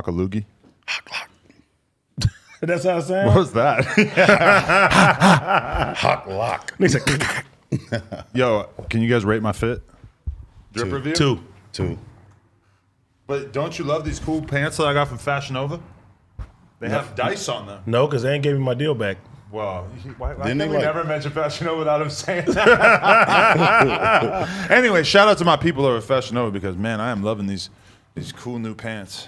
Hockaloogie. That's how it sounds? What was that? Hot lock. Yo, can you guys rate my fit? Drip review? 2. But don't you love these cool pants that I got from Fashion Nova? They have dice on them. No, because they ain't gave me my deal back. Well, why Didn't can they we never mention Fashion Nova without him saying that? Anyway, shout out to my people over at Fashion Nova because, man, I am loving these cool new pants.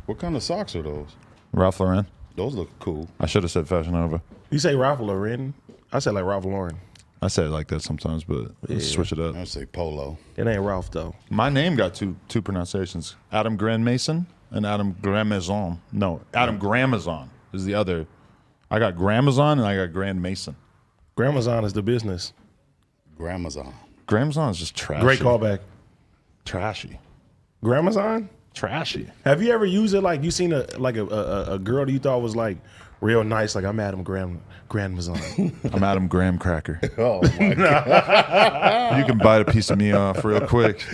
What kind of socks are those? Ralph Lauren. Those look cool. I should have said Fashion Nova. You say Ralph Lauren? I said like Ralph Lauren. I say it like that sometimes, but let's switch it up. I say polo. It ain't Ralph, though. My name got two pronunciations. Adam Grand Mason and Adam Gramazon. No, Adam Gramazon is the other. I got Gramazon and I got Grand Mason. Gramazon is the business. Gramazon. Gramazon is just trashy. Great callback. Trashy. Gramazon? Trashy. Have you ever used it like you seen a girl that you thought was like real nice, like I'm Adam Gramazon. I'm Adam Graham Cracker. Oh, my God. You can bite a piece of me off real quick.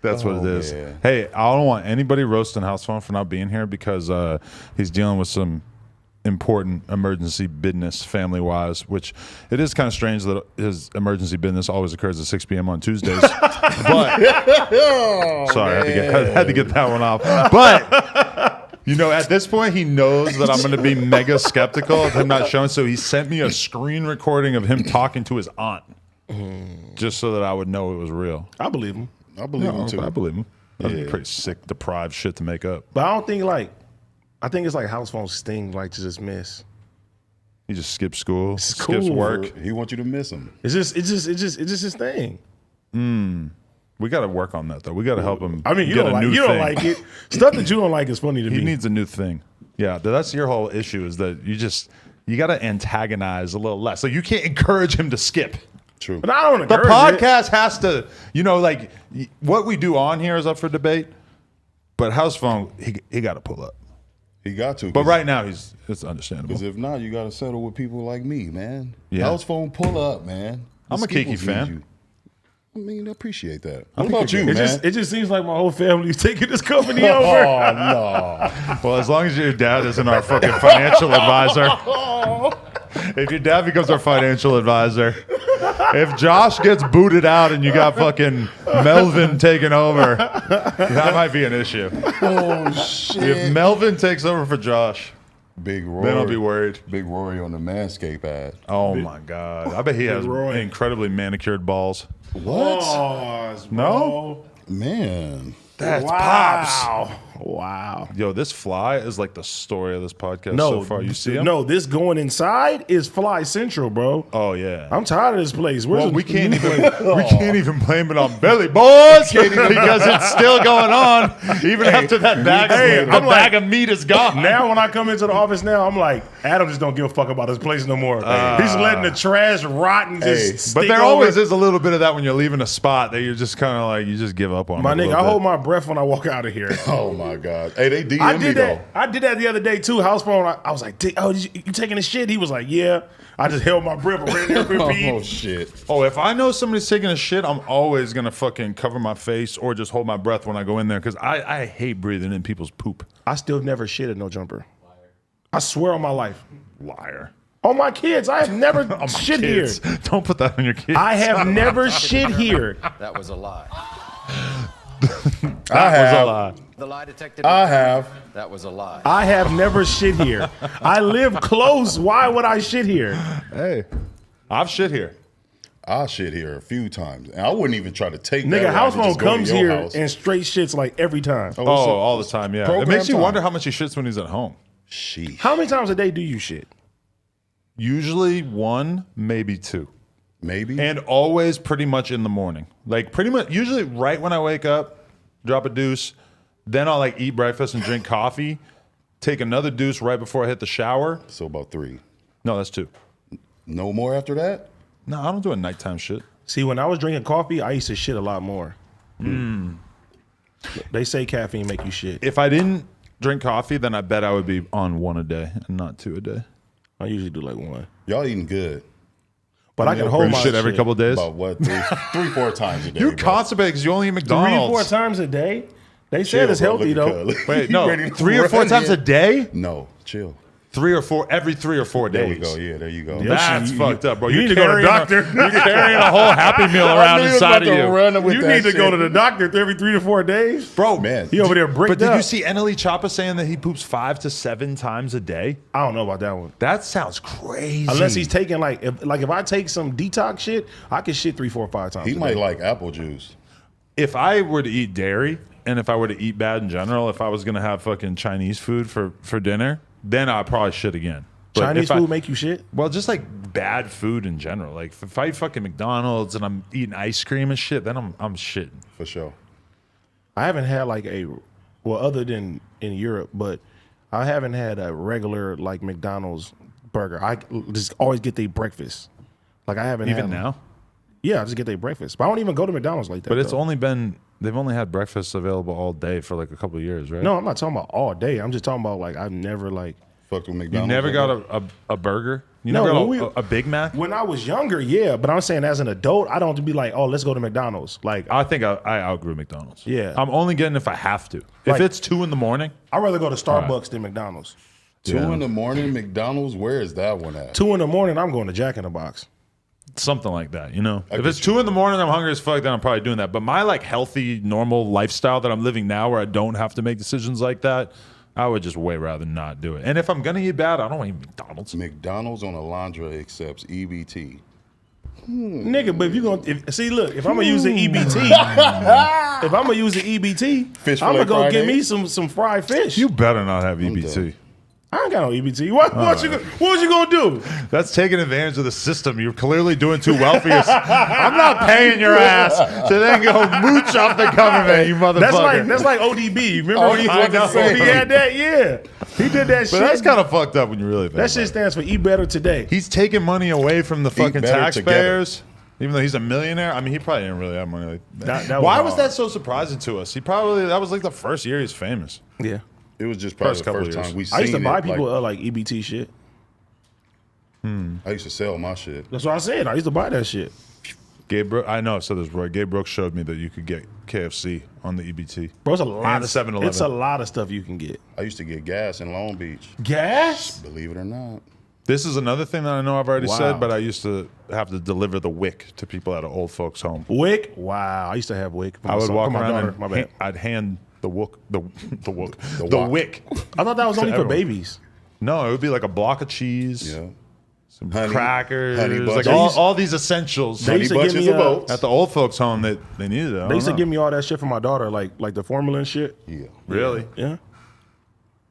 That's what it is. Man. Hey, I don't want anybody roasting House Phone for not being here because he's dealing with some important emergency business family-wise, which it is kind of strange that his emergency business always occurs at 6 p.m. on Tuesdays. But sorry, I had to get that one off. But you know, at this point, he knows that I'm going to be mega skeptical of him not showing. So he sent me a screen recording of him talking to his aunt, just so that I would know it was real. I believe him. I believe him, too. I believe him. That'd be pretty sick, deprived shit to make up. But I don't think I think it's like House Phone's sting, like to just miss. He just skips school, skips cool. work. He wants you to miss him. It's just his thing. We got to work on that though. We got to help him. I mean, you get don't a like new you don't thing. like it. Stuff that you don't like is funny to me. He needs a new thing. Yeah, that's your whole issue is that you got to antagonize a little less. Like you can't encourage him to skip. True. But I don't The encourage it. podcast has to, like what we do on here is up for debate. But House Phone, he got to pull up. He got to. But right now, it's understandable. Because if not, you got to settle with people like me, man. Yeah. House Phone, pull up, man. I'm The a Kiki Skipples need fan. you. I mean, I appreciate that. What about you, It man? just seems like my whole family's taking this company over. Oh, no. Well, as long as your dad isn't our fucking financial advisor. If your dad becomes our financial advisor, if Josh gets booted out and you got fucking Melvin taking over, that might be an issue. Oh, shit. If Melvin takes over for Josh, Big Rory. then I'll be worried. Big Rory on the Manscaped ad. Oh my God. I bet he has Roy. incredibly manicured balls. What? Pause, No? Man. That's pops. Wow. Yo, this fly is like the story of this podcast No, so far. You see him? No, this going inside is Fly Central, bro. Oh yeah. I'm tired of this place. Where's Well, the- we can't even blame it on Billy Boys because it's still going on even after that bag of meat is gone. Now when I come into the office now, I'm like, Adam just don't give a fuck about his place no more. He's letting the trash rot and just But stink there over. always is a little bit of that when you're leaving a spot that you're just kind of like you just give up on. My it a nigga, little I bit. hold my breath when I walk out of here. Oh, my God. Hey, they DM I me, did though. that. I did that the other day too. House phone. I was like, "Oh, you taking a shit?" He was like, "Yeah." I just held my breath and ran there for Oh, shit. Oh, if I know somebody's taking a shit, I'm always gonna fucking cover my face or just hold my breath when I go in there because I hate breathing in people's poop. I still never shit at no jumper. I swear on my life. Liar. On my kids, I have never shit Kids. here. Don't put that on your kids. I have never shit here. That was a lie. I have. a lie. The lie detected. I have. That was a lie. I have never shit here. I live close. Why would I shit here? Hey, I've shit here. I shit here a few times. And I wouldn't even try to take that Nigga, ride house to phone just go to comes your here house. and straight shits like every time. Oh, all the time, yeah. It program makes you time. wonder how much he shits when he's at home. Sheesh. How many times a day do you shit? Usually one, maybe two. Maybe. And always pretty much in the morning. Like pretty much, usually right when I wake up, drop a deuce. Then I'll like eat breakfast and drink coffee. Take another deuce right before I hit the shower. So about 3. No, that's 2. No more after that? No, I don't do a nighttime shit. See, when I was drinking coffee, I used to shit a lot more. They say caffeine make you shit. If I didn't drink coffee, then I bet I would be on 1 a day and not 2 a day. I usually do like 1. Y'all eating good. But I can hold You my shit every couple days. About what? 3, 4 times a day. You bro. constipate because you only eat 3 or 4 McDonald's. times a day. They said it's healthy though. Wait, no, 3 or 4 times a day? No, chill. 3 or 4 every 3 or 4 There we days. go. Yeah, there you go. Yeah. That's You- fucked up, bro. you You're need to go to the carrying doctor. You're carrying a whole Happy Meal around I knew he was inside of about to you. run with You that need to go shit. to the doctor every 3 to 4 days. Bro, Man. He over there bricked but did up. you see NLE Choppa saying that he poops 5 to 7 times a day? I don't know about that one. That sounds crazy. Unless he's taking if I take some detox shit, I can shit 3, 4, 5 times. He a might day. like apple juice. If I were to eat dairy and if I were to eat bad in general, if I was going to have fucking Chinese food for dinner, then I'd probably shit again. But Chinese if food make you shit. Well, just like bad food in general. Like if I eat fucking McDonald's and I'm eating ice cream and shit, then I'm shitting. For sure. I haven't had other than in Europe, but I haven't had a regular like McDonald's burger. I just always get their breakfast. Like I haven't Even had, now? Yeah, I just get their breakfast. But I don't even go to McDonald's like that. But it's though. they've only had breakfast available all day for like a couple of years, right? No, I'm not talking about all day. I'm just talking about like I've never like. Fucked with You McDonald's. never got a burger? You No, never when got we- a Big Mac? When I was younger, yeah, but I'm saying as an adult, I don't have to be like, oh, let's go to McDonald's. Like I think I outgrew McDonald's. Yeah. I'm only getting if I have to. If Like- it's 2 in the morning, I'd rather go to Starbucks than McDonald's. 2 in the morning, McDonald's. Where is that one at? 2 in the morning, I'm going to Jack in the Box. something like that, you know? If get it's you. 2 in the morning, I'm hungry as fuck, then I'm probably doing that. But my like healthy, normal lifestyle that I'm living now where I don't have to make decisions like that, I would just way rather not do it. And if I'm gonna eat bad, I don't want to eat McDonald's. McDonald's on Alondra accepts EBT. Nigga, but if you gonna if I'm gonna use the EBT, if I'm gonna use the EBT, Fish I'm fillet gonna go fried get me eggs? some fried fish. You better not have EBT. I ain't got no EBT. What was you gonna do? That's taking advantage of the system. You're clearly doing too well for yourself. I'm not paying your ass to then go mooch off the government, you motherfucker. That's like ODB. Remember Oh, when he I know. had that? Yeah, he did that shit. But that's kind of fucked up when you really think that about shit it. stands for Eat Better Today. He's taking money away from the fucking better taxpayers. Even though he's a millionaire, I mean, he probably didn't really have money like that. That Why was was that so surprising to us? That was like the first year he's famous. Yeah, It was just probably First the couple first years. time we seen I used to buy it, people like, like EBT shit. I used to sell my shit. That's what I said. I used to buy that shit. Gabe Brooks, I know, so there's Roy. Gabe Brooks showed me that you could get KFC on the EBT. Bro, it's a lot And of 7-Eleven. It's a lot of stuff you can get. I used to get gas in Long Beach. Gas? Believe it or not. This is another thing that I know I've already Wow. said, but I used to have to deliver the wick to people at an old folks' home. Wick? Wow. I used to have Wick. I would walk my around daughter. and My bad. I'd hand the wick, the wok. wick. I thought that was only for everyone. babies. No, it would be like a block of cheese, Yeah. some Honey- crackers, honey like bunches. all these essentials. They used to give bunches me of oats. At the old folks' home, that they needed it. I They used to don't give know. me all that shit for my daughter, like the formula and shit. Yeah. Really? Yeah.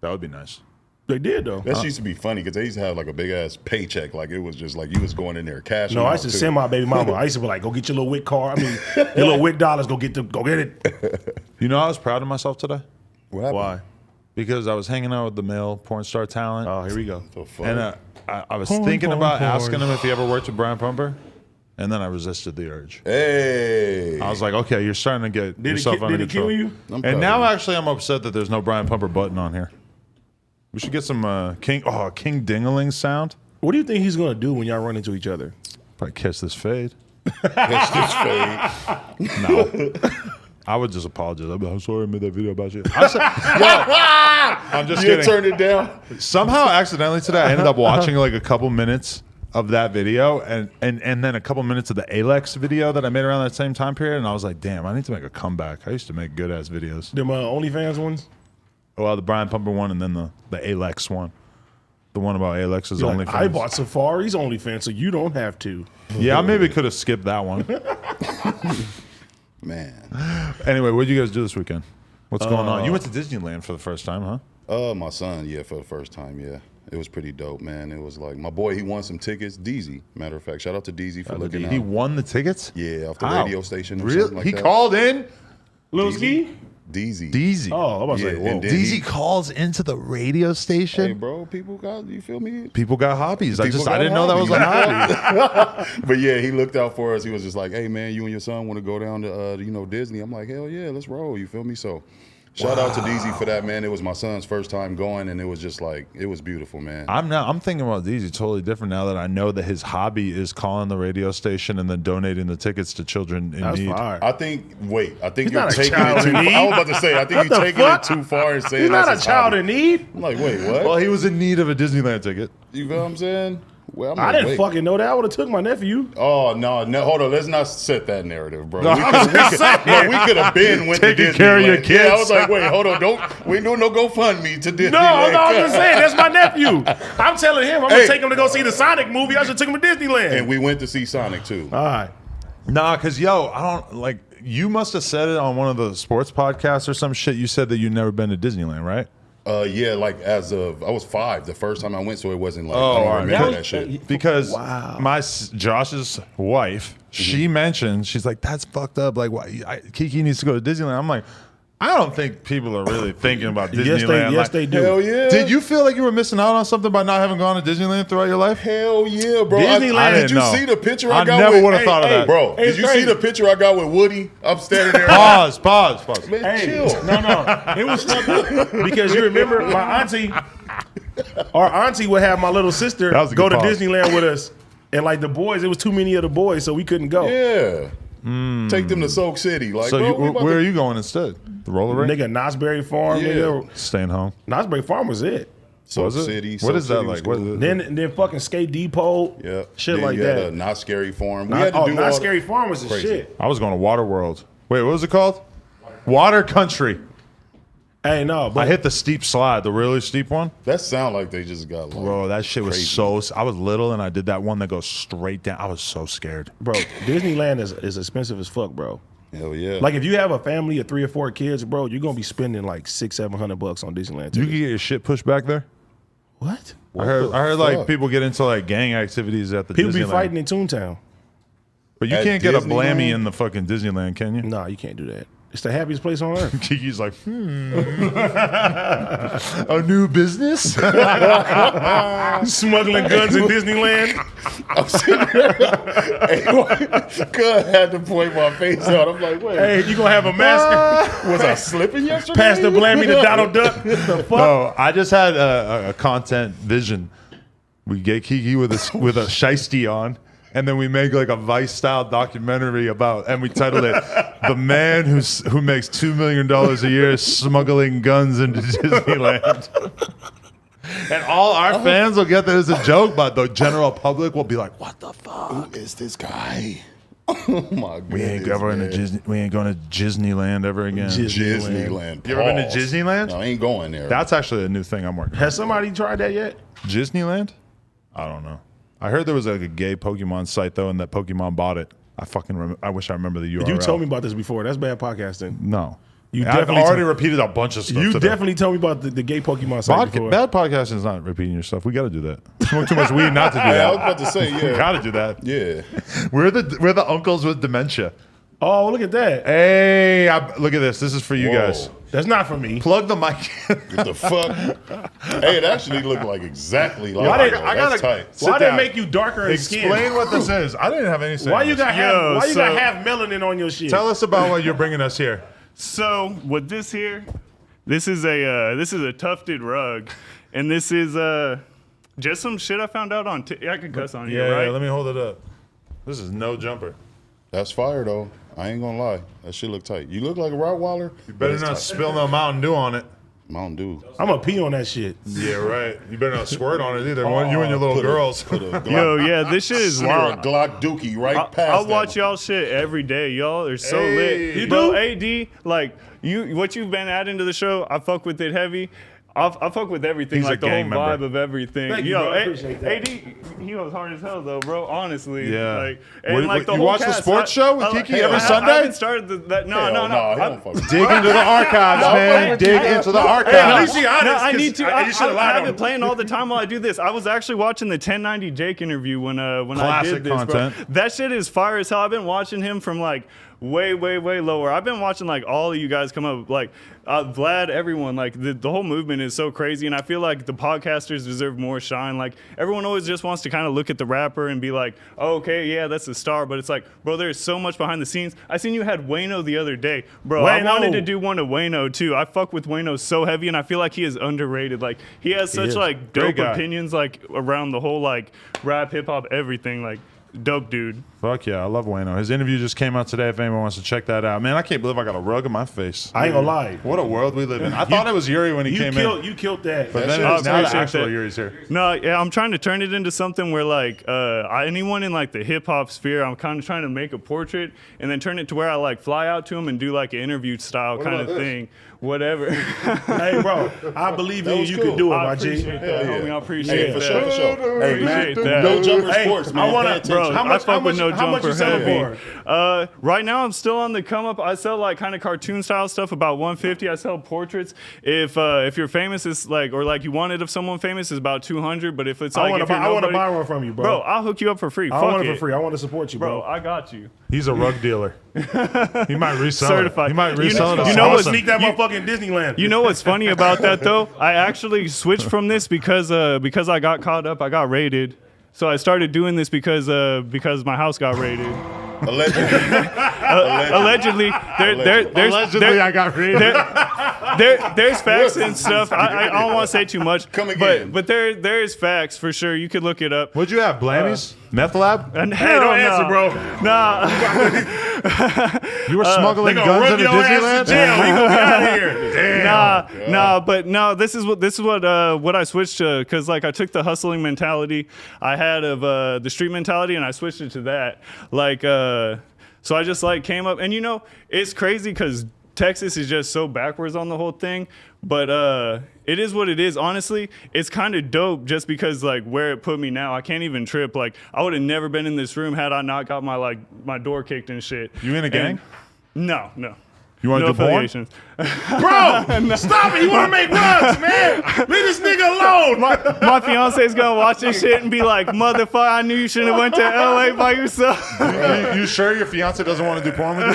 That would be nice. They did though. That used to be funny because they used to have like a big ass paycheck. Like it was just like you was going in there cashing. No, I out, used to too. send my baby mama. I used to be like, go get your little Wick card. I mean, your little Wick dollars. Go get it. You know, I was proud of myself today What happened? Why? because I was hanging out with the male porn star talent. Oh, here we go. The fuck? And I was Porn, thinking porn, about porn. asking him if he ever worked with Brian Pumper, and then I resisted the urge. Hey. I was like, okay, you're starting to get Did yourself under it control. kill you? I'm proud And of now you. actually I'm upset that there's no Brian Pumper button on here. We should get some King Dingaling sound. What do you think he's gonna do when y'all run into each other? Probably catch this fade. Catch this fade. No. I would just apologize. I'd be like, I'm sorry I made that video about you. I'm just You kidding. turned it down. Somehow accidentally today I ended up watching like a couple minutes of that video and then a couple minutes of the Alex video that I made around that same time period, and I was like, damn, I need to make a comeback. I used to make good ass videos. Them OnlyFans ones? Well, the Brian Pumper one and then the Alex one. The one about Alex's You're OnlyFans. like, I bought Safari's OnlyFans, so you don't have to. Yeah, I maybe could have skipped that one. Man. Anyway, what did you guys do this weekend? What's going on? You went to Disneyland for the first time, huh? My son, yeah, for the first time, yeah. It was pretty dope, man. It was like my boy, he won some tickets. DZ, matter of fact, shout out to DZ for looking out. He won the tickets? Yeah, off the How? radio station or Really? something like He that. called in? Lil DZ? Ski? DZ. DZ. Oh, I'm about to Yeah, say, whoa. and then DZ he- calls into the radio station? Hey, bro, people got, you feel me? People got hobbies. I People got didn't know that was a hobby. But yeah, he looked out for us. He was just like, hey, man, you and your son want to go down to, Disney? I'm like, hell yeah, let's roll. You feel me? So Shout out to DZ for that, man. It was my son's first time going, and it was just like, it was beautiful, man. I'm thinking about DZ totally different now that I know that his hobby is calling the radio station and then donating the tickets to children in That's need. fire. I think you're not a taking child it too in far. need. I was about to say, I think you're taking fuck? it too far and saying He's not a that's his child hobby. in need. I'm like, wait, what? Well, he was in need of a Disneyland ticket. You know what I'm saying? Well, I'm I like, didn't wait. fucking know that. I would have took my nephew. Oh no, hold on. Let's not set that narrative, bro. No, we I'm just saying. could have been went to Taking care of your Disneyland. Yeah, I kids. was like, wait, hold on, we ain't doing no GoFundMe to Disneyland. No, I'm just saying that's my nephew. I'm telling him I'm Hey. gonna take him to go see the Sonic movie. I should take him to Disneyland. And we went to see Sonic too. All right. Nah, because I don't like. You must have said it on one of the sports podcasts or some shit. You said that you'd never been to Disneyland, right? Yeah, like I was 5 the first time I went, so it wasn't like Oh, I don't all right. remember That that shit. Because Wow. Josh's wife, she mentioned, she's like, that's fucked up. Like, why Kiki needs to go to Disneyland. I'm like, I don't think people are really thinking about Disneyland. Yes, they do. Hell yeah. Did you feel like you were missing out on something by not having gone to Disneyland throughout your life? Hell yeah, bro. Disneyland- Did you I didn't see know. the picture I I got never with? would've thought of that. Bro, It's did you see crazy. the picture I got with Woody? I'm standing there. Pause. Man, Hey, chill. no, it was fucked up because you remember my auntie, our auntie would have my little sister That was a go good to pause. Disneyland with us, and like the boys, it was too many of the boys, so we couldn't go. Yeah. Take them to Soak City. Like, So bro, we about where to- are you going instead? The roller rink? Nigga, Knott'sberry Farm, Yeah. nigga. Staying home. Knott'sberry Farm was it. Soak Was it? City. What Soak is that City was like? What cool. is it? Then fucking Skate Depot, Yeah. shit Then like you had that. a Not Scary Farm. We Not, had to do Not all Scary Farm was the Crazy. shit. I was going to Water World. Wait, what was it called? Water Country. Hey, no, but I hit the steep slide, the really steep one. That sound like they just got like, Bro, that shit was crazy. so. I was little and I did that one that goes straight down. I was so scared. bro, Disneyland is expensive as fuck, bro. Hell yeah. Like if you have a family of 3 or 4 kids, bro, you're gonna be spending like $600-700 on Disneyland. You tickets. can get your shit pushed back there. What? I heard like fuck? people get into like gang activities at the People Disneyland. be fighting in Toontown. But you At can't get a Disneyland? blammy in the fucking Disneyland, can you? Nah, you can't do that. It's the happiest place on earth. Kiki's like, a new business? Smuggling guns in Disneyland. I'm sitting there. Hey, God had to point my face out. I'm like, wait. Hey, you gonna have a mask? Was I slipping yesterday? Pass the blammy to Donald Duck. The fuck? No, I just had a content vision. We get Kiki with a shiesty on, and then we make like a Vice style documentary about, and we titled it "The Man who Makes $2 million a Year Smuggling Guns into Disneyland." And all our fans will get that as a joke, but the general public will be like, "What the fuck? Who is this guy? Oh my god. We ain't going to Disneyland ever again." Disneyland. You ever been to Pause. Disneyland? No, I ain't going there. That's actually a new thing I'm working on. Has somebody tried that yet? Disneyland? I don't know. I heard there was like a gay Pokemon site though, and that Pokemon bought it. I fucking I wish I remember the URL. You told me about this before. That's bad podcasting. No. You I've definitely already told- repeated a bunch of stuff. You today. definitely told me about the gay Pokemon site before. Bad podcasting is not repeating your stuff. We got to do that. Smoke too much weed not to do Yeah, I was that. about to say, We yeah. got to do that. Yeah. We're the uncles with dementia. Oh, look at that. Hey, look at this. This is for you Whoa. guys. That's not for me. Plug the mic. What the fuck? Hey, it actually looked like exactly like Why that. did- That's tight. Sit Why they down. make you darker in skin? Explain what this is. I didn't have any say. Why on you this. got Yo, half? Why you got so- half melanin on your shit? Tell us about what you're bringing us here. So with this here, this is a tufted rug, and this is just some shit I found out on. I can cuss on here, right? Yeah, let me hold it up. This is no jumper. That's fire though. I ain't gonna lie. That shit look tight. You look like a Rottweiler. You better not spill no Mountain Dew on it. Mountain Dew. I'm gonna pee on that shit. Yeah, right. You better not squirt on it either. You and your little Put a- girls. put a Glock, Yo, yeah, this shit is smear a wild. Glock dookie right past I that. watch y'all shit every day. Y'all are so Hey. lit. You Bro, do? AD, like what you've been adding to the show, I fuck with it heavy. I fuck with everything, He's a like the whole gang member. vibe of everything. Thank you, Yo, bro. I appreciate that. AD, he goes hard as hell though, bro. Honestly, Yeah. Like, What- and like the you whole watch the cast, sports show with Kiki every I Sunday? haven't started that. No, Hell no. he I- don't fuck with Dig into the archives, man. Dig into the At archives. least he honest. No, I 'cause need to. you should have lied I on have him. it playing all the time while I do this. I was actually watching the 1090 Jake interview when I Classic did this, content. bro. That shit is fire as hell. I've been watching him from like way lower. I've been watching like all of you guys come up, like Vlad, everyone, like the whole movement is so crazy, and I feel like the podcasters deserve more shine. Like everyone always just wants to kind of look at the rapper and be like, oh, okay, yeah, that's a star, but it's like, bro, there's so much behind the scenes. I seen you had Wayno the other day, bro. I wanted to do one to Wayno too. I fuck with Wayno so heavy, and I feel like he is underrated. Like he has such like dope opinions like around the whole like rap, hip hop, everything. Like dope dude. Fuck yeah, I love Wayno. His interview just came out today. If anyone wants to check that out, man, I can't believe I got a rug in my face. I ain't gonna lie. What a world we live in. I thought it was Yuri when he came in. You killed that. But then now the actual Yuri's here. No, yeah, I'm trying to turn it into something where like anyone in like the hip hop sphere, I'm kind of trying to make a portrait and then turn it to where I like fly out to them and do like an interview style kind of thing. Whatever. Hey, bro, I believe in you. You can do it, my G. Appreciate that, homie. I appreciate that. For sure. Hey, man, that. No Jumper Sports, man. I want to, bro. I fuck with No how much Jumper you selling heavy. for? Right now, I'm still on the come up. I sell like kind of cartoon style stuff, about $150. I sell portraits. If you're famous, it's like, or like you want it of someone famous, it's about $200. But if it's like, I want to buy one from you, bro. Bro, I'll hook you up for free. I want it for free. I want to support you, bro. I got you. He's a rug dealer. He might resell Certified. it. He might resell it. You know what? Sneak that motherfucking Disneyland. You know what's funny about that though? I actually switched from this because I got caught up. I got raided. So I started doing this because my house got raided. Allegedly. Allegedly, I got raided. There's facts and stuff. I don't want to say too much. Come again. But there's facts for sure. You could look it up. What'd you have, Blammies? Meth lab? And Hey, don't answer, bro. Nah. You were smuggling They gonna guns run into your ass Disneyland? to jail. We gonna get out of here. Damn. This is what I switched to, because like I took the hustling mentality I had of the street mentality and I switched it to that. Like so I just like came up, and you know it's crazy because Texas is just so backwards on the whole thing, but it is what it is. Honestly, it's kind of dope just because like where it put me now, I can't even trip. Like I would have never been in this room had I not got my door kicked and shit. You in a gang? No. You want No to do porn? affiliations. Bro, stop it. You want to make runs, man. Leave this nigga alone. My fiance's gonna watch this shit and be like, motherfucker, I knew you shouldn't have went to LA by yourself. You sure your fiance doesn't want to do porn with you?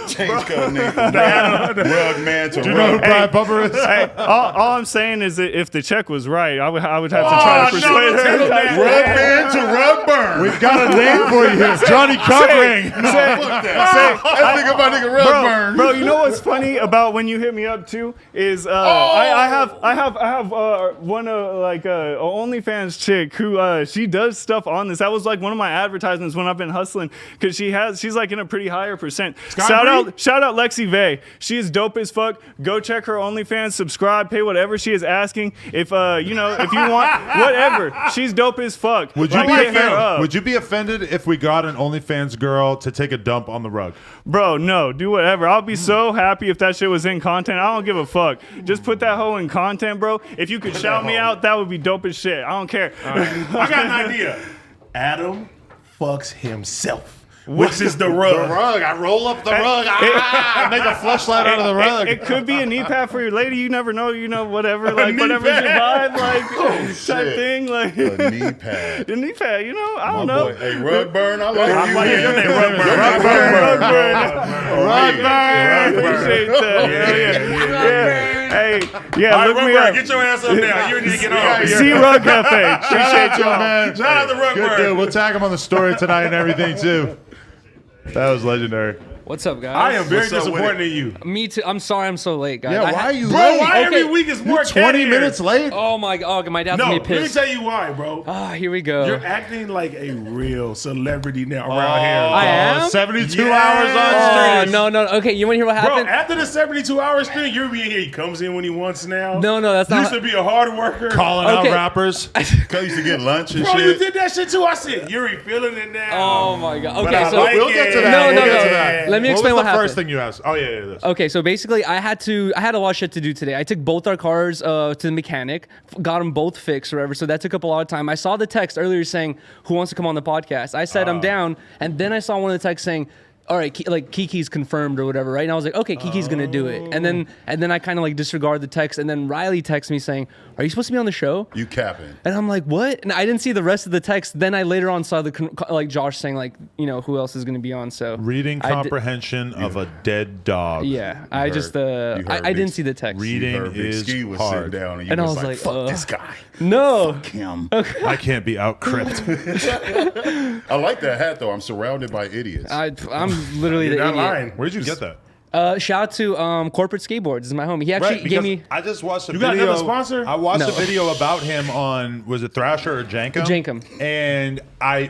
Change code name from rug man to Do you know who rug. Brian Bumper is? Hey, all I'm saying is that if the check was right, I would have to try to persuade no, her. tell that. Rug man to rug burn. We've got a name for you here. Johnny Cockring. Fuck that. Let's think about nigga rug burn. Bro, you know what's funny about when you hit me up too is I have one like OnlyFans chick who she does stuff on this. That was like one of my advertisements when I've been hustling, because she's like in a pretty higher percent. Shout out Lexi Vay. She is dope as fuck. Go check her OnlyFans, subscribe, pay whatever she is asking. If if you want whatever, she's dope as fuck. Would you, Like, be hit her offended? up. Would you be offended if we got an OnlyFans girl to take a dump on the rug? Bro, no, do whatever. I'll be so happy if that shit was in content. I don't give a fuck. Just put that hoe in content, bro. If you could shout me out, that would be dope as shit. I don't care. I got an idea. Adam fucks himself. Which is the rug. The rug. I roll up the rug. Make a fleshlight out of the rug. It could be a knee pad for your lady. You never know. Whatever. Like whatever's your vibe. Like type thing. Like A knee pad. the knee pad. I don't My know. boy. Hey, rug burn. I like you. like your name, Rug Burn. Rug burn. Rug burn. Appreciate that. Yeah. Hey, yeah. All right, Look Rug me Burn, up. get your ass up now. You need to get on. See Rug Cafe. Appreciate y'all. man. Shout out to Rug Good Burn. dude. We'll tag him on the story tonight and everything too. That was legendary. What's up, guys? I am very What's up with disappointed in you. Me too. I'm sorry I'm so late, guys. Yeah, I why ha- are you Bro, late? why every Okay. week is more 20 minutes late? Oh my god, my dad's No, gonna let be me pissed. tell you why, bro. Here we go. You're acting like a real celebrity now around here. I am? 72 Yes. hours on Oh, stream. no. Okay, you want to hear what Bro, happened? after the 72-hour stream, you're being here. He comes in when he wants now. No, that's not. Used to be a hard worker. Calling Okay. out rappers. Cause used to get lunch and Bro, you shit. did that shit too. I said, Yuri feeling it now. Oh my god. But Okay, I so like We'll get to that. No, We'll no, get no. to that. Let me What explain was what the happened. first thing you asked? Oh, yeah. This. Okay, so basically, I had a lot of shit to do today. I took both our cars to the mechanic, got them both fixed, or whatever. So that took up a lot of time. I saw the text earlier saying, "Who wants to come on the podcast?" I said I'm down, and then I saw one of the texts saying, all right, like Kiki's confirmed or whatever, right? And I was like, okay, Kiki's gonna do it. And then I kind of like disregard the text, and then Riley texts me saying, "Are you supposed to be on the show?" You capping. And I'm like, what? And I didn't see the rest of the text. Then I later on saw like Josh saying like, who else is gonna be on? So Reading comprehension of a dead dog. yeah, I heard- just you I heard didn't Big- see the text. Reading Her Big is Ski was hard. sitting down, and you And I was, was like, fuck this guy. No. Him. I can't be out crypt. I like that hat though. I'm surrounded by idiots. I'm literally You're the not idiot. lying. Where'd you get that? Shout out to Corporate Skateboards. This is my homie. He actually Right, gave because me I just watched a You got video. another sponsor? I watched No. a video about him on, was it Thrasher or Jankum? Jankum. And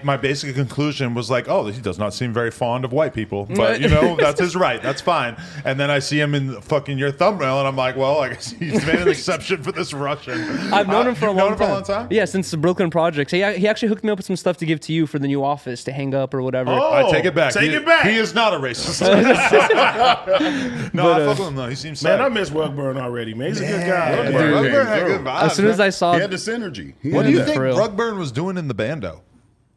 my basic conclusion was like, oh, he does not seem very fond of white people. But, that's his right. That's fine. And then I see him in fucking your thumbnail, and I'm like, well, I guess he's made an exception for this Russian. I've known him for a You've known long him for a time. long time? Yeah, since the Brooklyn projects. He actually hooked me up with some stuff to give to you for the new office to hang up or whatever. Oh, I take it back. Take He- it back. He is not a racist. No, I fuck with him though. He seems Man, sad. I miss Rugburn already, man. He's a good guy. Rugburn. Yeah. Rugburn had Dude, good vibes. As soon as man. I saw He had the synergy. He What had do you that. think For real. Rugburn was doing in the bando?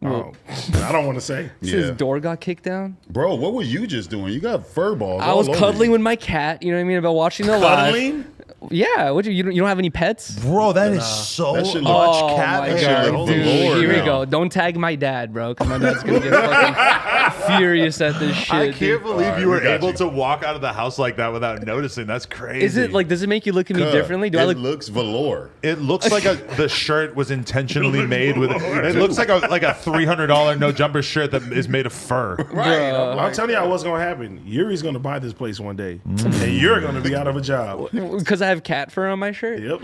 Oh, I don't want to say. his Yeah. door got kicked down, Bro, what were you just doing? You got fur balls. I was all over cuddling you. with my cat. You know what I mean about watching the live. Cuddling? Yeah, what you don't have any pets? Bro, that is so That shit much look- Oh cat my shit god, look dude! velour Here we now. go. Don't tag my dad, bro, because my dad's gonna get fucking furious at this shit. I dude. can't believe Alright, you were we got able you. to walk out of the house like that without noticing. That's crazy. Is it like? Does it make you look at me differently? Do I it look? looks velour. It looks like the shirt was intentionally made with. It looks like a $300 no jumper shirt that is made of fur. Bro. I'm telling y'all what's going to happen. Yuri's going to buy this place one day, and you're going to be out of a job. Because I have cat fur on my shirt. Yep.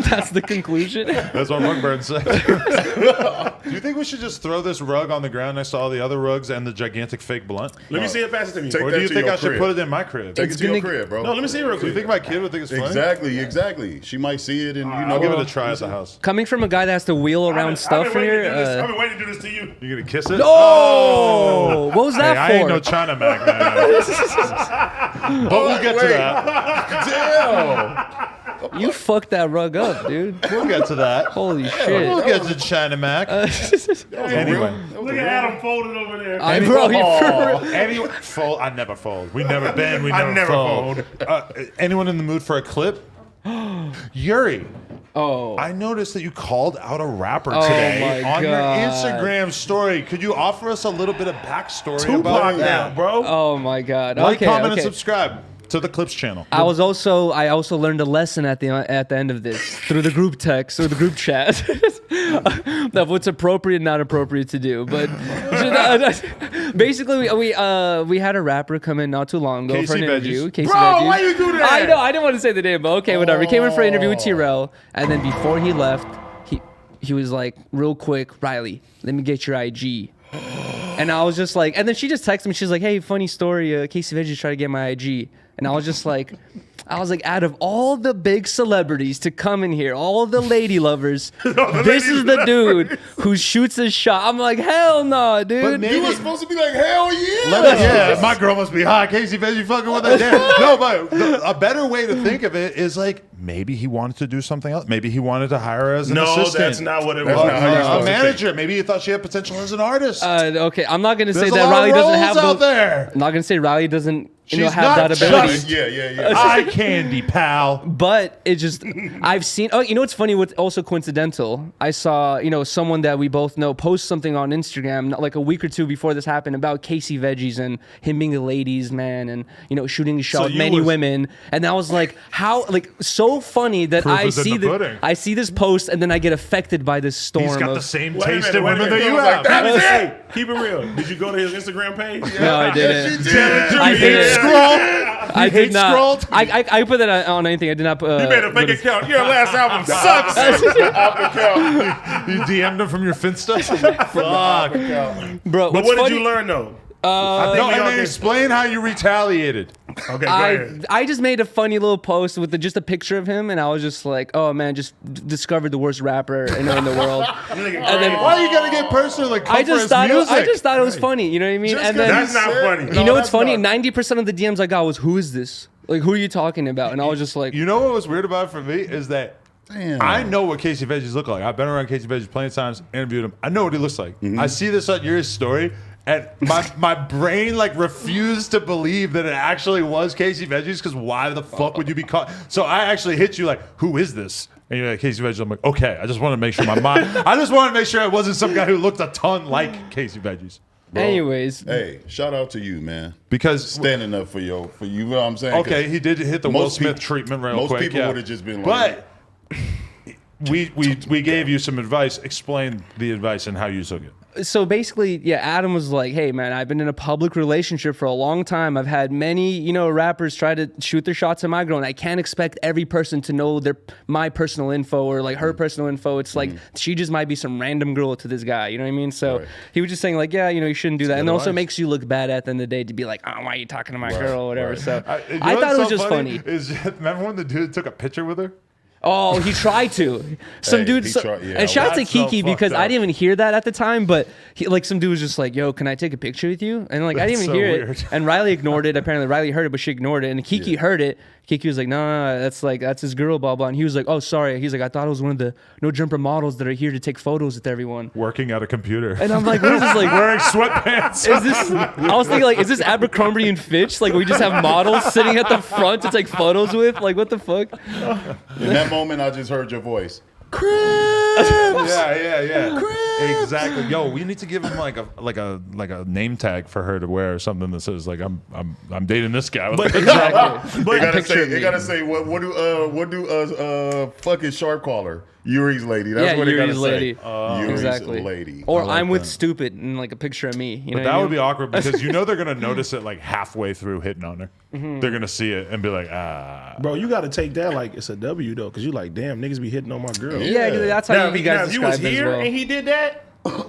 That's the conclusion. That's what Rugburn said. Do you think we should just throw this rug on the ground next to all the other rugs and the gigantic fake blunt? Let me see it. Pass it to me. Take Or that do you to think your I should crib. put it in my crib? Take It's it to your gonna- crib, bro. No, let me see it real Do you quick. think my kid would think it's funny? Exactly. She might see it, and you know. I'll give it a try at the house. Coming from a guy that has to wheel around stuff in here. I've been waiting to do this to you. You gonna kiss it? Oh, what was Hey, that I for? ain't no China Mac, man. But we'll get to that. Damn. You fucked that rug up, dude. We'll get to that. Holy We'll shit. get to China Mac. Anyway. Look at Adam folded over there. Bro, Anyone fold? I never fold. We never been. We never, never fold. Anyone in the mood for a clip? Yuri. oh, I noticed that you called out a rapper Oh today my on your God. Instagram story. Could you offer us a little bit of backstory Tupac about now, that? bro. oh my God. Like, Okay, comment, okay. and subscribe to the Clips channel. I also learned a lesson at the end of this through the group text or the group chat of what's appropriate and not appropriate to do. But basically, we had a rapper come in not too long ago for an Casey interview. Veggies. Casey Bro, Veggies. why you do that? I know I didn't want to say the name, but okay, whatever. He came in for an interview with Tyrell, and then before he left, he was like, real quick, Riley, let me get your IG. And I was just like, and then she just texted me. She's like, hey, funny story. Casey Veggies tried to get my IG. And I was just like, out of all the big celebrities to come in here, all the lady lovers, this is the dude who shoots his shot. I'm like, hell no, dude. You were supposed to be like, hell yeah. Yeah, my girl must be hot. Casey Veggie fucking with that. Damn. No, but a better way to think of it is like maybe he wanted to do something else. Maybe he wanted to hire her as an No, assistant. that's not what it That's was. not how you're a supposed to manager. Maybe he thought she had potential as an artist. Okay, I'm not gonna say There's a that lot Riley of doesn't roles have out there. I'm not gonna say Riley doesn't She's have not that ability. just- Yeah. Eye candy, pal. But it just, I've seen, you know what's funny, what's also coincidental? I saw, someone that we both know post something on Instagram, like a week or two before this happened, about Casey Veggies and him being a ladies' man and, shooting a shot with you many was- women. And I was like, so funny that Proof I is in see the pudding. I see this post and then I get affected by this storm He's got of, the same Wait a taste minute, in wait a women that minute. you I was have. like, hey, keep it real. Did you go to his Instagram page? No, I didn't. I You hate didn't. scroll. I did hate not. scrolled? I put that on anything. I did not. You made a fake account. Your last album sucks. You DM'd him from your Finsta? Fuck. Bro, But what's what did funny- you learn though? No, we all and then can- explain how you retaliated. Okay, go ahead. I just made a funny little post with just a picture of him, and I was just like, "Oh man, just discovered the worst rapper in the world." And then Why are you gonna get personal? Like, I just thought it was funny. You know what I mean? Just And 'cause then That's not funny. you know what's that's funny? not- 90% of the DMs I got was, "Who is this? Like, who are you talking about?" And I was just like, You know what was weird about it for me is that Damn. I know what Casey Veggies look like. I've been around Casey Veggies plenty of times, interviewed him. I know what he looks like. I see this on your story, and my brain like refused to believe that it actually was Casey Veggies, because why the fuck would you be caught? So I actually hit you like, who is this? And you're like, Casey Veggies. I'm like, okay. I just want to make sure my mind. I just want to make sure it wasn't some guy who looked a ton like Casey Veggies. Bro, Anyways, hey, shout out to you, man. Because Standing up for you know what I'm saying? okay, he did hit the Will most Smith peop- treatment real most quick. people yeah. would have just been like, But we gave you some advice. Explain the advice and how you took it. so basically, yeah, Adam was like, hey, man, I've been in a public relationship for a long time. I've had many, rappers try to shoot their shots at my girl, and I can't expect every person to know my personal info or like her personal info. It's like she just might be some random girl to this guy. You know what I mean? So Right. he was just saying like, yeah, you shouldn't do that. And it also advice. makes you look bad at the end of the day to be like, oh, why are you talking to my girl or whatever. right. So You know I thought it what's was so just funny. Is remember when the dude took a picture with her? Oh, he tried to. Some Hey, dude. he so- tried- yeah, and shout out to that's so Kiki fucked because I up. didn't even hear that at the time. But some dude was just like, "Yo, can I take a picture with you?" And like I didn't That's even so hear weird. it. And Riley ignored it. Apparently, Riley heard it, but she ignored it. And Kiki heard it. Kiki was like, "No, that's his girl, blah blah." And he was like, "Oh, sorry." He's like, "I thought it was one of the no jumper models that are here to take photos with everyone." Working at a computer. And I'm like, "What is this like?" Wearing sweatpants. Is this? I was thinking like, is this Abercrombie and Fitch? Like we just have models sitting at the front to take photos with? Like what the fuck? in that moment, I just heard your voice. Yeah. Exactly. Yo, we need to give him like a name tag for her to wear or something that says like I'm dating this guy. With a Exactly. But Picture of me. it gotta say what do fucking sharp caller Yuri's lady. That's Yeah, what it gotta Yuri's lady. say. Yuri's Exactly. lady. Or I like I'm with that. stupid and like a picture of me. You know But what I that would mean? be awkward because they're gonna notice it like halfway through hitting on her. Mm-hmm. They're gonna see it and be like, ah. Bro, you got to take that like it's a W though, because you like, damn, niggas be hitting on my girl. Yeah, that's how Now, you guys if you was describe it as here well. and he did that,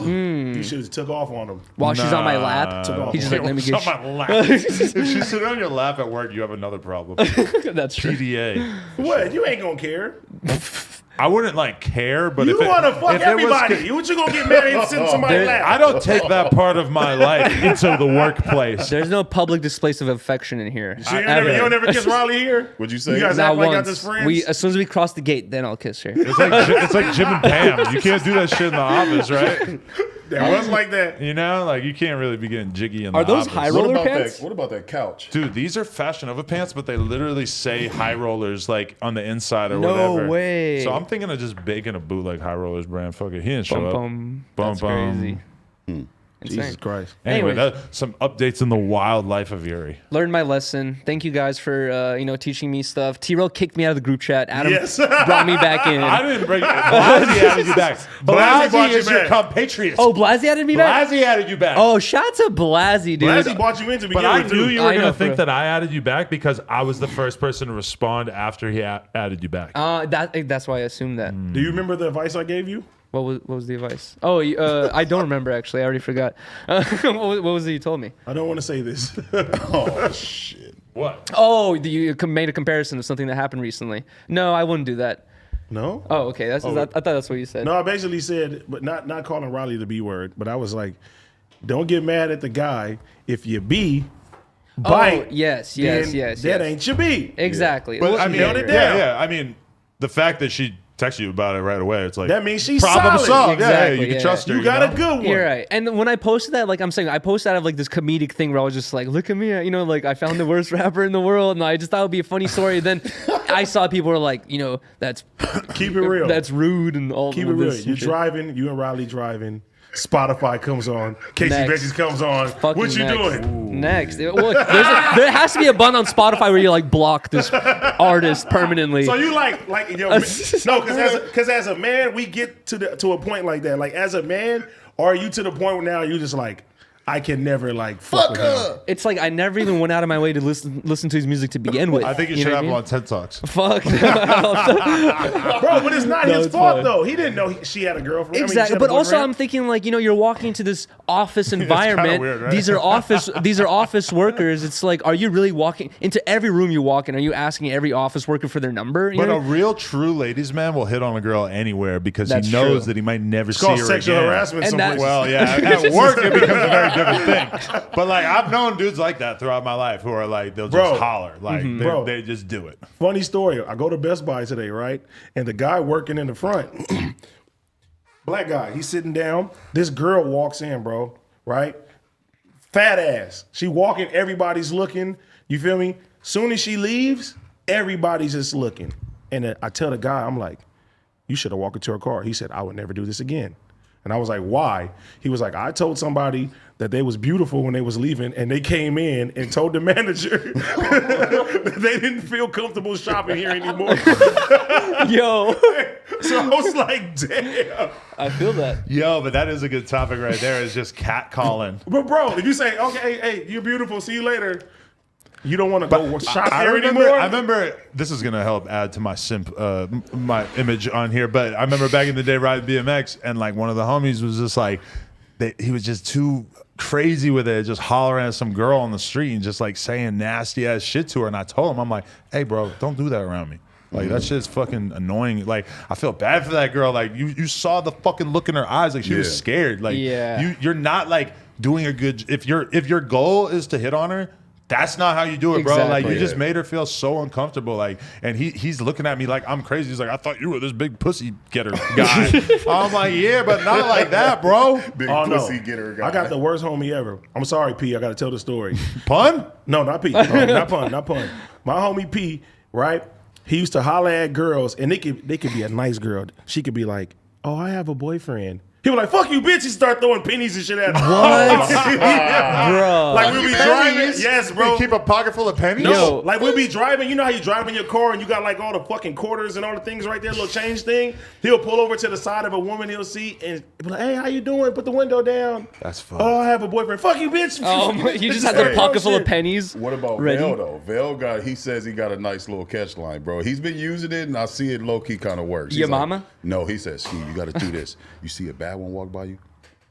you should have took off on him. While she's on my lap, Nah. he's just like, let me She's get on my lap. If she's sitting on your lap at work, you have another problem. That's true. PDA. What? You ain't gonna care. I wouldn't like care, but You if want to it, fuck if it was- everybody. You what you gonna get mad at him sitting in somebody's lap? I don't take that part of my life into the workplace. There's no public displays of affection in here. So you don't never kiss Riley here? What'd you say? You guys Not act like y'all once. just friends? As soon as we cross the gate, then I'll kiss her. It's like Jim and Pam. You can't do that shit in the office, right? That was like that. You know, like you can't really be getting jiggy in Are the those office. high What roller about pants? that? What about that couch? Dude, these are Fashion Nova pants, but they literally say high rollers like on the inside or No whatever. way. So I'm thinking of just baking a bootleg high rollers brand. Fuck it, he didn't show Bum up. bum. Bum, That's bum. crazy. Insane. Jesus Christ. Anyway, Anyways. some updates in the wild life of Yuri. Learned my lesson. Thank you guys for teaching me stuff. T-Row kicked me out of the group chat. Adam Yes. brought me back in. I didn't bring Blasey added you back. Blasey brought Blasey you is your back. compatriot. Oh, Blasey added me back? Blasey added you back. Oh, shout out to Blasey, dude. Blasey brought you in to begin But I with, knew too. you were I know, going to think bro. that I added you back because I was the first person to respond after he added you back. That's why I assumed that. Do you remember the advice I gave you? What was the advice? Oh, I don't remember actually. I already forgot. What was it you told me? I don't want to say this. Oh shit! What? Oh, you made a comparison of something that happened recently. No, I wouldn't do that. No? Oh, okay. I thought that's what you said. No, I basically said, but not calling Riley the B word, but I was like, don't get mad at the guy. If you B, bite. Oh, yes. then That That ain't your B. exactly. But Well, I mean, nailed it down. yeah. I mean, the fact that she texted you about it right away, it's like That means she's problem solid. solved. Exactly, Yeah, you can yeah. trust her. You got know? a good one. You're right. And when I posted that, like I'm saying, I posted out of like this comedic thing where I was just like, look at me, like I found the worst rapper in the world. And I just thought it would be a funny story. Then I saw people were like, that's Keep it real. that's rude and all Keep all it real. this You're shit. driving. You and Riley driving. Spotify comes on. Casey Next. Veggies comes on. Fucking What you next. doing? Next. Well, there has to be a button on Spotify where you like block this artist permanently. So you like yo, no, because as a man, we get to a point like that. Like as a man, are you to the point where now you just like, I can never like fuck with him. It's like I never even went out of my way to listen to his music to begin with. I think you know should what have I him mean? on TED Talks. Fuck. Bro, but it's not No, his it's fault fine. though. He didn't know she had a girlfriend. I mean, she Exactly, had a but also boyfriend. I'm thinking like you're walking into this office environment. weird, right? These are office workers. It's like, are you really walking into every room you walk in? Are you asking every office worker for their number? You But know? a real true ladies' man will hit on a girl anywhere because That's he knows true. that he might never It's see called her sexual again. harassment. And some that's- places. Well, yeah, at work it becomes a very different thing. But like I've known dudes like that throughout my life who are like they'll Bro. just holler, like Bro. they just do it. Funny story. I go to Best Buy today, right? And the guy working in the front, black guy, he's sitting down. This girl walks in, bro, right? Fat ass. She walking, everybody's looking. You feel me? Soon as she leaves, everybody's just looking. And I tell the guy, I'm like, you should have walked into her car. He said, I would never do this again. And I was like, why? He was like, I told somebody that they was beautiful when they was leaving, and they came in and told the manager that they didn't feel comfortable shopping here anymore. Yo, So I was like, damn. I feel that. Yo, but that is a good topic right there. Is just cat calling. But bro, if you say, okay, hey, you're beautiful, see you later, you don't want to go shop I here remember, anymore? I remember this is gonna help add to my my image on here. But I remember back in the day riding BMX, and like one of the homies was just like, he was just too crazy with it, just hollering at some girl on the street and just like saying nasty ass shit to her. And I told him, I'm like, hey, bro, don't do that around me. Like that shit's fucking annoying. Like I feel bad for that girl. Like you saw the fucking look in her eyes. Like she was scared. Like you're not like doing a good. If your goal is to hit on her, that's not how you do it, bro. Exactly. Like you just made her feel so uncomfortable. Like, and he's looking at me like I'm crazy. He's like, I thought you were this big pussy getter guy. I'm like, yeah, but not like that, bro. Big Oh, no. pussy getter guy. I got the worst homie ever. I'm sorry, P. I got to tell the story. Pun? No, not P. Not pun. Not pun. My homie P, right? He used to holler at girls, and they could be a nice girl. She could be like, "Oh, I have a boyfriend." He was like, "Fuck you, bitch!" He start throwing pennies and shit at her. What? Yeah. Bro. Like we'll be driving. Yes, bro. You keep a pocket full of pennies? No, like we'll be driving. You know how you drive in your car and you got like all the fucking quarters and all the things right there, little change thing. He'll pull over to the side of a woman he'll see and be like, "Hey, how you doing? Put the window down." That's fucked. Oh, I have a boyfriend. Fuck you, bitch. You just had the pocket full of pennies. What about ready. Vail though? Vail he says he got a nice little catch line, bro. He's been using it, and I see it low key kind of works. Your He's like, mama? No, he says, Ski, you got to do this. You see a bad one walk by you?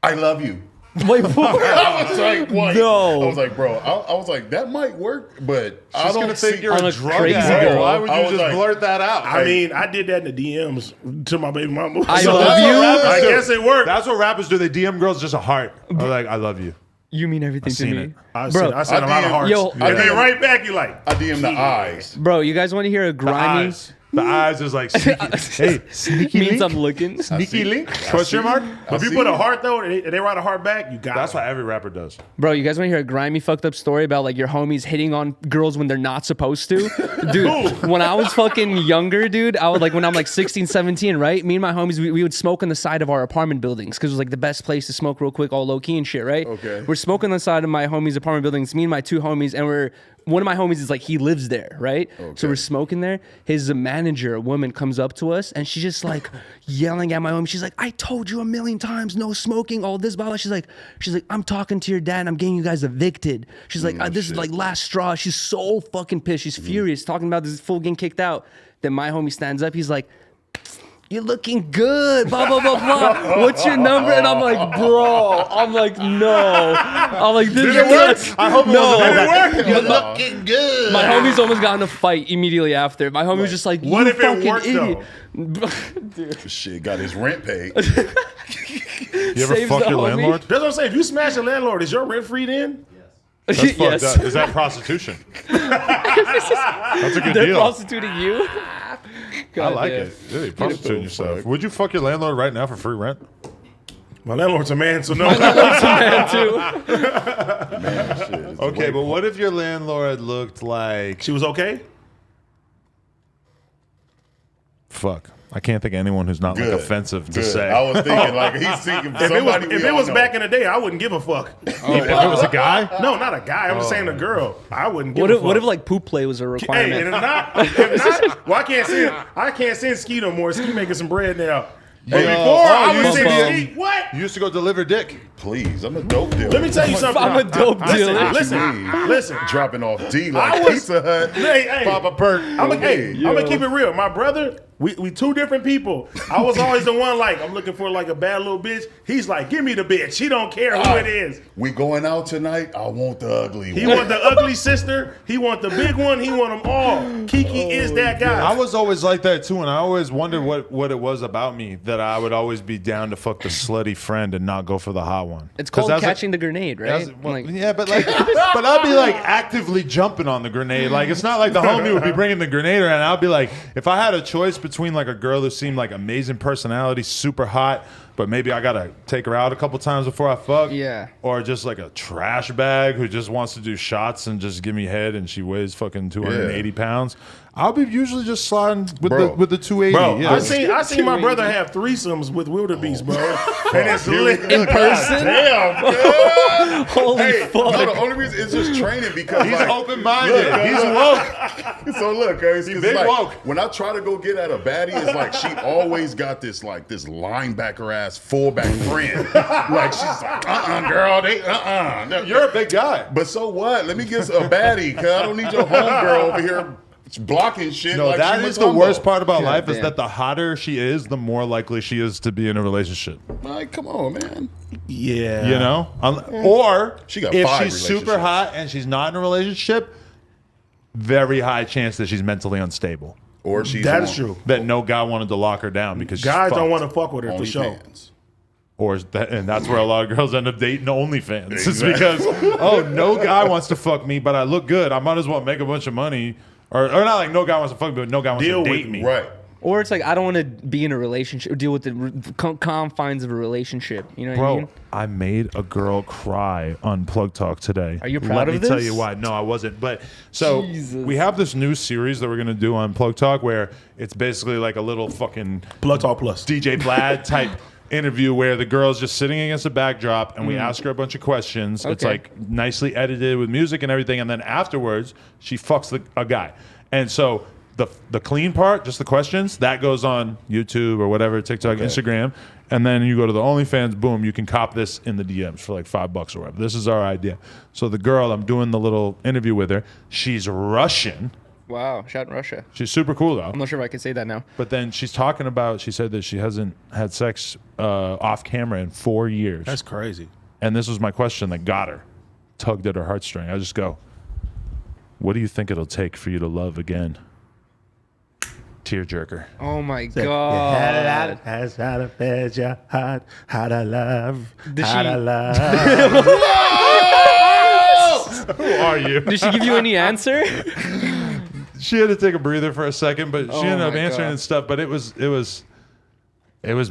I love you. Wait, what? I was like, what? No. I was like, bro, I was like, that might work, but I She's don't gonna think see you're on a a drug crazy addict. girl. Why would I you was just like- blurt that out? I mean, I did that in the DMs to my baby mama. I So love that's you? what rappers I do. guess it worked. That's what rappers do. They DM girls just a heart. They're like, I love you. You mean everything to seen me. it. I Bro, sent a lot of hearts. Yo, and I then DM right back, you like, I DM the eyes. Bro, you guys want to hear a The grimy? eyes. The eyes is like, sneaky, hey, sneaky Means link? I'm looking. Sneaky link? I Question see. mark? if you see put a you. heart though, and they write a heart back, you got That's it. what every rapper does. Bro, you guys want to hear a grimy, fucked up story about like your homies hitting on girls when they're not supposed to? Dude, when I was fucking younger, dude, I would like when I'm like 16, 17, right? Me and my homies, we would smoke on the side of our apartment buildings because it was like the best place to smoke real quick, all low key and shit, right? Okay. We're smoking on the side of my homies' apartment buildings, me and my two homies, and one of my homies is like, he lives there, right? So we're smoking there. His manager, a woman, comes up to us and she's just like yelling at my homie. She's like, I told you a million times, no smoking, all this, blah, blah. She's like, I'm talking to your dad and I'm getting you guys evicted. She's like, this is like last straw. She's so fucking pissed. She's furious, talking about this fool getting kicked out. Then my homie stands up. He's like, you're looking good, blah, blah, blah, blah. What's your number? And I'm like, bro. I'm like, no. I'm like, this is I hope it no. You're looking good. My homies almost got in a fight immediately after. My homie was just like, What you if it fucking worked, idiot. Dude, Shit, got his rent paid. You ever saves fuck the your homie. landlord? That's what I'm saying. If you smash a landlord, is your rent free then? That's fucked yes. up. Is that prostitution? That's a good They're deal. prostituting you? I like it. Really, prostitute yourself. Would you fuck your landlord right now for free rent? My landlord's a man, so no. Man, too. Man, shit, it's Okay, way- but what if your landlord looked like She was okay? fuck? I can't think of anyone who's not like Good. offensive to Good. say. I was thinking like he's thinking somebody. If it was back in the day, I wouldn't give a fuck. If it was a guy, No, not a guy. I'm just saying a girl. I wouldn't give What a if, fuck. what if like poop play was a Hey, requirement? and if not, well, I can't send Ski no more. Ski making some bread now. But Hey, before, I you would used to send be- Ski. What? you used to go deliver dick. Please, I'm a dope dealer. Let me tell you something. I'm a dope dealer. Listen. Dropping off D I like was- Pizza Hut. Hey, Papa Perk. I'm gonna keep it real. My brother, We two different people. I was always the one like, I'm looking for like a bad little bitch. He's like, give me the bitch. He don't care who it is. We going out tonight? I want the ugly He one. want the ugly sister. He want the big one. He want them all. Kiki is that guy. I was always like that too, and I always wondered what it was about me that I would always be down to fuck the slutty friend and not go for the hot one. It's 'Cause called that's catching the grenade, right? yeah, but I'd be like actively jumping on the grenade. Like it's not like the homie would be bringing the grenade around. I'd be like, if I had a choice between like a girl who seemed like amazing personality, super hot, but maybe I gotta take her out a couple times before I fuck. Yeah. Or just like a trash bag who just wants to do shots and just give me head and she weighs fucking 280 pounds. I'll be usually just sliding with the 280. Bro, yeah. I seen my brother have threesomes with wildebeest, bro. And it's lit. In person? Damn, Holy Hey, fuck. no, the only reason it's just training because He's like, open-minded. look, He's woke. So look, guys, big like, woke. when I try to go get at a baddie, it's like she always got this linebacker ass fullback friend. Like she's like, girl, No. You're a big guy. But so what? Let me get a baddie, cause I don't need your homegirl over here blocking shit. No, like that she is the Matumbo. worst part about life is damn. that the hotter she is, the more likely she is to be in a relationship. Like, come on, man. Yeah. You know? Or She got if 5 she's super relationships. hot and she's not in a relationship, very high chance that she's mentally unstable. Or she's That is true. That no guy wanted to lock her down because Guys she's don't want fucked. to fuck with her for sure. OnlyFans. And that's where a lot of girls end up dating OnlyFans. It's because, oh, no guy wants to fuck me, but I look good. I might as well make a bunch of money. Or not like no guy wants to fuck me, but no guy wants Deal to with date me. me. Right. Or it's like, I don't want to be in a relationship or deal with the confines of a relationship. You know what I mean? Bro, I made a girl cry on Plug Talk today. Are you proud Let of me tell this? you why. No, I wasn't. But so Jesus. we have this new series that we're gonna do on Plug Talk where it's basically like a little fucking Plug Talk Plus. DJ Vlad type interview where the girl's just sitting against a backdrop and we ask her a bunch of questions. It's Okay. like nicely edited with music and everything, and then afterwards she fucks a guy. And so the clean part, just the questions, that goes on YouTube or whatever, TikTok, Instagram, and then you go to the OnlyFans, boom, you can cop this in the DMs for like $5 or whatever. This is our idea. So the girl, I'm doing the little interview with her. She's Russian. Wow. Shout in Russia. She's super cool though. I'm not sure if I can say that now. But then she's talking about, she said that she hasn't had sex off camera in 4 years. That's crazy. And this was my question that got her, tugged at her heartstring. I just go, what do you think it'll take for you to love again? Tearjerker. Oh my Had a God. lot, has had a fed your heart, had a love, Did had she- a love. Who are you? Did she give you any answer? She had to take a breather for a second, but she Oh ended up my answering God. and stuff. But it was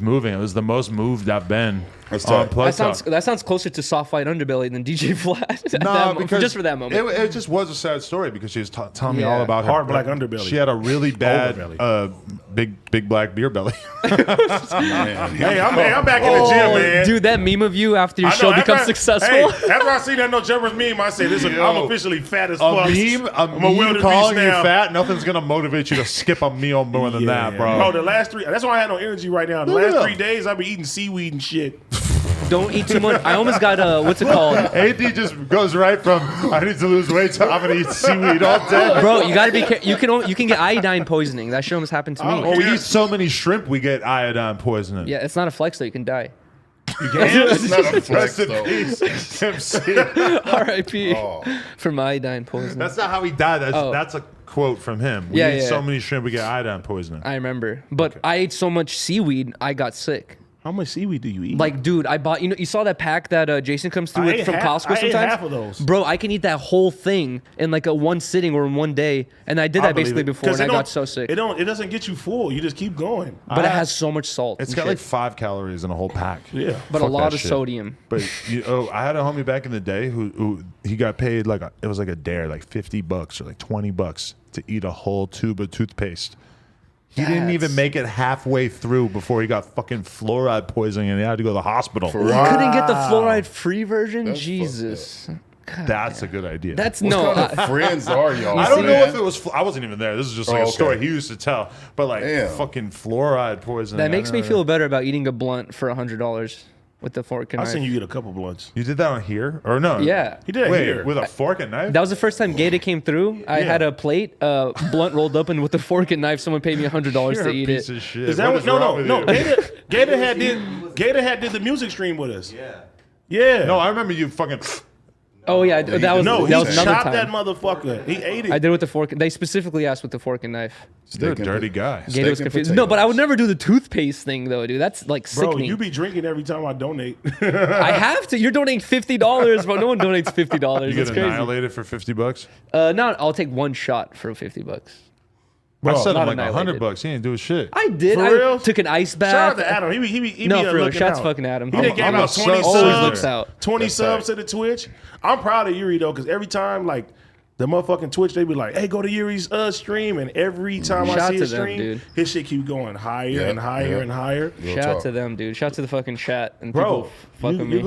moving. It was the most moved I've been That's on tight. Plug That sounds closer to soft white underbelly than DJ Flat. No, because just for that moment. it just was a sad story because she was telling me Yeah. all about her Hard black underbelly. She had a really bad Overbelly. big black beer belly. Man. Hey, I'm back in the gym, man. Dude, that meme of you after your I know, show after becomes I- successful. Hey, after I see that No Jumpers meme, I say, I'm officially fat as fuck. A I'm meme wildebeest calling you now. fat, nothing's gonna motivate you to skip a meal more than that, bro. Bro, the last 3, that's why I had no energy right now. The Look at last him. 3 days, I've been eating seaweed and shit. Don't eat too much. I almost got what's it called? AD just goes right from I need to lose weight to I'm gonna eat seaweed all day. Bro, you gotta be. You can get iodine poisoning. That shit almost happened to me. Oh, Oh, we eat so many shrimp, we get iodine poisoning. Yeah, it's not a flex though. You can die. It's not a flex, Rest in though. peace, MC. R.I.P. Oh. from iodine poisoning. That's not how he died. Oh. That's a quote from him. We Yeah, eat yeah. so many shrimp, we get iodine poisoning. I remember, but I ate so much seaweed, I got sick. How much seaweed do you eat? Like, dude, I bought. You saw that pack that Jason comes through I with ate from Costco I ate sometimes. half of those. Bro, I can eat that whole thing in like a one sitting or in one day, and I did that basically before, and I got so sick. It doesn't get you full. You just keep going. But it has so much salt. It's and got shit. like 5 calories in a whole pack. Yeah. but a fuck lot that of shit. sodium. But I had a homie back in the day who he got paid it was like a dare, like $50 or like $20 to eat a whole tube of toothpaste. He didn't even That's- make it halfway through before he got fucking fluoride poisoning and he had to go to the hospital. You couldn't get the fluoride-free version. That's Jesus, God, That's a good idea. that's What no. kind of friends are y'all? I don't know man? if it was. I wasn't even there. This is just like Oh, a story okay. he used to tell. But like Damn. fucking fluoride poisoning. That I makes don't me know. feel better about eating a blunt for $100. with the fork and I knife. seen you get a couple blunts. You did that on here or no? Yeah. He did it Wait, here. with a fork and knife? That was the first time Gator came through. I had a plate, blunt rolled up, and with a fork and knife, someone paid me $100 You're to a eat piece it. of shit. Is that What what? is wrong with No. you? Gator had did the music stream with us. Yeah. No, I remember you fucking. Oh yeah, that was No, he that was another chopped time. that motherfucker. He ate it. I did it with the fork. They specifically asked with the fork and knife. You're a Steak and dirty guy. Gator was and confused. No, but I would potatoes. never do the toothpaste thing though, dude. That's like Bro, sickening. you be drinking every time I donate. I have to. You're donating $50, bro. No one donates $50. You That's get crazy. annihilated for $50. No, I'll take one shot for $50. I said not him like annihilated. $100. He ain't do shit. I did. For I real? took an ice bath. Shout out to Adam. He No, be for real. looking Shouts out. fucking Adam. He done gave I'm out a 20 sub- Always subs. looks out. 20 That's subs tight. to the Twitch. I'm proud of Yuri though, because every time like the motherfucking Twitch, they be like, "Hey, go to Yuri's stream," and every time I Shout see to his them, stream, dude. his shit keep going higher Yeah, and higher yeah. and higher. Real Shout talk. to them, dude. Shout to the fucking chat and Bro, people fucking me.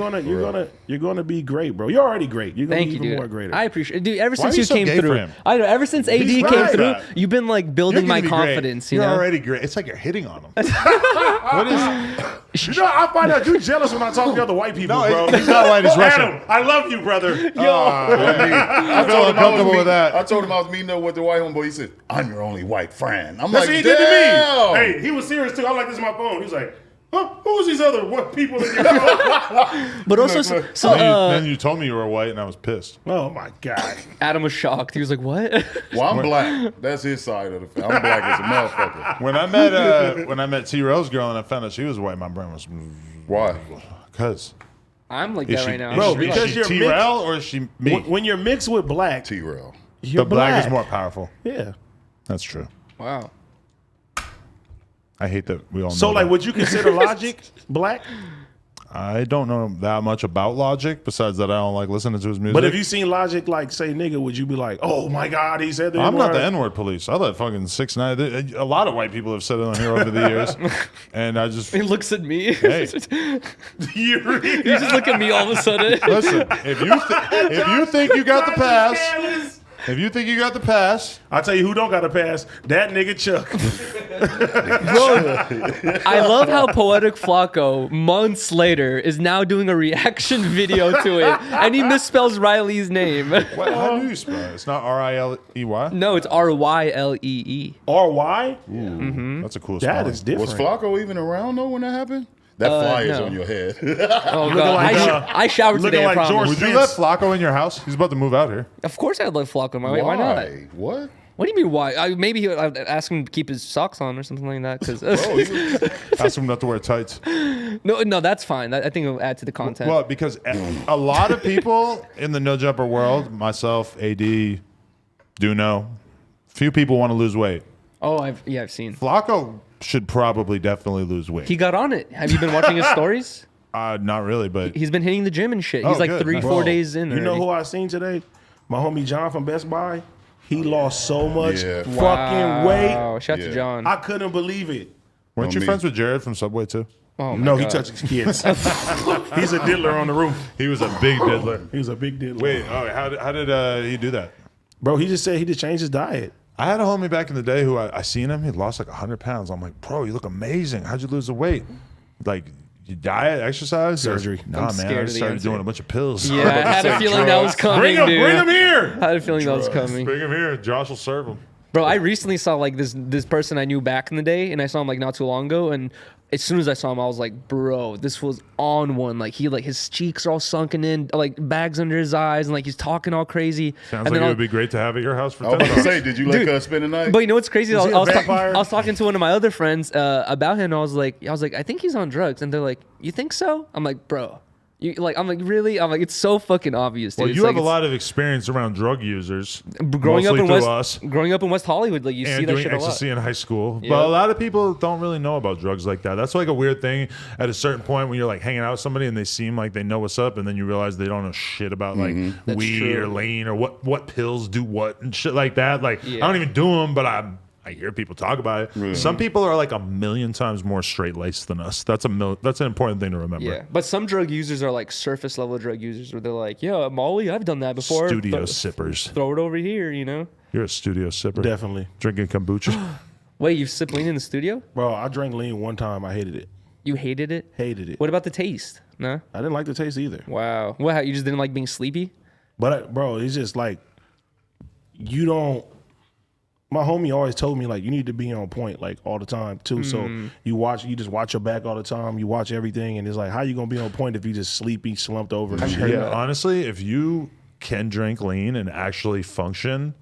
you're gonna be great, bro. You're already great. You're gonna Thank be you, even dude. more greater. I appreciate it. Dude, ever Why since are you you so came gay for through. him? I know, ever since AD He's came right. through, you've been like You're building my gonna be great. confidence, you You're know? already great. It's like you're hitting on him. What is? You know, I find out you jealous when I talk to other white people, No, bro. he's not white. He's Russian. Adam, I love you, brother. I feel uncomfortable with that. I told him I was meeting up with the white homeboy. He said, "I'm your only white friend." I'm That's like, what he did to "Damn." me. Hey, he was serious too. I'm like, this is my phone. He was like, huh? Who's these other what people in your phone? But also, so Then you told me you were white, and I was pissed. Oh my God. Adam was shocked. He was like, what? Well, I'm black. That's his side of the family. I'm black as a motherfucker. When I met T-Rell's girl and I found out she was white, my brain was Why? because I'm like is that she, right now. Bro, is because she you're T-Rell or is she me? When you're mixed with black, T-Rail. you're The black is more powerful. Yeah. That's true. Wow. I hate that we all know. So like, that. would you consider Logic black? I don't know that much about Logic. Besides that, I don't like listening to his music. But if you seen Logic like say nigga, would you be like, oh my God, he said that? I'm not the N-word police. I let fucking 6ix9ine. A lot of white people have said it on here over the years, and I just He looks at me. Hey. You just look at me all of a sudden. listen. If you think you got the pass. If you think you got the pass, I'll tell you who don't got a pass. That nigga Chuck. I love how Poetic Flacco, months later, is now doing a reaction video to it, and he misspells Riley's name. how do you spell it? It's not Riley. No, it's Rylee. R-Y? That's a cool That spelling. is different. Was Flacco even around though when that happened? That flyer's no. on your head. Oh god, like, I showered looking today. like I promise. George Would you let Flacco in your house? He's about to move out here. Of course, I'd let Flacco in my way. Why not? What? What do you mean why? Maybe I'd ask him to keep his socks on or something like that. Because Ask him not to wear tights. no, that's fine. I think it'll add to the content. Well, because a lot of people in the no jumper world, myself, AD, do know, few people want to lose weight. oh, I've seen. Flacco should probably definitely lose weight. He got on it. Have you been watching his stories? Not really, but He's been hitting the gym and shit. He's Oh, like good. 3-4 Bro, days in. You know already. who I seen today? My homie John from Best Buy. He lost so much Yeah. fucking weight. Wow, shout out Yeah. to John. I couldn't believe it. weren't Oh, you me. friends with Jared from Subway too? Oh my No, he God. touches kids. He's a diddler on the roof. He was a big diddler. He was a big diddler. Wait, how did he do that? Bro, he just said he just changed his diet. I had a homie back in the day who I seen him. He lost like 100 pounds. I'm like, bro, you look amazing. How'd you lose the weight? Like, you diet, exercise, Surgery. Nah, I'm man. scared I of just the started answer. doing a bunch of pills. Yeah, I had a feeling that was coming, Bring him, dude. bring him here. I had a feeling that was coming. Bring him here. Josh will serve him. Bro, I recently saw like this person I knew back in the day, and I saw him like not too long ago, and as soon as I saw him, I was like, bro, this was on one. Like his cheeks are all sunken in, like bags under his eyes, and like he's talking all crazy. Sounds and like then it I- would be great to have at your house for I was 10 about to bucks. say, did you let us spend the night? But you know what's crazy? I he a was vampire? I was talking to one of my other friends about him, and I was like, I think he's on drugs, and they're like, you think so? I'm like, bro, I'm like, really? I'm like, it's so fucking obvious, dude. Well, It's you like, have a it's- lot of experience around drug users. growing up mostly in through West, us. growing up in West Hollywood, like you see And that doing shit a lot. ecstasy in high school. Yeah. But a lot of people don't really know about drugs like that. That's like a weird thing at a certain point when you're like hanging out with somebody and they seem like they know what's up, and then you realize they don't know shit about like weed true. or lean or what pills do what and shit like that. Like Yeah. I don't even do them, but I hear people talk about it. Some people are like a million times more straight laced than us. That's an important thing to remember. Yeah, but some drug users are like surface level drug users, where they're like, "Yeah, Molly, I've done that before. Studio Th- sippers. Throw it over here," you know. You're a studio sipper. Definitely. Drinking kombucha. Wait, you sip lean in the studio? Bro, I drank lean one time. I hated it. You hated it? Hated it. What about the taste? No? I didn't like the taste either. Wow. What, you just didn't like being sleepy? But bro, it's just like you don't. My homie always told me like you need to be on point like all the time too. So you just watch your back all the time. You watch everything, and it's like how you gonna be on point if you just sleepy, slumped over? And shit? Yeah, honestly, if you can drink lean and actually function,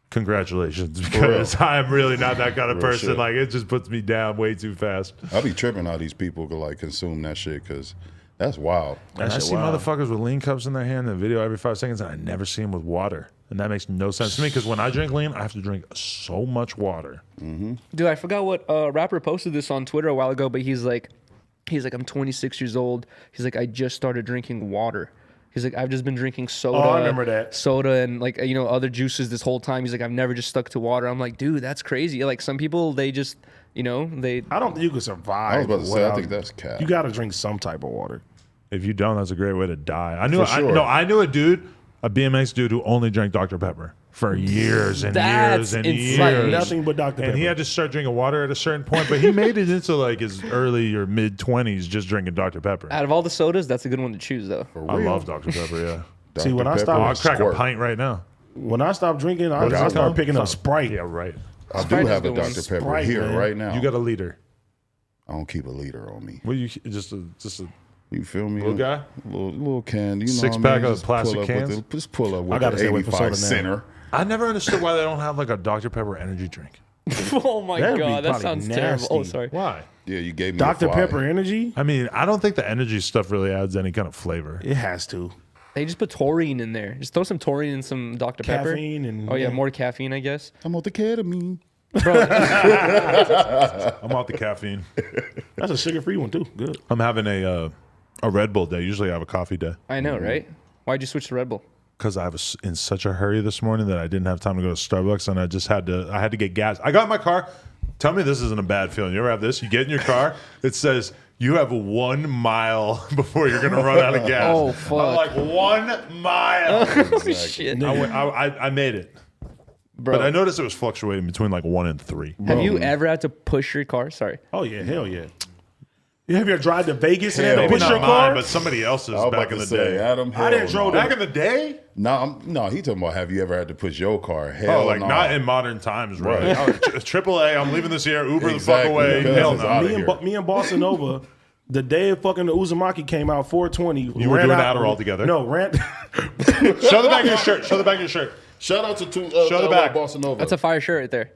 congratulations, because I'm really not that kind of Real person. shit. Like it just puts me down way too fast. I be tripping how these people could like consume that shit because that's wild. And I see motherfuckers with lean cups in their hand in the video every 5 seconds, and I never see them with water. And that makes no sense to me because when I drink lean, I have to drink so much water. Dude, I forgot what rapper posted this on Twitter a while ago, but he's like, I'm 26 years old. He's like, I just started drinking water. He's like, I've just been drinking soda. Oh, I remember that. Soda and like, other juices this whole time. He's like, I've never just stuck to water. I'm like, dude, that's crazy. Like some people, they just, they. I don't think you can survive. I was about to say, I without- think that's cap. You got to drink some type of water. If you don't, that's a great way to die. I knew, For sure. I knew a dude, a BMX dude who only drank Dr. Pepper for years and That's years and insane. Like years. nothing but Dr. Pepper. And he had to start drinking water at a certain point, but he made it into like his early or mid 20s just drinking Dr. Pepper. Out of all the sodas, that's a good one to choose, though. For I real. love Dr. Pepper, yeah. See, when I Dr. stopped- Pepper I'll and crack Squirt. a pint right now. When I stopped drinking, I What is it started called? picking up Sprite. Yeah, right. I do Sprite is have a the one. Dr. Pepper Sprite, here man. right now. You got a liter. I don't keep a liter on me. Well, you just a You feel me? Little guy? Little can. You know Six what I pack mean? of Just plastic pull up with cans? the- Just pull up with I gotta the stay away from 85 soda now. center. I never understood why they don't have like a Dr. Pepper energy drink. Oh my That'd be God, that probably sounds terrible. Oh, nasty. sorry. Why? Yeah, you gave me Dr. a fly. Pepper Energy? I mean, I don't think the energy stuff really adds any kind of flavor. It has to. They just put taurine in there. Just throw some taurine and some Dr. Pepper. Caffeine and- Oh, yeah, more caffeine, I guess. I'm on the ketamine. I'm off the caffeine. That's a sugar-free one too. Good. I'm having a Red Bull day. Usually I have a coffee day I know, right? Why'd you switch to Red Bull? because I was in such a hurry this morning that I didn't have time to go to Starbucks, and I had to get gas. I got in my car. Tell me this isn't a bad feeling. You ever have this? You get in your car, it says you have 1 mile before you're gonna run out of gas. Oh, fuck. I'm like 1 mile. Shit. I made it. Bro, But I noticed it was fluctuating between like 1 and 3. have you ever had to push your car? Sorry. Oh yeah, hell yeah. You have you ever drive to Vegas and Hell had to Maybe push not your mine, car? but somebody else's I was back about in to the say, day. Adam, I didn't hell drove no. Back in the day? No, he talking about have you ever had to push your car? Hell Oh, like no. not in modern times, really. Right. AAA, I'm leaving this year. Uber Exactly, the fuck away. because Hell it's no. outta here. Me and Bossa Nova, the day fucking the Uzumaki came out, 420. You were doing Adderall together? No, ran. Show the back of your shirt. Show the back of your shirt. Shout out to Show the back. Bossa Nova. That's a fire shirt right there.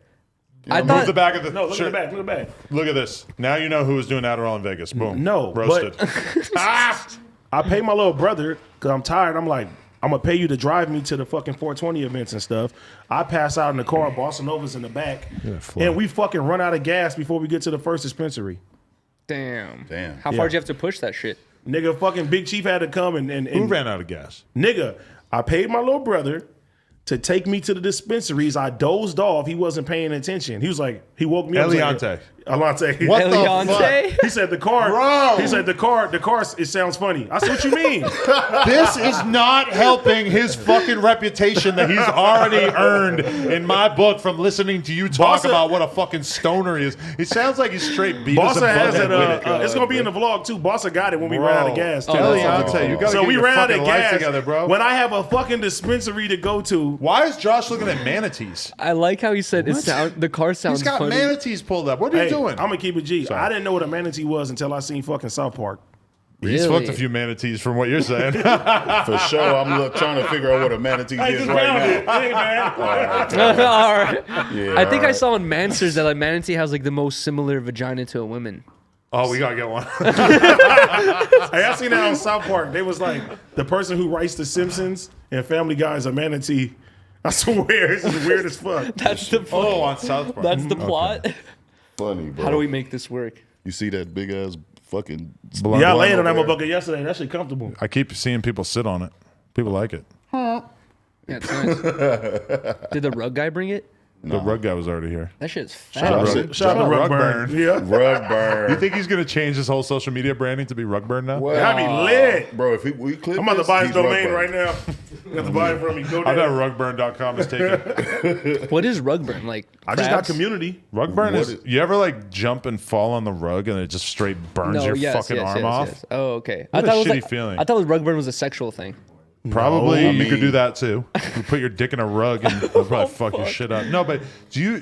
I Move thought the back of the No, look shirt. at the back. Look at the back. Look at this. Now you know who was doing Adderall in Vegas. Boom. No, Roasted. I pay my little brother because I'm tired. I'm like, I'm gonna pay you to drive me to the fucking 420 events and stuff. I pass out in the car. Bossa Nova's in the back, flow. and we fucking run out of gas before we get to the first dispensary. damn. Damn. How far do you have to push that shit? Nigga, fucking Big Chief had to come and Who ran out of gas? nigga, I paid my little brother to take me to the dispensaries. I dozed off. He wasn't paying attention. He was like, he woke me up. Eliante. Eliante. What the Eliante? He said the car. Bro. He said the car. It sounds funny. I said, what you mean? This is not helping his fucking reputation that he's already earned in my book from listening to you talk Bossa- about what a fucking stoner he is. He sounds like he's straight beat us Bossa has above it. that It's gonna be in the vlog too. Bossa got it when we Bro. ran out of gas. Too. Eliante, you gotta So get we your ran out of fucking life gas together, bro. When I have a fucking dispensary to go to. Why is Josh looking at manatees? I like how he said the car sounds He's got funny. manatees pulled up. What are you Hey, doing? I'm gonna keep it G. I didn't know what a manatee was until I seen fucking South Park. He's Really? fucked a few manatees from what you're saying. For sure, I'm trying to figure out what a manatee is right now. Hey man. All right. Yeah, I think I alright. saw in Mansers that like manatee has like the most similar vagina to a woman. Oh, we gotta get one. Hey, I seen that on South Park. They was like the person who writes The Simpsons and Family Guy is a manatee. I swear, it's weird as fuck. That's the Oh, on South Park. That's the plot. Funny, bro. How do we make this work? You see that big ass fucking. Yeah, I laid on that over there? motherfucker yesterday. That shit comfortable. I keep seeing people sit on it. People like it. Yeah, it's nice. Did the rug guy bring it? The rug guy was already here. That shit's fat. Shout out to Rugburn. Yeah. Rug burn. You think he's gonna change his whole social media branding to be Rugburn now? Well, That'd be lit. bro, if we clip I'm about to buy his he's domain Rugburn. right now. You have to buy it from me. Go I bet there. rugburn.com is taken. What is Rugburn? Like, I just got crabs? community. Rugburn What is, is- you ever like jump and fall on the rug and it just straight burns your fucking arm off? Yes. Oh, okay. What a it was shitty feeling. I thought Rugburn was a sexual thing. Probably I you could mean- do that too. You put your dick in a rug and it'll probably fuck your shit up. No, but do you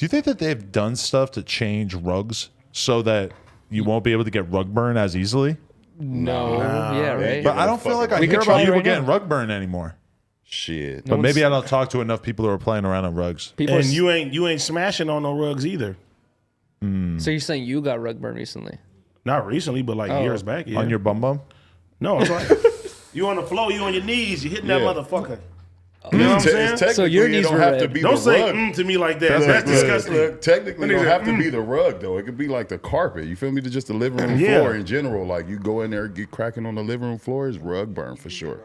think that they've done stuff to change rugs so that you won't be able to get rug burn as easily? No. Yeah, right. But I don't feel like I We hear could try about it people right getting now. rug burn anymore. Shit. But maybe I don't talk to enough people who are playing around on rugs. People And are, you ain't smashing on no rugs either. so you're saying you got Rugburn recently? Not recently, but like years back. Yeah. On your bum bum? No, it's like you on the floor, you on your knees, you hitting that Yeah. motherfucker. You know what I'm saying? So your Technically, knees it don't were have to red. be Don't the say rug. to me like that. That's disgusting. Look, technically, it Niggas don't say, have to be the rug though. It could be like the carpet. You feel me? Just the living room Yeah. floor in general. Like you go in there, get cracking on the living room floor, is rug burn for sure.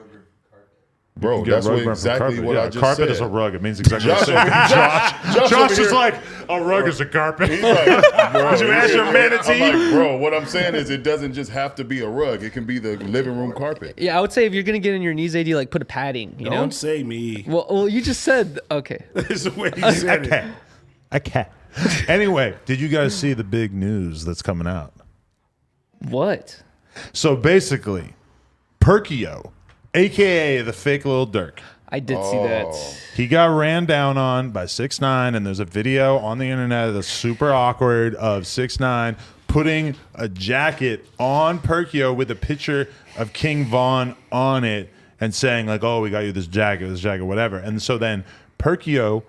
Bro, Get that's rug what, burn from exactly carpet. what Yeah, I just carpet said. is a rug. It means exactly the Josh same over thing. here- Josh over is here- like, a rug is a carpet. He's like, bro, Did you ask your manatee? I'm like, bro, what I'm saying is it doesn't just have to be a rug. It can be the living room carpet. Yeah, I would say if you're gonna get in your knees, AD, like put a padding. You know. Don't say me. Well, you just said okay. This is the way he said it. I can't. Anyway, did you guys see the big news that's coming out? What? So basically, Perkio, aka the fake Lil Durk, I did see that. he got ran down on by 6ix9ine, and there's a video on the internet that's super awkward of 6ix9ine putting a jacket on Perkio with a picture of King Von on it and saying like, "Oh, we got you this jacket, whatever." And so then Perkio,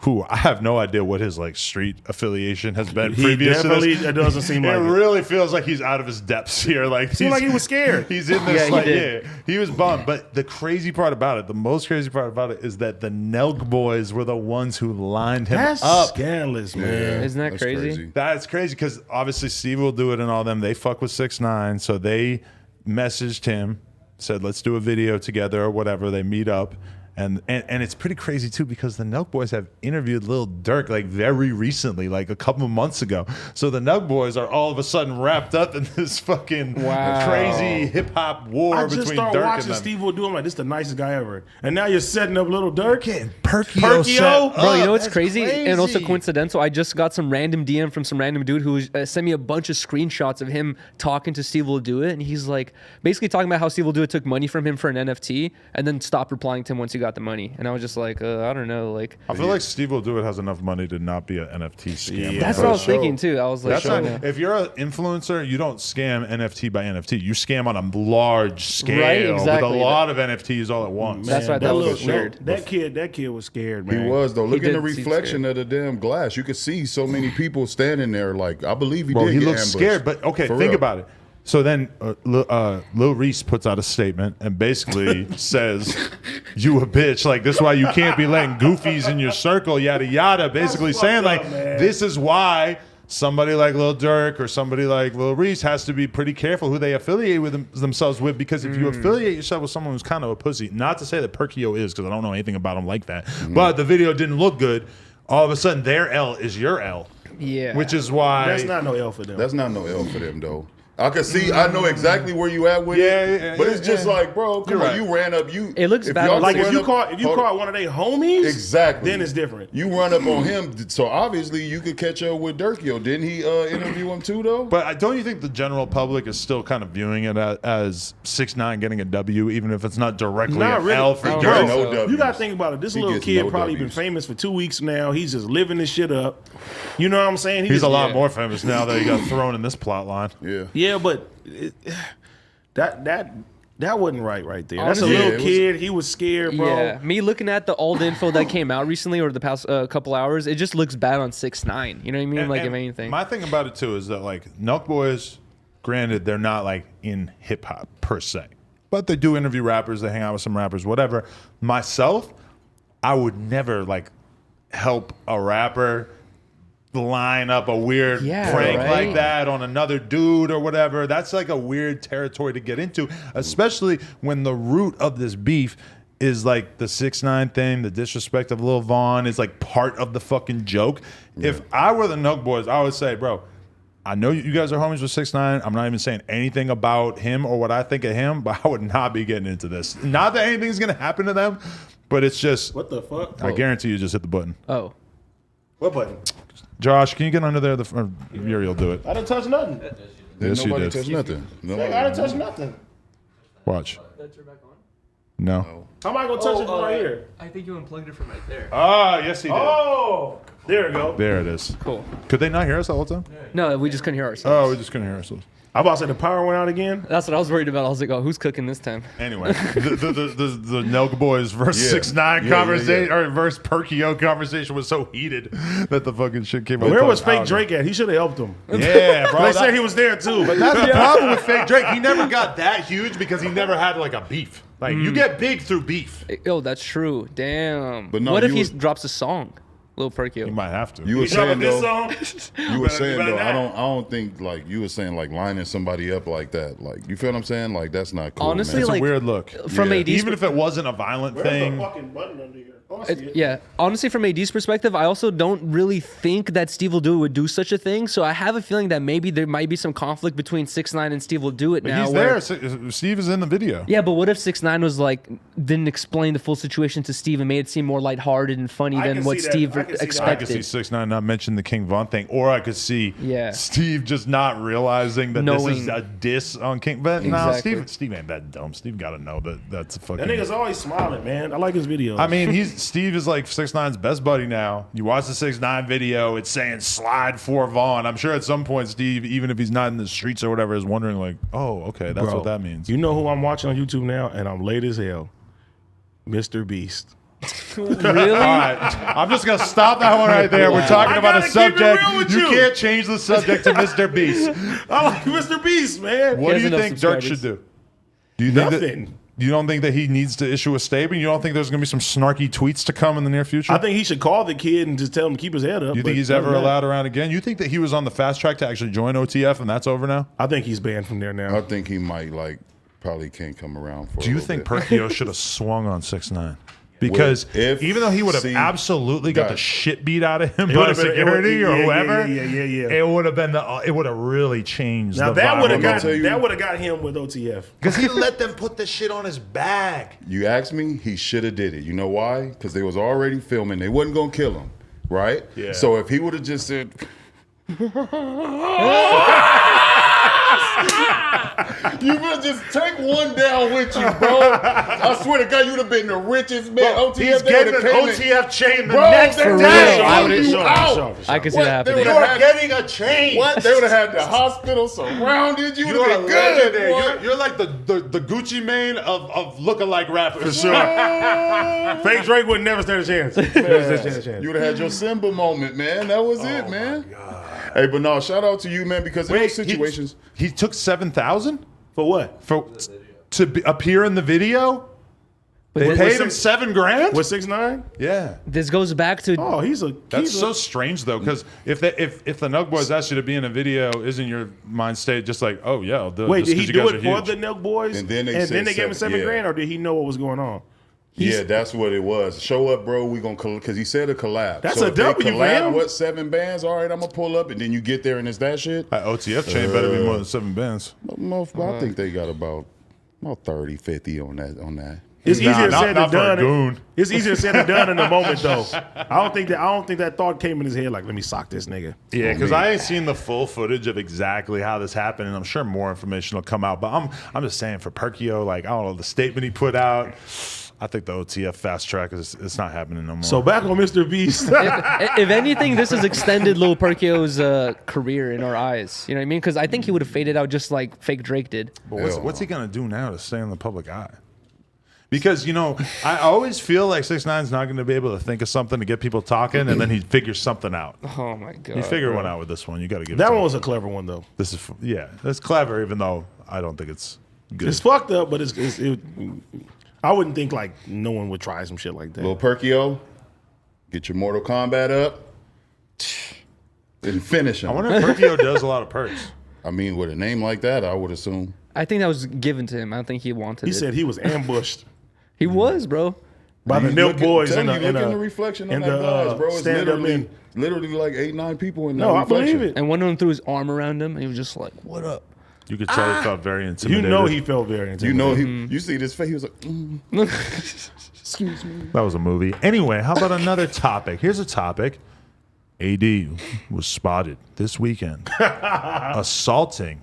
who I have no idea what his like street affiliation has been He previous to definitely, this. it doesn't seem like It it. really feels like he's out of his depths here. Like Seemed like he was scared. He's in Yeah, this he like did. he was bummed. But the crazy part about it, the most crazy part about it, is that the Nelk boys were the ones who lined him That's up. scandalous, man. Isn't that That's crazy? That's crazy because obviously Steve will do it and all them. They fuck with 6ix9ine, so they messaged him, said let's do a video together or whatever. They meet up. And it's pretty crazy too because the Nelk Boys have interviewed Lil Durk like very recently, like a couple of months ago. So the Nelk Boys are all of a sudden wrapped up in this fucking Wow. crazy hip hop war I just between started Durk watching and them. Steve will do. I'm like, this is the nicest guy ever. And now you're setting up little Durk. Perkio, set Bro, you know what's That's crazy? And also crazy. coincidental? I just got some random DM from some random dude who sent me a bunch of screenshots of him talking to Steve Will Do It. And he's like, basically talking about how Steve Will Do It took money from him for an NFT and then stopped replying to him once he got the money. And I was just like, I don't know. Like, I feel like Steve Will Do It has enough money to not be an NFT scam. Yeah. that's for what I was sure. thinking too. I was like, That's oh, not, no. if you're an influencer, you don't scam NFT by NFT. You scam on a large scale Right, exactly. with a lot of NFTs all at once. That's why that was weird. That kid was scared, He man. was though. Look in the did seem reflection of the damn glass. You could see so many people standing there. Like I believe he Bro, did. he get looks ambushed. scared. But okay, For think real. about it. So then Lil Reese puts out a statement and basically says, "You a bitch. Like this is why you can't be letting goofies in your circle, yada yada." Basically saying like this is why somebody like Lil Durk or somebody like Lil Reese has to be pretty careful who they affiliate with themselves with, because if you affiliate yourself with someone who's kind of a pussy, not to say that Perkio is, because I don't know anything about him like that, but the video didn't look good. All of a sudden, their L is your L. Yeah. Which is why That's not no L for them. That's not no L for them though. I can see. I know exactly where you at with Yeah, it. yeah, but yeah, it's just yeah. like, bro, come You're on. right. You ran up. You. It looks bad y'all on like ran if you up- caught hold- one of their homies, Exactly. then it's different. You run up on him, so obviously you could catch up with Durkio. Didn't he interview him too, though? But don't you think the general public is still kind of viewing it as 6ix9ine getting a W, even if it's not directly Not an really. L for I don't Durk? think no so. W's. You gotta think about it. This He little gets kid no probably been Ws. famous for 2 weeks now. He's just living this shit up. You know what I'm saying? He's just, a lot yeah. more famous now that he got thrown in this plot line. Yeah. Yeah, but that wasn't right there. That's a Honestly, Yeah, little it was- kid. He was scared, bro. Yeah, me looking at all the info that came out recently or the past couple hours, it just looks bad on 6ix9ine. You know what I mean? Like, if And anything. my thing about it too is that like Nelk Boys, granted, they're not like in hip hop per se, but they do interview rappers. They hang out with some rappers, whatever. Myself, I would never like help a rapper line up a weird Yeah, prank right? like that on another dude or whatever. That's like a weird territory to get into, especially when the root of this beef is like the 6ix9ine thing, the disrespect of Lil Vaughn is like part of the fucking joke. If I were the Nug Boys, I would say, bro, I know you guys are homies with 6ix9ine. I'm not even saying anything about him or what I think of him, but I would not be getting into this. Not that anything's gonna happen to them, but it's just What the fuck? I guarantee you just hit the button. Oh. What button? Josh, can you get under there? Or Yuri will do it. I didn't touch nothing. Yes, you Nobody did. touched nothing. I didn't touch nothing. Watch. No. How am I gonna touch it from right here? I think you unplugged it from right there. Ah, yes, he did. Oh, there we go. There it is. Cool. Could they not hear us the whole time? No, we just couldn't hear ourselves. Oh, we just couldn't hear ourselves. I'm about to say the power went out again. That's what I was worried about. I was like, oh, who's cooking this time? Anyway, the Nelk Boys versus Yeah. 6ix9ine Yeah, conversation yeah. or versus Perkio conversation was so heated that the fucking shit came out. Where was Fake Drake at? He should have helped him. Yeah, bro. They said he was there too. But that's the problem with Fake Drake. He never got that huge because he never had like a beef. Like you get big through beef. Oh, that's true. Damn. But no, what if you he was- drops a song? Lil Perkio. You might have to. You were saying this though. song. You were saying better though. I not. don't think like you were saying like lining somebody up like that. Like you feel what I'm saying? Like that's not cool. Honestly, man. It's like, a weird look. from Yeah. AD's Even if it wasn't a violent Where's the thing. fucking button under here? Oh, I see it. Yeah, honestly, from AD's perspective, I also don't really think that Steve will do it would do such a thing. So I have a feeling that maybe there might be some conflict between 6ix9ine and Steve will do it But now. he's where- there. Steve is in the video. Yeah, but what if 6ix9ine was like didn't explain the full situation to Steve and made it seem more lighthearted and funny I than can what see that. Steve I can see that. I expected? could see 6ix9ine not mention the King Von thing, or I could see Yeah. Steve just not realizing that this is Knowing. a diss on King. But no, Exactly. Steve ain't that dumb. Steve got to know that that's a fucking. That nigga's always smiling, man. I like his videos. I mean, Steve is like 6ix9ine's best buddy now. You watch the 6ix9ine video; it's saying "slide for Vaughn." I'm sure at some point, Steve, even if he's not in the streets or whatever, is wondering like, "Oh, okay, that's Bro, what that means." You know who I'm watching on YouTube now, and I'm late as hell. Mr. Beast. Really? All right, I'm just gonna stop that one right there. We're talking I about a gotta keep it subject. real with You you. can't change the subject to Mr. Beast. I like Mr. Beast, man. What do has you enough think Dirk subscribers. should do? Do you think Nothing. that? You don't think that he needs to issue a statement? You don't think there's going to be some snarky tweets to come in the near future? I think he should call the kid and just tell him to keep his head up. you but think he's other ever than that, allowed around again? You think that he was on the fast track to actually join OTF and that's over now? I think he's banned from there now. I think he might like probably can't come around for. Do you think Perkio should have swung on 6ix9ine? Because If- even though he would have see, absolutely got the guys. shit beat out of him It by would've been- security or yeah, whoever, yeah. it would have been it would have really changed. Now the that vibe. would have I'm gonna got tell you- that would have got him with OTF. because he let them put the shit on his bag. You asked me, he should have did it. You know why? Because they was already filming. They wasn't gonna kill him, right? Yeah. So if he would have just said, you better just take one down with you, bro. I swear to God, you'd have been the richest man. OTF, He's they getting would've an came in. OTF chain the Bro, next they day. would've I would've- sold you out. I could see What? that They happening. would've You're had- getting a chain. What? They would have had the hospital surrounded you. You're You'd a have been good. legendary. boy. You're like the Gucci Mane of lookalike rappers. For sure. Fake Drake would never stand a chance. Never stand a chance. You would have had your Simba moment, man. That was it, man. Hey, but no, shout out to you, man, because in those situations. He took 7,000 For what? to appear in the video. They this- paid him $7,000. With 6ix9ine? Yeah, This goes back to Oh, that's so strange though. Because if the Nug Boys asked you to be in a video, isn't your mind state just like, oh yeah, I'll do it Wait, just did 'cause he you do guys it are for huge. the Nelk Boys? And then they said gave him seven, $7 yeah. grand, or did he know what was going on? Yeah, that's what it was. Show up, bro. We gonna because he said a collab. That's so a if they W for collab, him. what 7 bands? All right, I'm gonna pull up, and then you get there and it's that shit. That OTF chain better be more than 7 bands. No, I think they got about 30, 50 on that. It's Nah, easier not- said not than for a done. goon. It's easier said than done in the moment, though. I don't think that thought came in his head like, let me sock this nigga. Yeah, because me. I ain't seen the full footage of exactly how this happened, and I'm sure more information will come out. But I'm just saying for Perkio, like I don't know the statement he put out. I think the OTF fast track it's not happening no more. So back on Mr. Beast. if anything, this has extended Lil Perkio's career in our eyes. You know what I mean? Because I think he would have faded out just like fake Drake did. But what's he gonna do now to stay in the public eye? Because I always feel like 6ix9ine's not gonna be able to think of something to get people talking, and then he figures something out. Oh my god! He figured one out with this one. You got to give it That to one him. was a clever one, though. This is that's clever, even though I don't think it's good. It's fucked up, but I wouldn't think like no one would try some shit like that. Lil Perkio, get your Mortal Kombat up and finish him. I wonder if Perkio does a lot of perks. I mean, with a name like that, I would assume. I think that was given to him. I don't think he wanted He it. said he was ambushed. He was, bro. By the You Milk look at- Boys tell in you, the look in the reflection in on that the glass, bro. It's stand up literally, in. literally like 8-9 people in that No, I reflection. believe it. And one of them threw his arm around him, and he was just like, "What up?" You could tell he felt very You intimidated. know he felt very You intimidated. know, Mm-hmm. you see this face. He was like, Excuse me. That was a movie. Anyway, how about another topic? Here's a topic. AD was spotted this weekend assaulting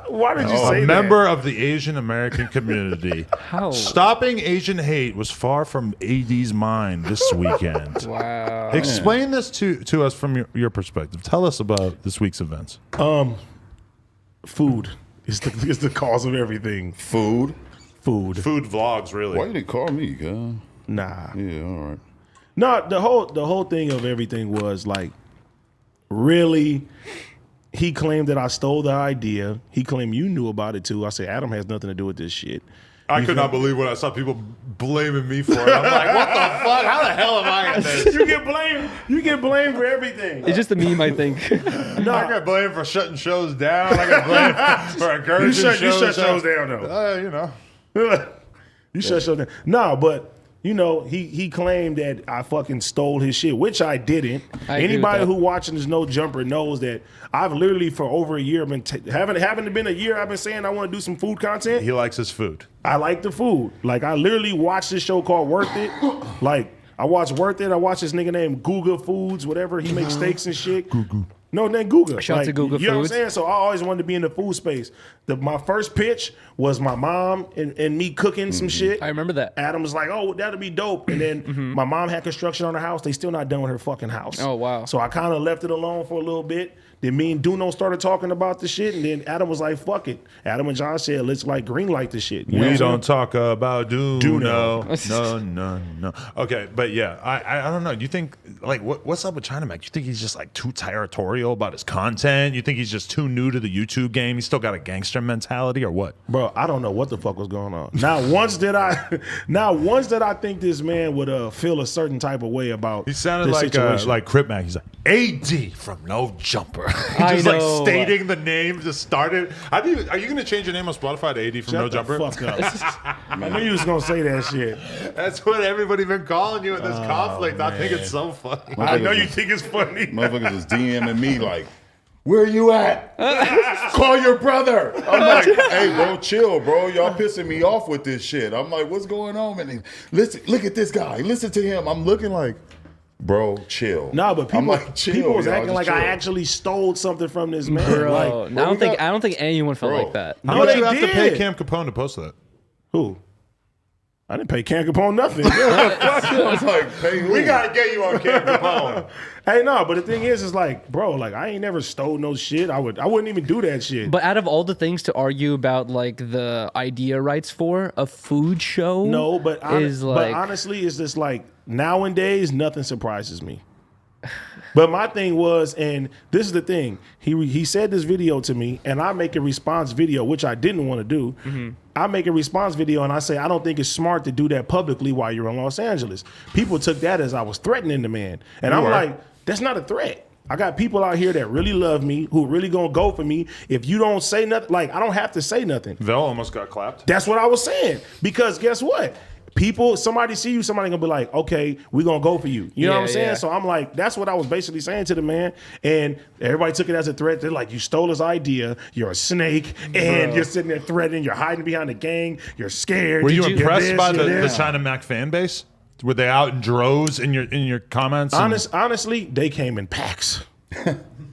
Why did you a say member of the Asian American community. How? Stopping Asian hate was far from AD's mind this weekend. Wow. Explain this to us from your perspective. Tell us about this week's events. that? Food is the cause of everything. food. Food. Food vlogs, really. Why you didn't call me, guy? Nah. Yeah, all right. No, the whole thing of everything was like, really, he claimed that I stole the idea. He claimed you knew about it too. I said, Adam has nothing to do with this shit. I could not believe when I saw people blaming me for it. I'm like, what the fuck? How the hell am I in this? You get blamed. You get blamed for everything. It's just a meme, I think. I got blamed for shutting shows down. I got blamed for encouraging You shut shows shows down though. You know. You shut shows down. No, but you know, he claimed that I fucking stole his shit, which I didn't. I agree with Anybody that. who watching this No Jumper knows that I've literally for over a year been haven't been a year. I've been saying I want to do some food content. He likes his food. I like the food. Like I literally watched this show called Worth It. Like I watched Worth It. I watched this nigga named Guga Foods, whatever. He makes steaks and shit. No, then Guga. Shout out to Guga You know what I'm Foods. saying? So I always wanted to be in the food space. My first pitch was my mom and me cooking some shit. I remember that. Adam was like, "Oh, that'd be dope." And then my mom had construction on her house. They still not done with her fucking house. Oh, wow. So I kind of left it alone for a little bit. Then me and Duno started talking about the shit, and then Adam was like, "Fuck it." Adam and John said, "Let's like green light the shit." You know what We I'm saying? don't talk about Duno. No. Okay, but yeah, I don't know. Do you think like what's up with China Mac? You think he's just like too territorial about his content? You think he's just too new to the YouTube game? He's still got a gangster mentality or what? Bro, I don't know what the fuck was going on. Now once that I think this man would feel a certain type of way about He sounded this like situation. Crip Mac. He's like AD from No Jumper. I just know. like stating the name to start it. Are you going to change your name on Spotify to AD from No Shut the Jumper? fuck up. I knew you was gonna say that shit. That's what everybody been calling you in this conflict. I think it's so funny. I know you think it's funny. Motherfuckers was DMing me like, "Where you at? Call your brother." I'm like, "Hey, bro, chill, bro. Y'all pissing me off with this shit." I'm like, "What's going on, man? Listen, look at this guy. Listen to him." I'm looking like, "Bro, chill." No, but people, I'm like, chill, people was y'all, acting just like I chill. actually stole something from this man. Bro, Like, no, we got- I don't think anyone felt Bro. like that. How No, much they you have to pay did. Cam Capone to post that? who? I didn't pay Can Capone nothing. I was like, "Pay who?" We gotta get you on Cam Capone. Hey, no, but the thing is like, bro, like I ain't never stole no shit. I wouldn't even do that shit. But out of all the things to argue about, like the idea rights for a food show, no, but is like honestly, it's just like nowadays nothing surprises me. But my thing was, and this is the thing, he said this video to me, and I make a response video, which I didn't want to do. Mm-hmm. I make a response video, and I say I don't think it's smart to do that publicly while you're in Los Angeles. People took that as I was threatening the man, and I'm were. like, that's not a threat. I got people out here that really love me, who really gonna go for me. If you don't say nothing, like I don't have to say nothing. Vel almost got clapped. That's what I was saying. Because guess what? Somebody see you, somebody gonna be like, okay, we gonna go for you. You know what I'm Yeah, saying? yeah. So I'm like, that's what I was basically saying to the man. And everybody took it as a threat. They're like, you stole his idea. You're a snake. And you're sitting there threatening. You're hiding behind the gang. You're scared. Were you You're impressed this, by you're the this. China Mac fan base? Were they out in droves in your comments? and Honestly, they came in packs.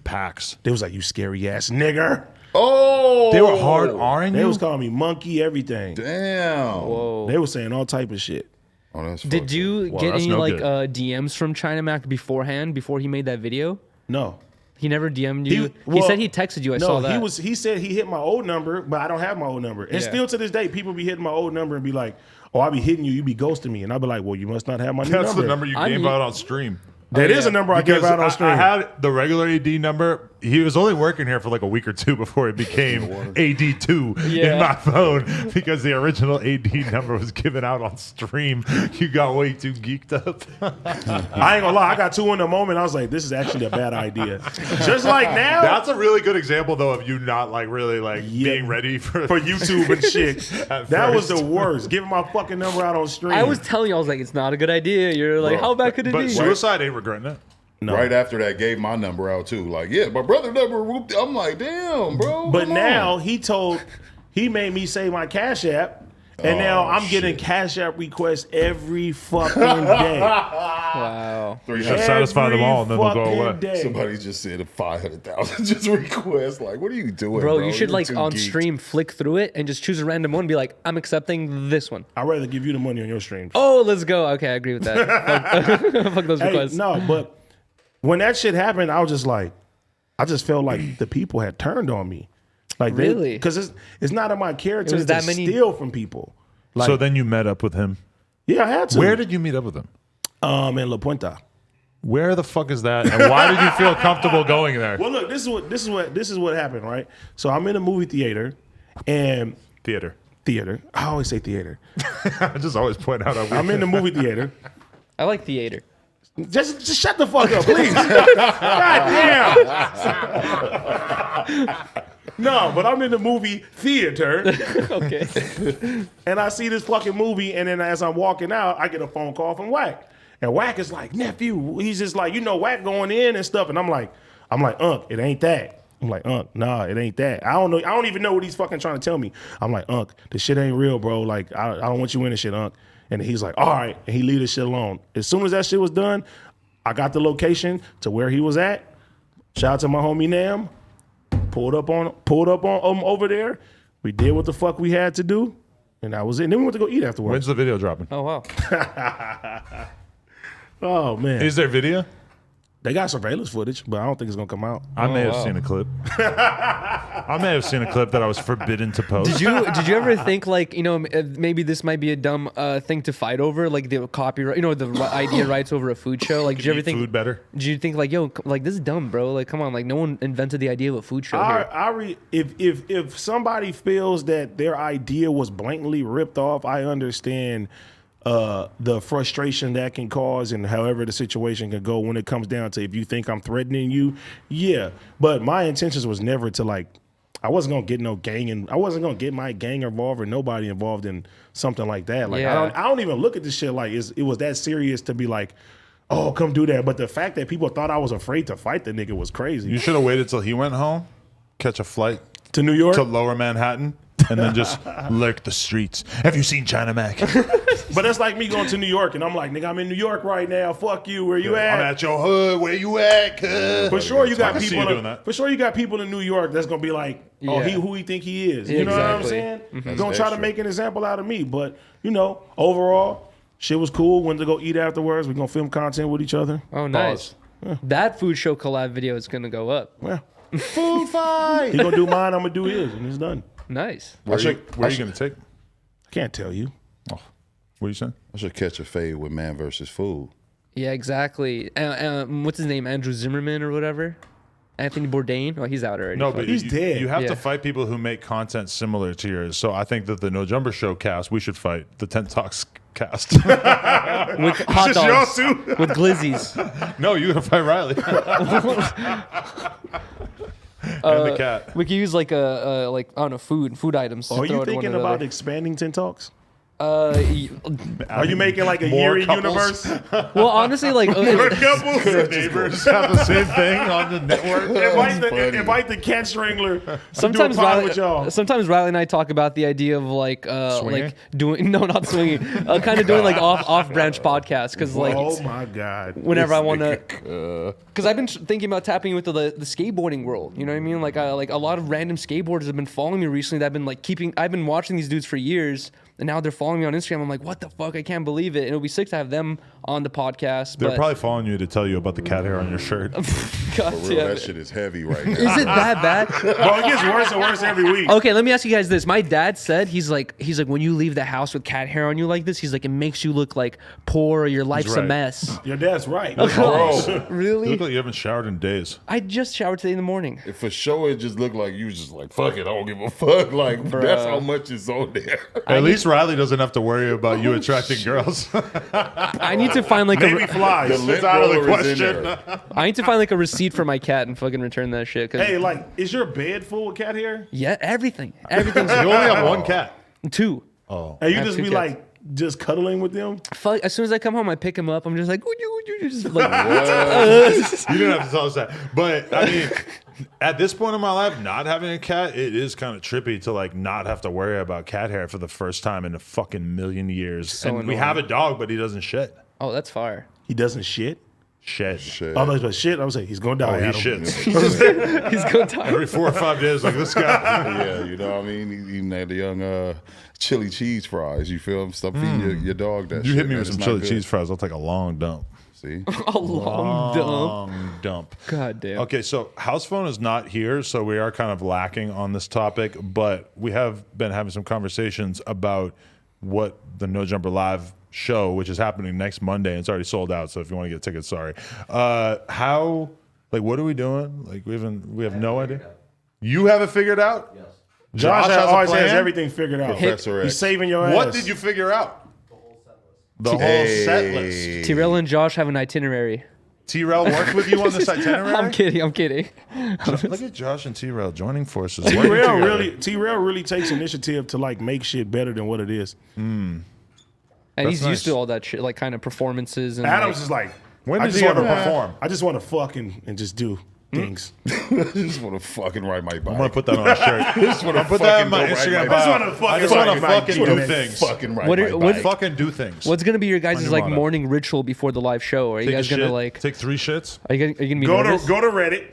packs. They was like, you scary ass nigger. Oh, They were hard R-ing They you. was calling me monkey, everything. Damn. They was saying all type of shit. Oh, that's Did fucked you Wow, get that's any no like good. DMs from China Mac beforehand, before he made that video? No. He never DM'd you. He well, said he texted you. I no, saw that. he said he hit my old number, but I don't have my old number. And Yeah. still to this day, people be hitting my old number and be like, "Oh, I be hitting you, you be ghosting me," and I be like, "Well, you must not have my new That's number." the number you I'm gave u- out on stream. That is a number I gave Because out on stream. I had the regular AD number. He was only working here for like a week or two before it became AD2 Yeah. in my phone because the original AD number was given out on stream. You got way too geeked up. I ain't gonna lie, I got two in the moment. I was like, this is actually a bad idea. Just like now, That's a really good example, though, of you not like really like being ready for YouTube and shit. At That was first. the worst. Giving my fucking number out on stream. I was telling you, I was like, it's not a good idea. You're like, how bad could it But be? suicide ain't regretting it. Right after that, gave my number out too. Like, yeah, my brother number. Whooped. I'm like, damn, bro. But come now on. he made me say my Cash App. And now I'm getting Cash App requests every fucking day. Wow. You should satisfy them all, and then they'll go Every away. fucking day. Somebody just said 500,000 just request. Like, what are you doing, Bro, bro? you should You're like too on geeked. stream flick through it and just choose a random one and be like, I'm accepting this one. I'd rather give you the money on your streams. Oh, let's go. Okay, I agree with that. Fuck those Hey, requests. no, but when that shit happened, I was just like, I just felt like the people had turned on me. Like, Really? Because it's not in my character It was to that many- steal from people. Like, So then you met up with him. yeah, I had to. Where did you meet up with him? in La Puenta. Where the fuck is that? And why did you feel comfortable going there? Well, look, this is what happened, right? So I'm in a movie theater, and Theater. I always say theater. I just always point out. I'm in the movie theater. I like theater. Just shut the fuck up, please. God damn. No, but I'm in the movie theater, Okay. and I see this fucking movie, and then as I'm walking out, I get a phone call from Wack. And Wack is like, nephew, he's just like, Wack going in and stuff. And I'm like, it ain't that. I'm like, nah, it ain't that. I don't know. I don't even know what he's fucking trying to tell me. I'm like, this shit ain't real, bro. Like, I don't want you in this shit, And he's like, all right. And he leave this shit alone. As soon as that shit was done, I got the location to where he was at. Shout out to my homie Nam. Pulled up on over there. We did what the fuck we had to do. And that was it. And then we went to go eat afterwards. When's the video dropping? Oh, wow. Oh, man. Is there video? They got surveillance footage, but I don't think it's going to come out. I may have seen a clip. I may have seen a clip that I was forbidden to post. Did you ever think like, maybe this might be a dumb thing to fight over, like the copyright, the idea rights over a food show? Like, did you ever Eat think food better? Did you think like, like this is dumb, bro? Like, come on, like no one invented the idea of a food show here. If somebody feels that their idea was blatantly ripped off, I understand the frustration that can cause and however the situation can go when it comes down to if you think I'm threatening you, yeah. But my intentions was never to like, I wasn't gonna get no gang and I wasn't gonna get my gang involved or nobody involved in something like that. Like Yeah. I don't even look at this shit like it was that serious to be like, oh, come do that. But the fact that people thought I was afraid to fight the nigga was crazy. You should have waited till he went home, catch a flight To New York? to Lower Manhattan, and then just lurk the streets. Have you seen China Mac? But that's like me going to New York and I'm like, nigga, I'm in New York right now. Fuck you. Where you at? I'm at your hood. Where you at, cuz? For sure, you got I can see people. you doing that. For sure, you got people in New York that's gonna be like, "Oh, Yeah. he who he think he is." You know what I'm Exactly. saying? That's Gonna try to extra. make an example out of me, but overall, shit was cool. Went to go eat afterwards. We're gonna film content with each other. Oh, nice. That food show collab video is gonna go up. Yeah, food fight. He gonna do mine. I'm gonna do his, and it's done. Nice. Where are you going to take? I can't tell you. What are you saying? I should catch a fade with Man versus Food. Yeah, exactly. What's his name? Andrew Zimmerman or whatever? Anthony Bourdain? Oh, he's out already. No, but He's you, dead. You have Yeah. to fight people who make content similar to yours. So I think that the No Jumper Show cast, we should fight the Tent Talks cast. with hot Just y'all dogs, two. with glizzies. No, you gotta fight Riley. And the cat. We could use like I don't know, food items. to Are throw you at one thinking another. about expanding Tin Talks? Y- Are you making like a More year in couples? universe? well, honestly, like Couples. The neighbors have the same thing on the network. Invite the cat strangler. sometimes do a pod Riley, with y'all. sometimes Riley and I talk about the idea of like Swinging? doing not swinging, kind of doing like off branch podcasts because like Oh my god! whenever I want to, because I've been thinking about tapping into the skateboarding world. You know what I mean? Like a lot of random skateboarders have been following me recently. That I've been like I've been watching these dudes for years, and now they're following me on Instagram. I'm like, what the fuck? I can't believe it. And it'll be sick to have them on the podcast. They're but probably following you to tell you about the cat hair on your shirt. God For real, damn that it. shit is heavy right now. Is it that bad? Bro, it gets worse and worse every week. Okay, let me ask you guys this. My dad said he's like when you leave the house with cat hair on you like this, he's like it makes you look like poor or your life's a right. mess. Your dad's right. Bro, You Really? look like you haven't showered in days. I just showered today in the morning. for sure, it just looked like you was just like, fuck it, I don't give a fuck. Like, that's how much is on there. At least Riley doesn't have to worry about you attracting girls. I need to find like Maybe a flies. The lint out of the roller is in question. there. I need to find like a receipt for my cat and fucking return that shit. 'Cause Hey, like, is your bed full with cat hair? yeah, everything's You only have one cat. two. And you have just two be cats. like, just cuddling with them? Fuck, as soon as I come home, I pick him up. I'm just like, would you just like, You didn't have to tell us that. But I mean, at this point in my life, not having a cat, it is kind of trippy to like not have to worry about cat hair for the first time in a fucking million years. So and we annoying. have a dog, but he doesn't shit. oh, that's fire. He doesn't shit? Shed. Shit. Oh, but shit, I was like, he's going to die. Oh, he Adam. shits. He's going to Every 4 or 5 days, like this guy. Yeah, you know what I mean? Eating that young chili cheese fries, you feel? Stop feeding your dog that You shit. hit me man. with some It's not chili good. cheese fries, I'll take a long dump. See? a long dump. Long dump. God damn. Okay, so House Phone is not here, so we are kind of lacking on this topic, but we have been having some conversations about what the No Jumper Live show, which is happening next Monday, and it's already sold out, so if you want to get tickets, sorry. How, like, what are we doing? Like, we have no idea. You have it figured out? Yes. Josh has a always has plan? everything figured out. Professor He's X. saving your ass. What did you figure out? The whole set list. Tyrell and Josh have an itinerary. T-Rel worked with you on this itinerary? I'm kidding. Look at Josh and T-Rel joining forces. T-Rail really takes initiative to like make shit better than what it is. And That's he's nice. used to all that shit, like kind of performances and Adam's like, is like, When I did just he ever wanna- perform? I just want to fuck and just do things. I just want to fucking ride my bike. I'm gonna put that on a shirt. I'll Put that in my Instagram bio. I just want to fucking do things. Fucking ride What my are- what- bike. Fucking do things. what's gonna be your guys' your like motto. morning ritual before the live show? Are you Take a guys gonna shit, like? take 3 shits? Are you gonna be Go nervous? to Reddit,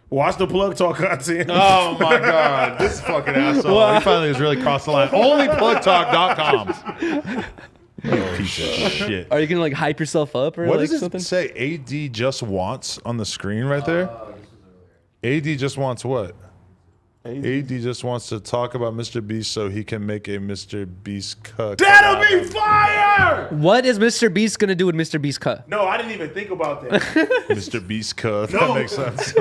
watch the Plug Talk content. Oh my god, this fucking asshole. He finally has really crossed the line. Only plugtalk.com. Piece of shit. Are you gonna like hype yourself up or What like does it something? say? AD just wants on the screen right there? AD just wants what? AD just wants to talk about Mr. Beast so he can make a Mr. Beast cut. That'll be fire! What is Mr. Beast gonna do with Mr. Beast cut? No, I didn't even think about that. Mr. Beast cut. No. That makes sense.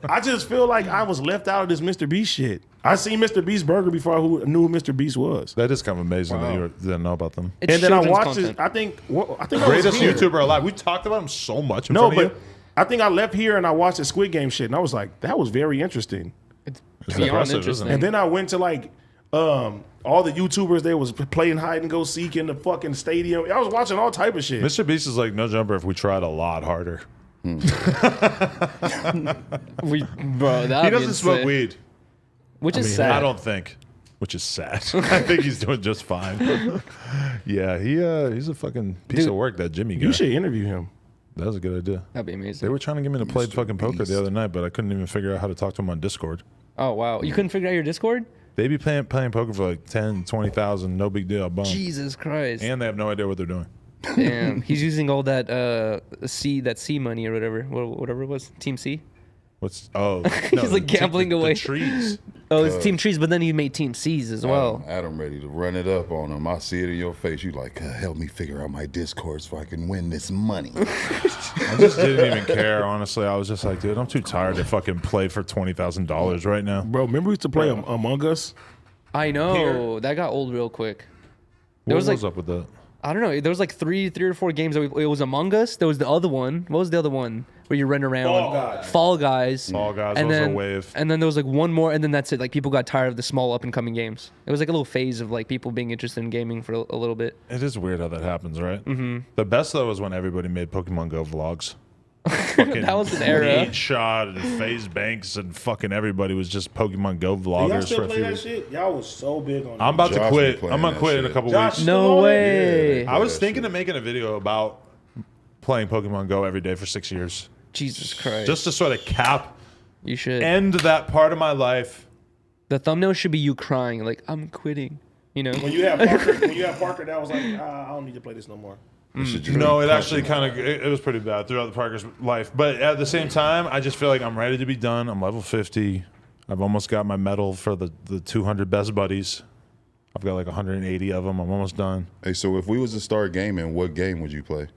I just feel like I was left out of this Mr. Beast shit. I seen Mr. Beast burger before I knew who Mr. Beast was. That is kind of amazing that you didn't know about them. It's And then I children's watched content. it. I think I was Greatest here. YouTuber alive. We talked about him so much in No, front of but you. I think I left here and I watched the Squid Game shit, and I was like, that was very interesting. It's Beyond impressive, interesting. isn't it? And then I went to like all the YouTubers there was playing hide and go seek in the fucking stadium. I was watching all type of shit. Mr. Beast is like No Jumper if we tried a lot harder. Bro, He that doesn't smoke weed. which is sad. I don't think, which is sad. I think he's doing just fine. Yeah, he's a fucking piece Dude, of work, that Jimmy guy. You should interview him. That was a good idea. That'd be They amazing. were trying to get me to play fucking poker Beast. the other night, but I couldn't even figure out how to talk to him on Discord. Oh wow, you couldn't figure out your Discord? They be playing poker for like 10, 20,000, no big deal. Boom. Jesus Christ! And they have no idea what they're doing. Damn, he's using all that C money or whatever it was. Team C. What's no, He's, like, gambling the away. trees. Oh, it's Team Trees, but then he made Team C's as well. Adam ready to run it up on him. I see it in your face. You like, help me figure out my Discord so I can win this money. I just didn't even care, honestly. I was just like, dude, I'm too tired to fucking play for $20,000 right now. Bro, remember we used to play Among Us? I know that got old real quick. There What was was like up with that? I don't know. There was like three or four games. It was Among Us. There was the other one. What was the other one where you run around? Fall Guys. Fall Guys. Fall Guys and was a then, wave. And then there was like one more, and then that's it. Like people got tired of the small up and coming games. It was like a little phase of like people being interested in gaming for a little bit. It is weird how that happens, right? Mm-hmm. The best though was when everybody made Pokemon Go vlogs. Fucking That was an era. Nate Shot and FaZe Banks and fucking everybody was just Pokemon Go Do y'all vloggers still for a play few that weeks. shit? Y'all was so big on that. I'm about to Josh be quit. playing I'm gonna that quit in a shit. couple Josh, weeks. No way. I was that thinking shit. of making a video about playing Pokemon Go every day for 6 years, Jesus Christ. just to sort of you should. end that part of my life. The thumbnail should be you crying, like I'm quitting. You know. When you have Parker, that was like, I don't need to play this no more. It should just No, be it actually comfortable. kind of it was pretty bad throughout the Parker's life. But at the same time, I just feel like I'm ready to be done. I'm level 50. I've almost got my medal for the 200 best buddies. I've got like 180 of them. I'm almost done. Hey, so if we was to start gaming, what game would you play?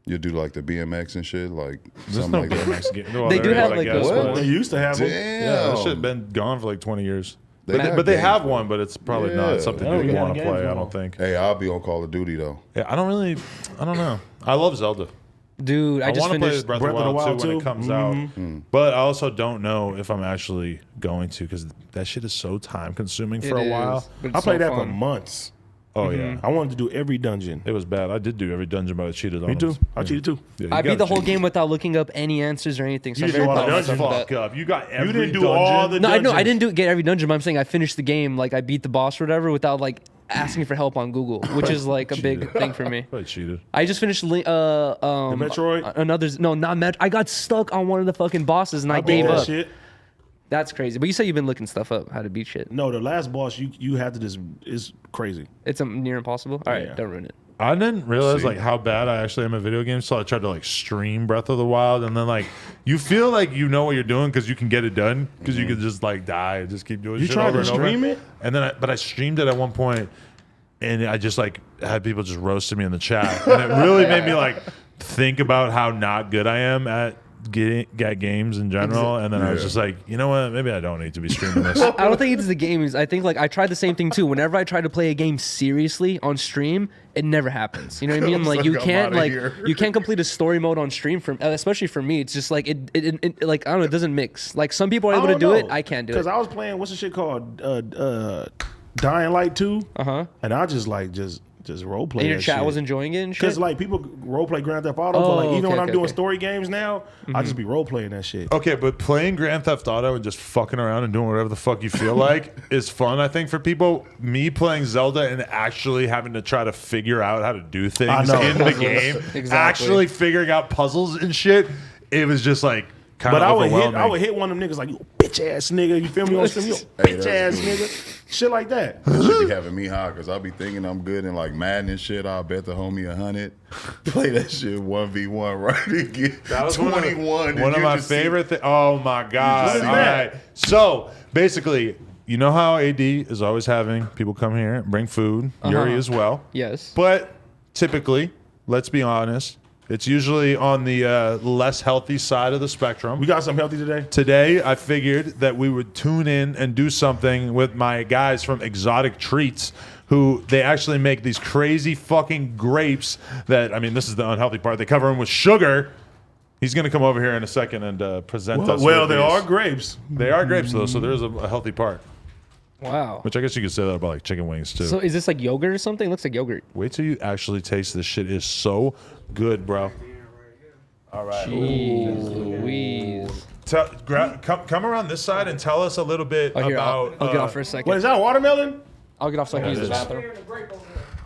You do like the BMX and shit, like There's something no like that. BMX game. Well, They there do is, have, I like, guess, a- but- They used to have them. Damn. Yeah, that shit been gone for like 20 years. They have But they games. have one, but it's probably Yeah. not something They don't you even want to have games play. I no don't more. think. Hey, I'll be on Call of Duty though. Yeah, I don't know. I love Zelda. Dude, I just want to play finished. Breath of the Wild 2 when it comes out. Mm-hmm. But I also don't know if I'm actually going to because that shit is so time consuming for a while. I played that for months. Oh, yeah. I wanted to do every dungeon. It was bad. I did do every dungeon, but I cheated on Me it. too. I cheated too. Yeah, you I beat gotta the whole cheat. game without looking up any answers or anything. So You I'm very did all the proud of myself dungeons. for that. Fuck up. You got every didn't do dungeon. all the No, I know I dungeons. didn't get every dungeon, but I'm saying I finished the game. Like I beat the boss or whatever without like asking for help on Google, which is like a big thing for me. I cheated. I just finished The Metroid? Another no, not Met. I got stuck on one of the fucking bosses and I, beat gave that up. shit. That's crazy. But you say you've been looking stuff up, how to beat shit. No, the last boss you had to just is crazy. It's near impossible. All right, Yeah. don't ruin it. I didn't realize See. like how bad I actually am at video games, so I tried to like stream Breath of the Wild, and then like you feel like you know what you're doing because you can get it done because you can just like die and just keep doing You shit tried over to and over. stream it? And then but I streamed it at one point, and I just like had people just roasting me in the chat, and it really made me like think about how not good I am at games in general, and then I was Yeah. just like, you know what, maybe I don't need to be streaming this. I don't think it's the games. I think like I tried the same thing too. Whenever I try to play a game seriously on stream, it never happens. You know what I mean? was Like like, you I'm can't outta like here. you can't complete a story mode on stream for especially for me. It's just like it like I don't know. It doesn't mix. Like some people are able to do it. I can't do Because it. I was playing what's the shit called Dying Light 2. Uh-huh. And I just like just role play. And your that chat shit. was enjoying it and shit. Because like people role play Grand Theft Auto, but Oh, like even okay, when I'm okay, doing okay. story games now, I just be role playing that shit. Okay, but playing Grand Theft Auto and just fucking around and doing whatever the fuck you feel like is fun, I think, for people. Me playing Zelda and actually having to try to figure out how to do things know. in the game, Exactly. actually figuring out puzzles and shit, it was just like kind But of I overwhelming. would hit one of them niggas like, you bitch ass nigga, you feel me on stream, you Hey, bitch that's ass good. nigga, shit like that. That should be having me high because I'll be thinking I'm good in like Madden and shit. I'll bet the homie 100. Play that shit 1v1 right and get That was 21. One of my favorite things. Oh my god! What is All that? right. So basically, you know how AD is always having people come here and bring food. Yuri as well. yes. But typically, let's be honest, it's usually on the less healthy side of the spectrum. We got something healthy today? Today, I figured that we would tune in and do something with my guys from Exotic Treats, who they actually make these crazy fucking grapes that, I mean, this is the unhealthy part. They cover them with sugar. He's going to come over here in a second and present us Well, with they these. are grapes. They are grapes, though, so there is a healthy part. Wow. Which I guess you could say that about like chicken wings, too. So is this like yogurt or something? It looks like yogurt. Wait till you actually taste this shit. Is so good, bro. All right. Jeez Louise. Come around this side and tell us a little bit Oh, here, about. I'll get off for a second. What is that, watermelon? I'll get off so I can use the it is. bathroom.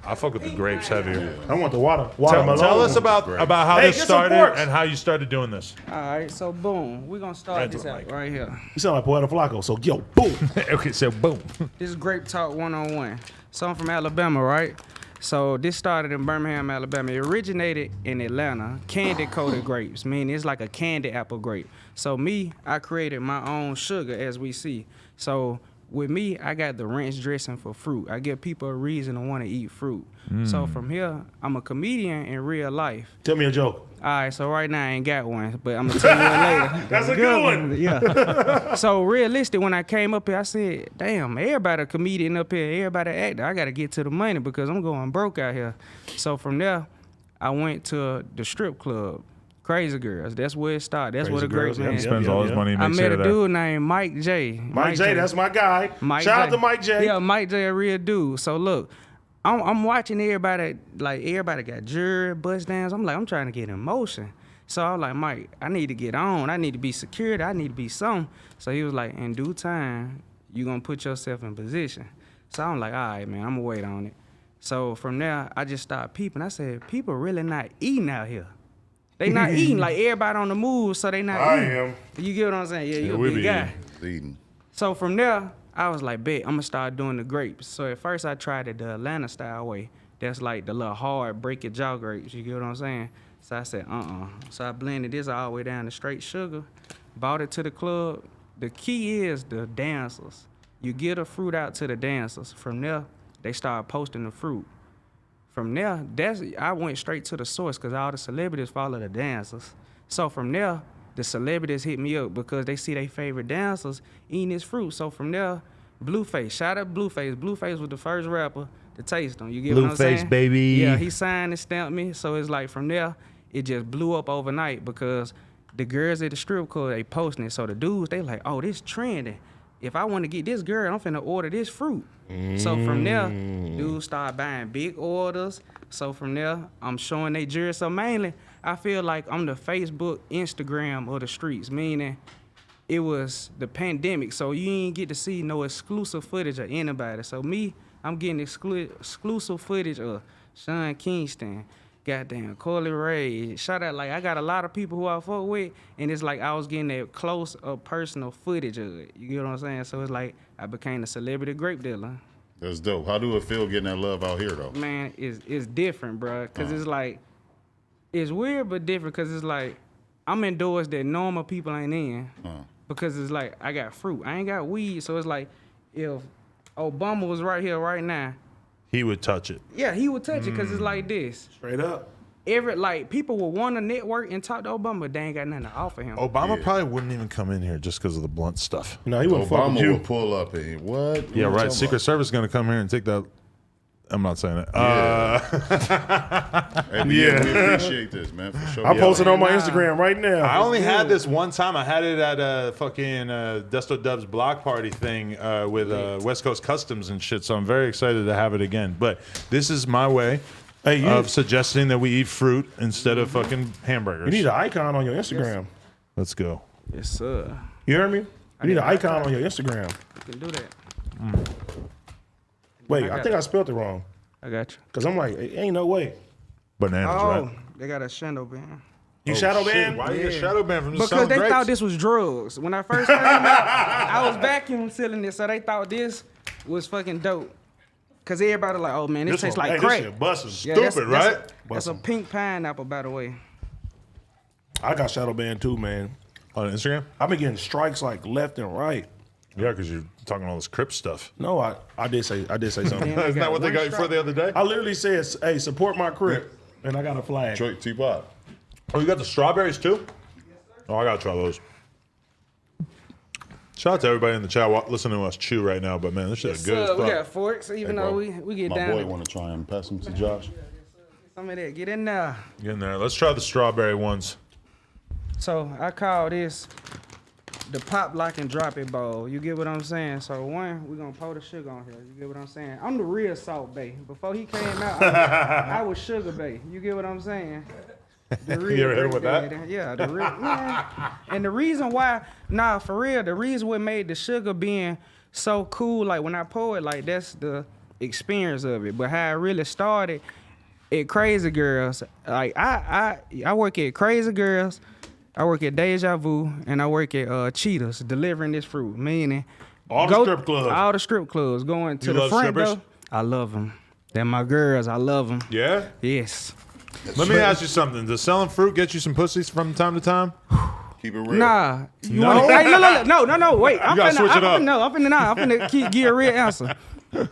I fuck with the grapes heavier. I want the watermelon. Tell us about how Hey, this get some started forks. and how you started doing this. All right, so boom, we're gonna start Right this to the out mic. right here. You sound like Puerto Flaco, so yo, boom. Okay, so boom. This is Grape Talk 101. So I'm from Alabama, right? So this started in Birmingham, Alabama. It originated in Atlanta, candy-coated grapes, meaning it's like a candy apple grape. So me, I created my own sugar, as we see. So with me, I got the ranch dressing for fruit. I give people a reason to want to eat fruit. So from here, I'm a comedian in real life. Tell me a joke. All right, so right now I ain't got one, but I'm gonna tell you one later. That's a good one. Yeah. So realistic, when I came up here, I said, "Damn, everybody a comedian up here, everybody an actor. I gotta get to the money because I'm going broke out here." So from there, I went to the strip club, Crazy Girls. That's where it started. That's where the Crazy great Girls, man. yep, Spends all his money and I makes met it a there. dude named Mike J. Mike J, that's my guy. Mike Shout out J. to Mike J. Yeah, Mike J, a real dude. So look, I'm watching everybody, like everybody got jury, bust downs. I'm like, I'm trying to get in motion. So I was like, Mike, I need to get on. I need to be secured. I need to be something. So he was like, in due time, you gonna put yourself in position. So I'm like, all right, man, I'm gonna wait on it. So from there, I just started peeping. I said, people really not eating out here. They not eating, like everybody on the move, so they not I eating. am. You get what I'm saying? Yeah, you a we big be guy. Eating. So from there, I was like, bet, I'm gonna start doing the grapes. So at first I tried it the Atlanta style way. that's like the little hard break your jaw grapes. You get what I'm saying? So I said, So I blended this all the way down to straight sugar, bought it to the club. The key is the dancers. You get a fruit out to the dancers. From there, they start posting the fruit. From there, I went straight to the source because all the celebrities follow the dancers. So from there, the celebrities hit me up because they see their favorite dancers eating this fruit. So from there, Blueface, shout out Blueface. Blueface was the first rapper to taste them. You get what I'm saying? Blueface, baby. Yeah, he signed and stamped me. So it's like from there, it just blew up overnight because the girls at the strip club, they posting it. So the dudes, they like, oh, this trending. If I want to get this girl, I'm finna order this fruit. So from there, dudes start buying big orders. So from there, I'm showing they jury. So mainly, I feel like I'm the Facebook, Instagram of the streets, meaning it was the pandemic. So you ain't get to see no exclusive footage of anybody. So me, I'm getting exclusive footage of Sean Kingston, goddamn Coily Ray. Shout out, like I got a lot of people who I fuck with, and it's like I was getting that close up personal footage of it. You get what I'm saying? So it's like I became a celebrity grape dealer. That's dope. How do it feel getting that love out here though? Man, it's different, bro. Cause it's like it's weird but different. Cause it's like I'm in doors that normal people ain't in. Because it's like I got fruit, I ain't got weed. So it's like if Obama was right here right now, He would touch it. yeah, he would touch it. Cause it's like this. Straight up. People would want to network and talk to Obama, but they ain't got nothing to offer him. Obama probably wouldn't even come in here just because of the blunt stuff. No, he wouldn't fuck with Obama you. would pull up and what? Yeah, What right. you Secret talking Service is going to come here and take that. I'm not saying it. about? Hey, but yeah, we appreciate this, man. For sure. I posted on my Nah. Instagram right now. I only had this one time. I had it at a fucking Desto Dub's block party thing with West Coast Customs and shit. So I'm very excited to have it again. But this is my way of suggesting that we eat fruit instead of fucking hamburgers. You need an icon on your Instagram. Let's go. Yes, sir. You hear me? You need an icon on your Instagram. You can do that. Wait, I think I spelled it wrong. I got you. Because I'm like, ain't no way. Bananas, Oh, right? they got a shadow band. You shadow banned? Why you get shadow banned from just Because selling they grapes? thought this was drugs. When I first came out, I was vacuum sealing this, so they thought this was fucking dope. Because everybody like, oh man, this tastes like This crack. shit busting. Yeah, Stupid, right? That's a pink pineapple, by the way. I got shadow banned too, man. On Instagram? I've been getting strikes like left and right. Yeah, because you're talking all this Crip stuff. No, I did say something. Damn. Isn't that what they got you for the other day? I literally said, hey, support my crib. And I got a flag. Detroit Teapot. Oh, you got the strawberries too? Oh, I gotta try those. Shout out to everybody in the chat listening to us chew right now, but man, this shit is good as So we fuck. got forks, even Hey, though bro, we get my down boy to want to try and pass them to Josh. some of that. Get in there. Get in there. Let's try the strawberry ones. So I call this the pop, lock, and drop it bowl. You get what I'm saying? So one, we're gonna pour the sugar on here. You get what I'm saying? I'm the real Salt Bay. Before he came out, I was Sugar Bay. You get what I'm saying? The real You ever hit him with Bay. that? Yeah, the real. Man. And the reason why, for real, the reason what made the sugar being so cool, like when I pour it, like that's the experience of it. But how it really started at Crazy Girls, like I work at Crazy Girls. I work at Deja Vu, and I work at Cheetahs, delivering this fruit. Meaning, All the strip clubs. All the strip clubs going to You the love front strippers? door. I love them. They're my girls. I love them. Yeah? Yes. Let me ask you something. Does selling fruit get you some pussies from time to time? Keep it real. Nah. You No? wanna, hey, no. Wait. I'm gotta switch it up. I'm finna give you a real answer.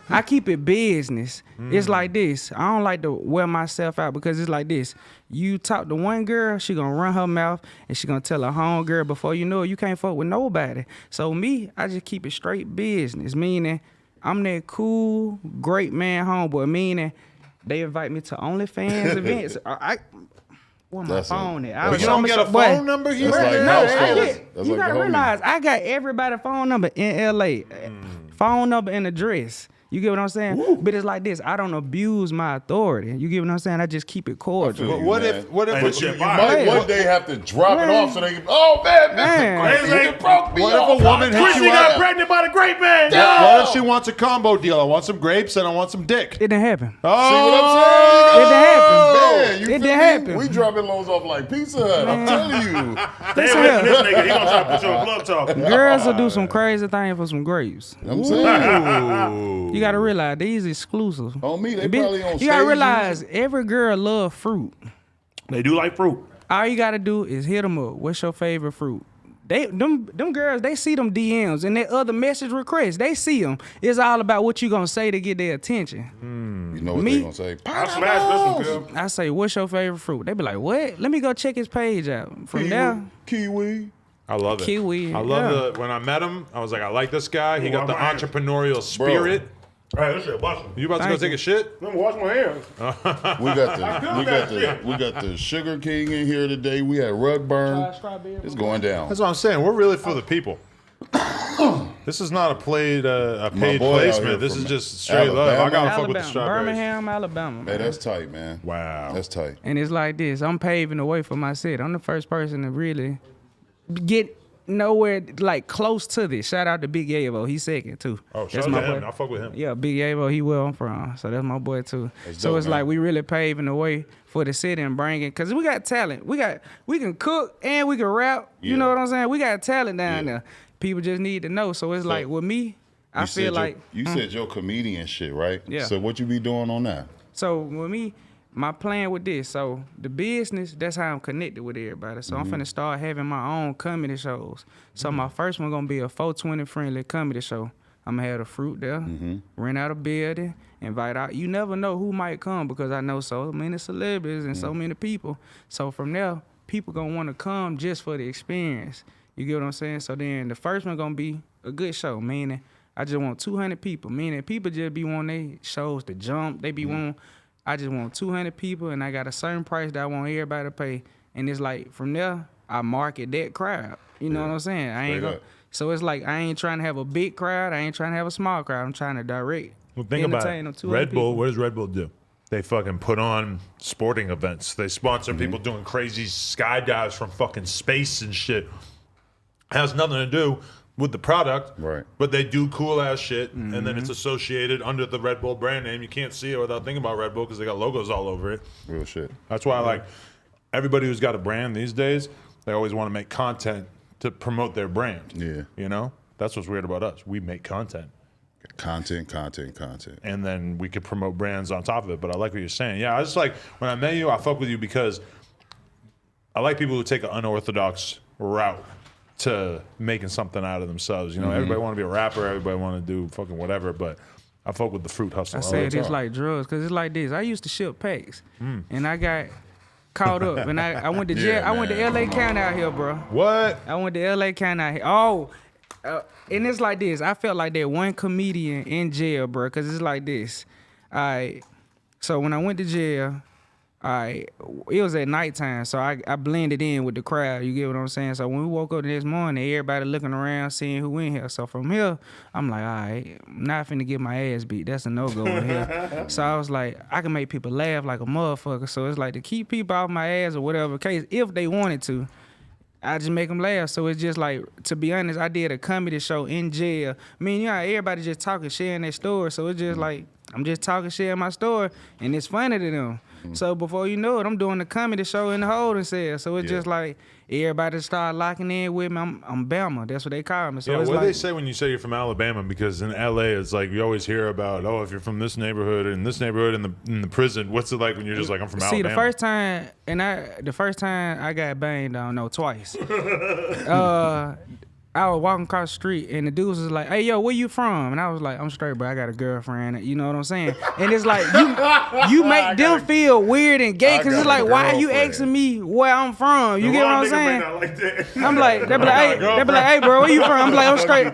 I keep it business. It's like this. I don't like to wear myself out because it's like this. You talk to one girl, she gonna run her mouth and she gonna tell her home girl before you know it, you can't fuck with nobody. So me, I just keep it straight business. Meaning I'm that cool, great man homeboy. Meaning they invite me to OnlyFans events. Where my That's phone it. at? I But was you don't on get a boy. phone number here? That's like No, house I phones. get- That's you like gotta the homie. realize I got everybody's phone number in LA, phone number and address. You get what I'm saying? But it's like this. I don't abuse my authority. You get what I'm saying? I just keep it cordial. feel you. What man. if Hey, But you shit, might Hey. one day have to drop it Man. off so they can, oh man, Man. Mr. Crazy, you broke me What if off. a woman hits Chrissy you got up? pregnant by the grape man. What if she wants a combo deal? I want some grapes and I want some dick. It didn't happen. Oh, See what I'm saying? It didn't happen. Man, you It feel didn't me? happen. We dropping loads off like Pizza Hut. I'm telling you. Stay away from this nigga. He gonna try to put your plug talk. Girls will do some crazy thing for some grapes. I'm saying. You gotta realize these exclusive. On me, they Bitch, probably on you gotta stage realize every girl love fruit. They do like fruit. All you gotta do is hit them up. What's your favorite fruit? Them girls, they see them DMs and their other message requests. They see them. It's all about what you gonna say to get their attention. You know what Me? they gonna say? I smashed this one, girl. I say, what's your favorite fruit? They be like, what? Let me go check his page out. From there, Kiwi. I love it. Kiwi, I love yeah. the when I met him. I was like, I like this guy. He got the Wash my hands. entrepreneurial spirit. Hey, this shit busting. You about to go Thank take you. a shit? Let me wash my hands. We got the Sugar King in here today. We had Rug Burn. It's going down. That's what I'm saying. We're really for the people. This is not a paid My paid boy out here placement. This from is just straight love. I Alabama. gotta fuck with the Alabama, strawberries. Birmingham, Alabama. Hey, Man. that's tight, man. Wow. That's tight. And it's like this. I'm paving the way for my city. I'm the first person to really get nowhere like close to this. Shout out to Big Yavo. He's second too. Oh, That's shout my out to him. boy. I fuck with him. Yeah, Big Yavo, he where I'm from. So that's my boy too. That's So dope, it's man. like we really paving the way for the city and bringing, cause we got talent. We can cook and we can rap. You Yeah. know what I'm saying? We got talent down there. People just need to know. So it's like with me, I You feel said like you said your comedian shit, right? Yeah. So what you be doing on that? So with me, my plan with this, so the business, that's how I'm connected with everybody. So I'm finna start having my own comedy shows. So my first one gonna be a 420 friendly comedy show. I'm gonna have the fruit there, rent out a building, invite out. You never know who might come because I know so many celebrities and so many people. So from there, people gonna wanna come just for the experience. You get what I'm saying? So then the first one gonna be a good show, meaning I just want 200 people, meaning people just be wanting their shows to jump. They be wanting, I just want 200 people and I got a certain price that I want everybody to pay. And it's like, from there, I market that crowd. You know what I'm saying? I ain't Straight gonna, up. so it's like, I ain't trying to have a big crowd. I ain't trying to have a small crowd. I'm trying to direct. Well, think about entertain them it. 200 Red Bull. people. What does Red Bull do? They fucking put on sporting events. They sponsor people doing crazy skydives from fucking space and shit. Has nothing to do with the product, Right. But they do cool ass shit, and then it's associated under the Red Bull brand name. You can't see it without thinking about Red Bull because they got logos all over it. Real shit. That's why, like, everybody who's got a brand these days, they always want to make content to promote their brand. Yeah. You know, that's what's weird about us. We make content, Content. and then we could promote brands on top of it. But I like what you're saying. Yeah, I just like when I met you, I fuck with you because I like people who take an unorthodox route to making something out of themselves. You know, everybody want to be a rapper, everybody want to do fucking whatever, but I fuck with the fruit hustle. I all said the it's time. like drugs, cause it's like this. I used to ship packs, and I got caught up, and I went to jail. Yeah, I went to man. LA County out here, bro. What? I went to LA County out here. Oh, and it's like this. I felt like that one comedian in jail, bro, cause it's like this. So when I went to jail, it was at nighttime, so I blended in with the crowd. You get what I'm saying? So when we woke up the next morning, everybody looking around, seeing who in here. So from here, I'm like, all right, I'm not finna get my ass beat. That's a no-go in here. So I was like, I can make people laugh like a motherfucker. So it's like to keep people off my ass or whatever case, if they wanted to, I just make them laugh. So it's just like, to be honest, I did a comedy show in jail. I mean, you know, everybody just talking, sharing their story. So it's just like, I'm just talking, sharing my story, and it's funny to them. So before you know it, I'm doing the comedy show in the holding cell. So it's just like everybody start locking in with me. I'm Bama. That's what they call me. So Yeah, it's what do like, they say when you say you're from Alabama? Because in LA, it's like you always hear about, oh, if you're from this neighborhood and this neighborhood in the prison, what's it like when you're just like, I'm from see, Alabama? the first time I got banged on, no, twice. I was walking across the street and the dudes was like, hey, yo, where you from? And I was like, I'm straight, bro. I got a girlfriend. You know what I'm saying? And it's like, you make them feel weird and gay because I it's got a like, why are you girlfriend. asking me where I'm from? You get what I'm saying? Like that. I'm like, they be like, hey, bro, where you from? I'm like,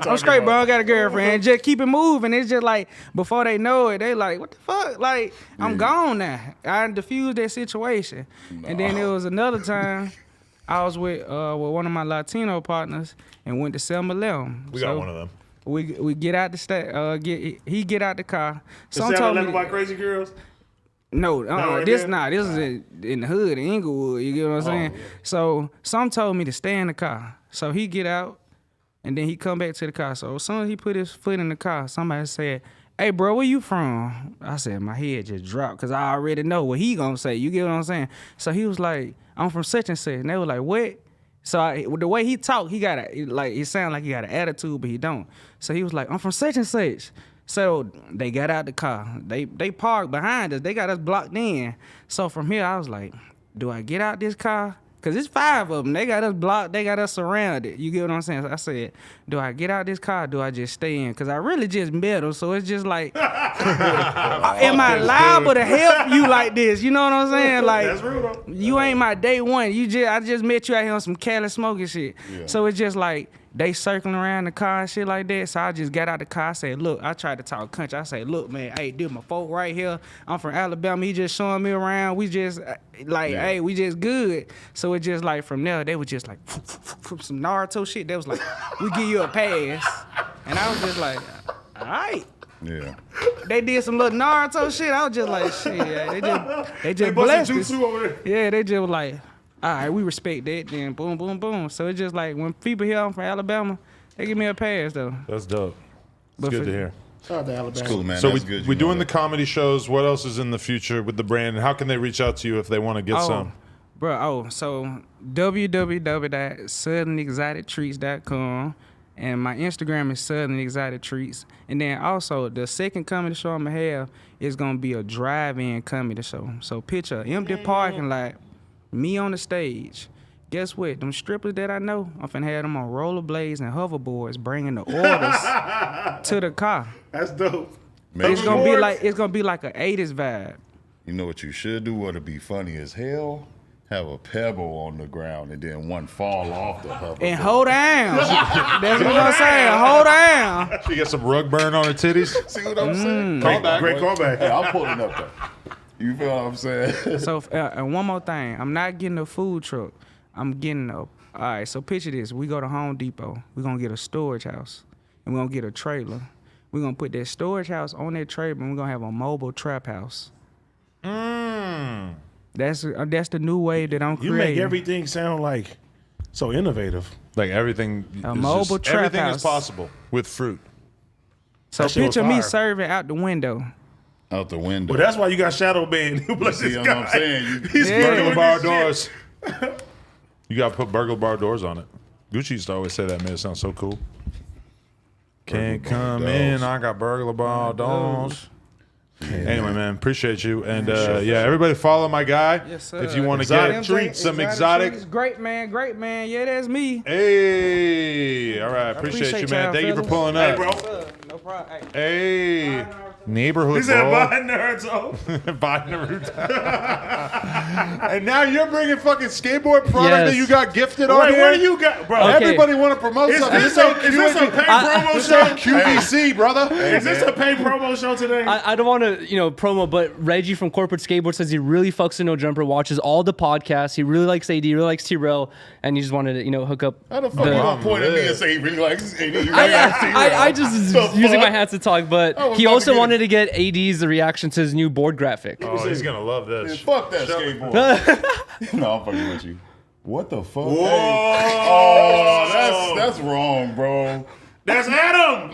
I'm straight, bro. I got a girlfriend. Just keep it moving. It's just like, before they know it, they like, what the fuck? Like, I'm gone now. I diffused that situation. And then there was another time I was with one of my Latino partners and went to 7-Eleven. We got one of them. We get out the he get out the car. Is Some told 7-Eleven me by Crazy Girls? no, right this there? not. This is in the hood, in Inglewood. You get what I'm saying? yeah. So some told me to stay in the car. So he get out, and then he come back to the car. So as soon as he put his foot in the car, somebody said, hey, bro, where you from? I said, my head just dropped because I already know what he gonna say. You get what I'm saying? So he was like, I'm from such and such. And they were like, what? So the way he talked, he got it sounded like he got an attitude, but he don't. So he was like, I'm from such and such. So they got out the car. They parked behind us. They got us blocked in. So from here, I was like, do I get out this car? Because it's 5 of them. They got us blocked. They got us surrounded. You get what I'm saying? So I said, do I get out this car or do I just stay in? Because I really just met them. So it's just like, am I liable to help you like this? You know what I'm saying? Like, That's real though. you ain't my day one. I just met you out here on some Cali smoking shit. Yeah. So it's just like, they circling around the car and shit like that. So I just got out the car. I said, look, I tried to talk country. I said, look, man, hey, dude, my folk right here. I'm from Alabama. He just showing me around. We just, hey, we just good. So it just like from there, they was just like, some Naruto shit. They was like, we give you a pass. And I was just like, all right. Yeah. They did some little Naruto shit. I was just like, shit, yeah. They just Busted blessed us. jutsu over there. Yeah, they just was like, all right, we respect that. Then boom, boom, boom. So it's just like when people here I'm from Alabama, they give me a pass though. That's dope. It's But good for- to hear. Shout out to Alabama. It's cool, man. So That's good. we're doing the comedy shows. What else is in the future with the brand? And how can they reach out to you if they want to get some? So www.southernexotictreats.com, and my Instagram is Southern Exotic Treats. And then also the second comedy show I'm gonna have is gonna be a drive-in comedy show. So picture an empty parking lot, me on the stage. Guess what? Them strippers that I know, I'm finna have them on rollerblades and hoverboards, bringing the orders to the car. That's dope. Make It's sure- gonna be like an 80s vibe. You know what you should do? What'd be funny as hell? Have a pebble on the ground and then one fall off the hover. And hold down. That's what I'm saying. Hold down. She got some rug burn on her titties. See what I'm saying? Great callback. Hey, I'm pulling up though. You feel what I'm saying? So, and one more thing. I'm not getting a food truck. I'm getting a. All right, so picture this. We go to Home Depot. We're going to get a storage house. And we're going to get a trailer. We're going to put that storage house on that trailer, and we're going to have a mobile trap house. That's the new way that I'm You creating. make everything sound like so innovative. Like everything. A is mobile just, trap everything house. is possible with fruit. So That shit was picture me fire. serving out the window. Out the window. Well, that's why you got shadow banned. You bless See this what guy. I'm saying? He's Yeah. Burglar doing bar this shit. doors. You got to put burglar bar doors on it. Gucci used to always say that. Made it sound so cool. Can't Burglar bar come doors. in. I got burglar bar doors. Anyway, man, appreciate you. And yeah, everybody follow my guy. Yes, sir. If you want to Exotic get treats, some exotic. treats. Great man. Yeah, that's me. Hey, all right. Appreciate you, man. y'all, Thank you for fellas. pulling Hey, up. bro. No problem. Hey, neighborhood He said, bro. "Bye, Naruto." Buying the root. And now you're bringing fucking skateboard product Yes. that you got gifted on Wait, here. what do you got, bro? Okay. Everybody want to promote Is something. this This ain't a paid promo This show? ain't QVC, brother. Is this a paid promo show today? I don't want to, promo, but Reggie from Corporate Skateboard says he really fucks with No Jumper, watches all the podcasts. He really likes AD, really likes T-Rail, and he just wanted to, hook up. How the fuck you gonna point at me and say he really likes I just was The using my fuck? hands to talk, but I was he about to also get wanted to get AD's reaction to his new board graphic. Oh, he's gonna love this. Fuck that skateboard. No, I'm fucking with you. What the fuck? Whoa. Hey. Oh, that's wrong, bro. That's Adam.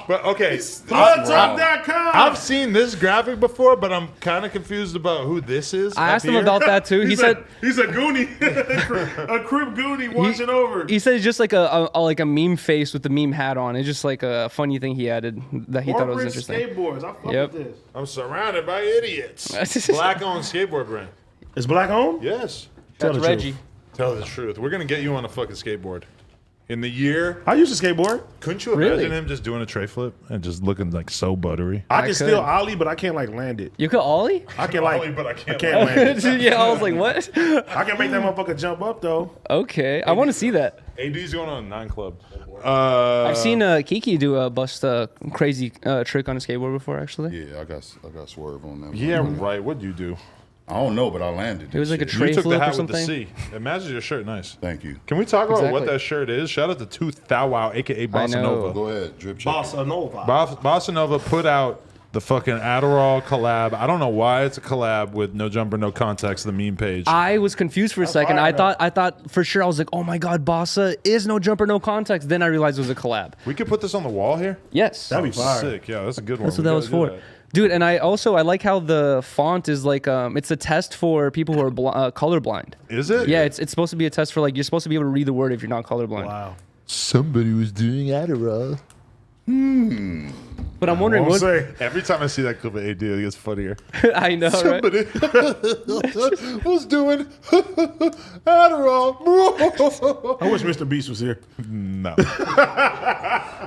But okay, Bloodtalk.com. I've seen this graphic before, but I'm kind of confused about who this is. I up asked him here. about that too. He said he's a goonie, a crib goonie watching over. he said it's just like a meme face with the meme hat on. It's just like a funny thing he added that he thought was Corporate interesting. skateboards. I fuck Yep. with this. I'm surrounded by idiots. Black-owned skateboard brand. Is black on? Yes. Tell That's the Reggie. truth. Tell the truth. We're gonna get you on a fucking skateboard. In the year, I used to skateboard. couldn't you Really? imagine him just doing a tray flip and just looking like so buttery? I I can could. still ollie, but I can't like land it. You could ollie? I can like, Ollie, but I can't land it. Yeah, I was like, what? I can make that motherfucker jump up though. Okay, I want to see that. AD's going on a 9 club. I've seen Kiki do a bust crazy trick on a skateboard before, actually. Yeah, I got swerve on that. Yeah, right. What'd you do? I don't know, but I landed. It was this like a shit. tray You took the flip or hat with the something. C. It matches your shirt nice. Thank you. Can we talk about what Exactly. that shirt is? Shout out to Tooth Thou Wow, aka Bossa know. Nova. Go ahead, drip check. Bossa Nova. Bossa Nova put out the fucking Adderall collab. I don't know why it's a collab with No Jumper, No Context, the meme page. I was confused for a second. fire, I thought for sure. I was like, oh my god, Bossa is No Jumper, No Context. Then I realized it was a collab. We could put this on the wall here. Yes, That'd be fire. Sick. Yeah, that's a good one. that's what We that was gotta do for. that. Dude, and I like how the font is like it's a test for people who are colorblind. Is it? Yeah, it's supposed to be a test for like you're supposed to be able to read the word if you're not colorblind. Wow. Somebody was doing Adderall. But I'm wondering Won't what. say. Every time I see that clip of AD, it gets funnier. I know, right? Somebody was doing Adderall. I wish Mr. Beast was here. No,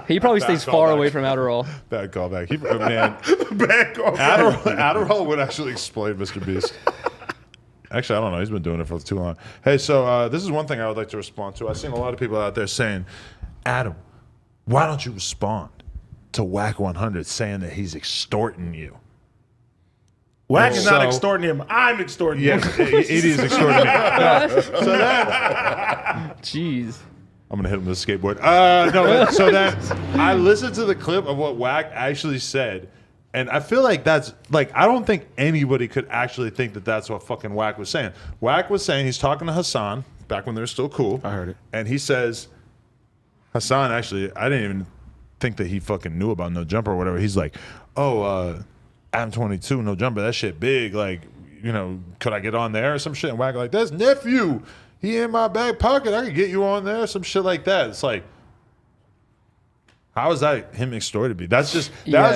He probably stays far callback. away from Adderall. bad callback. Man, Back off. Adderall would actually explain Mr. Beast. Actually, I don't know. He's been doing it for too long. Hey, so this is one thing I would like to respond to. I've seen a lot of people out there saying, Adam, why don't you respond to Whack 100 saying that he's extorting you? Wack is not So- extorting him. I'm extorting Yes, him. it is extorting me. So then, Jeez. I'm gonna hit him with a skateboard. No, so then I listened to the clip of what Whack actually said, and I feel like that's like I don't think anybody could actually think that that's what fucking Whack was saying. Whack was saying he's talking to Hassan back when they were still cool. I heard it. and he says, Hassan actually, I didn't even think that he fucking knew about No Jumper or whatever. He's like, I'm 22, No Jumper, that shit big. Like, you know, could I get on there or some shit? And Whack like, that's nephew. He in my back pocket. I could get you on there, some shit like that. It's like, how is that him extorted me? That was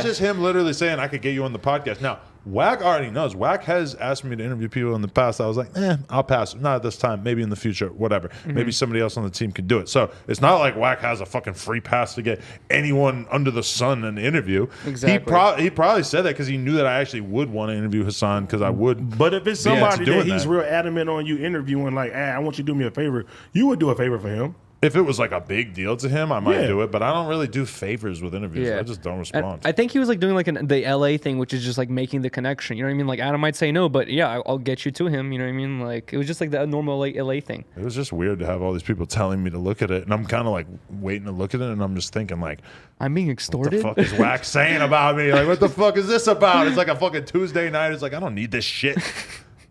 just him literally saying I could get you on the podcast. Now, Whack already knows. Whack has asked me to interview people in the past. I was like, I'll pass. Not at this time. Maybe in the future. Whatever. Maybe somebody else on the team can do it. So it's not like Whack has a fucking free pass to get anyone under the sun in the interview. Exactly. He probably said that because he knew that I actually would want to interview Hassan because I would. But if it's be into somebody that doing he's that. real adamant on you interviewing, like, I want you to do me a favor, you would do a favor for him. If it was like a big deal to him, I might Yeah. do it. But I don't really do favors with interviews. Yeah. I just don't And respond. I think he was like doing like the LA thing, which is just like making the connection. You know what I mean? Like Adam might say no, but yeah, I'll get you to him. You know what I mean? Like it was just like the normal LA thing. It was just weird to have all these people telling me to look at it, and I'm kind of like waiting to look at it, and I'm just thinking like, I'm being what extorted. the fuck is Wax saying about me? Like, what the fuck is this about? It's like a fucking Tuesday night. It's like I don't need this shit.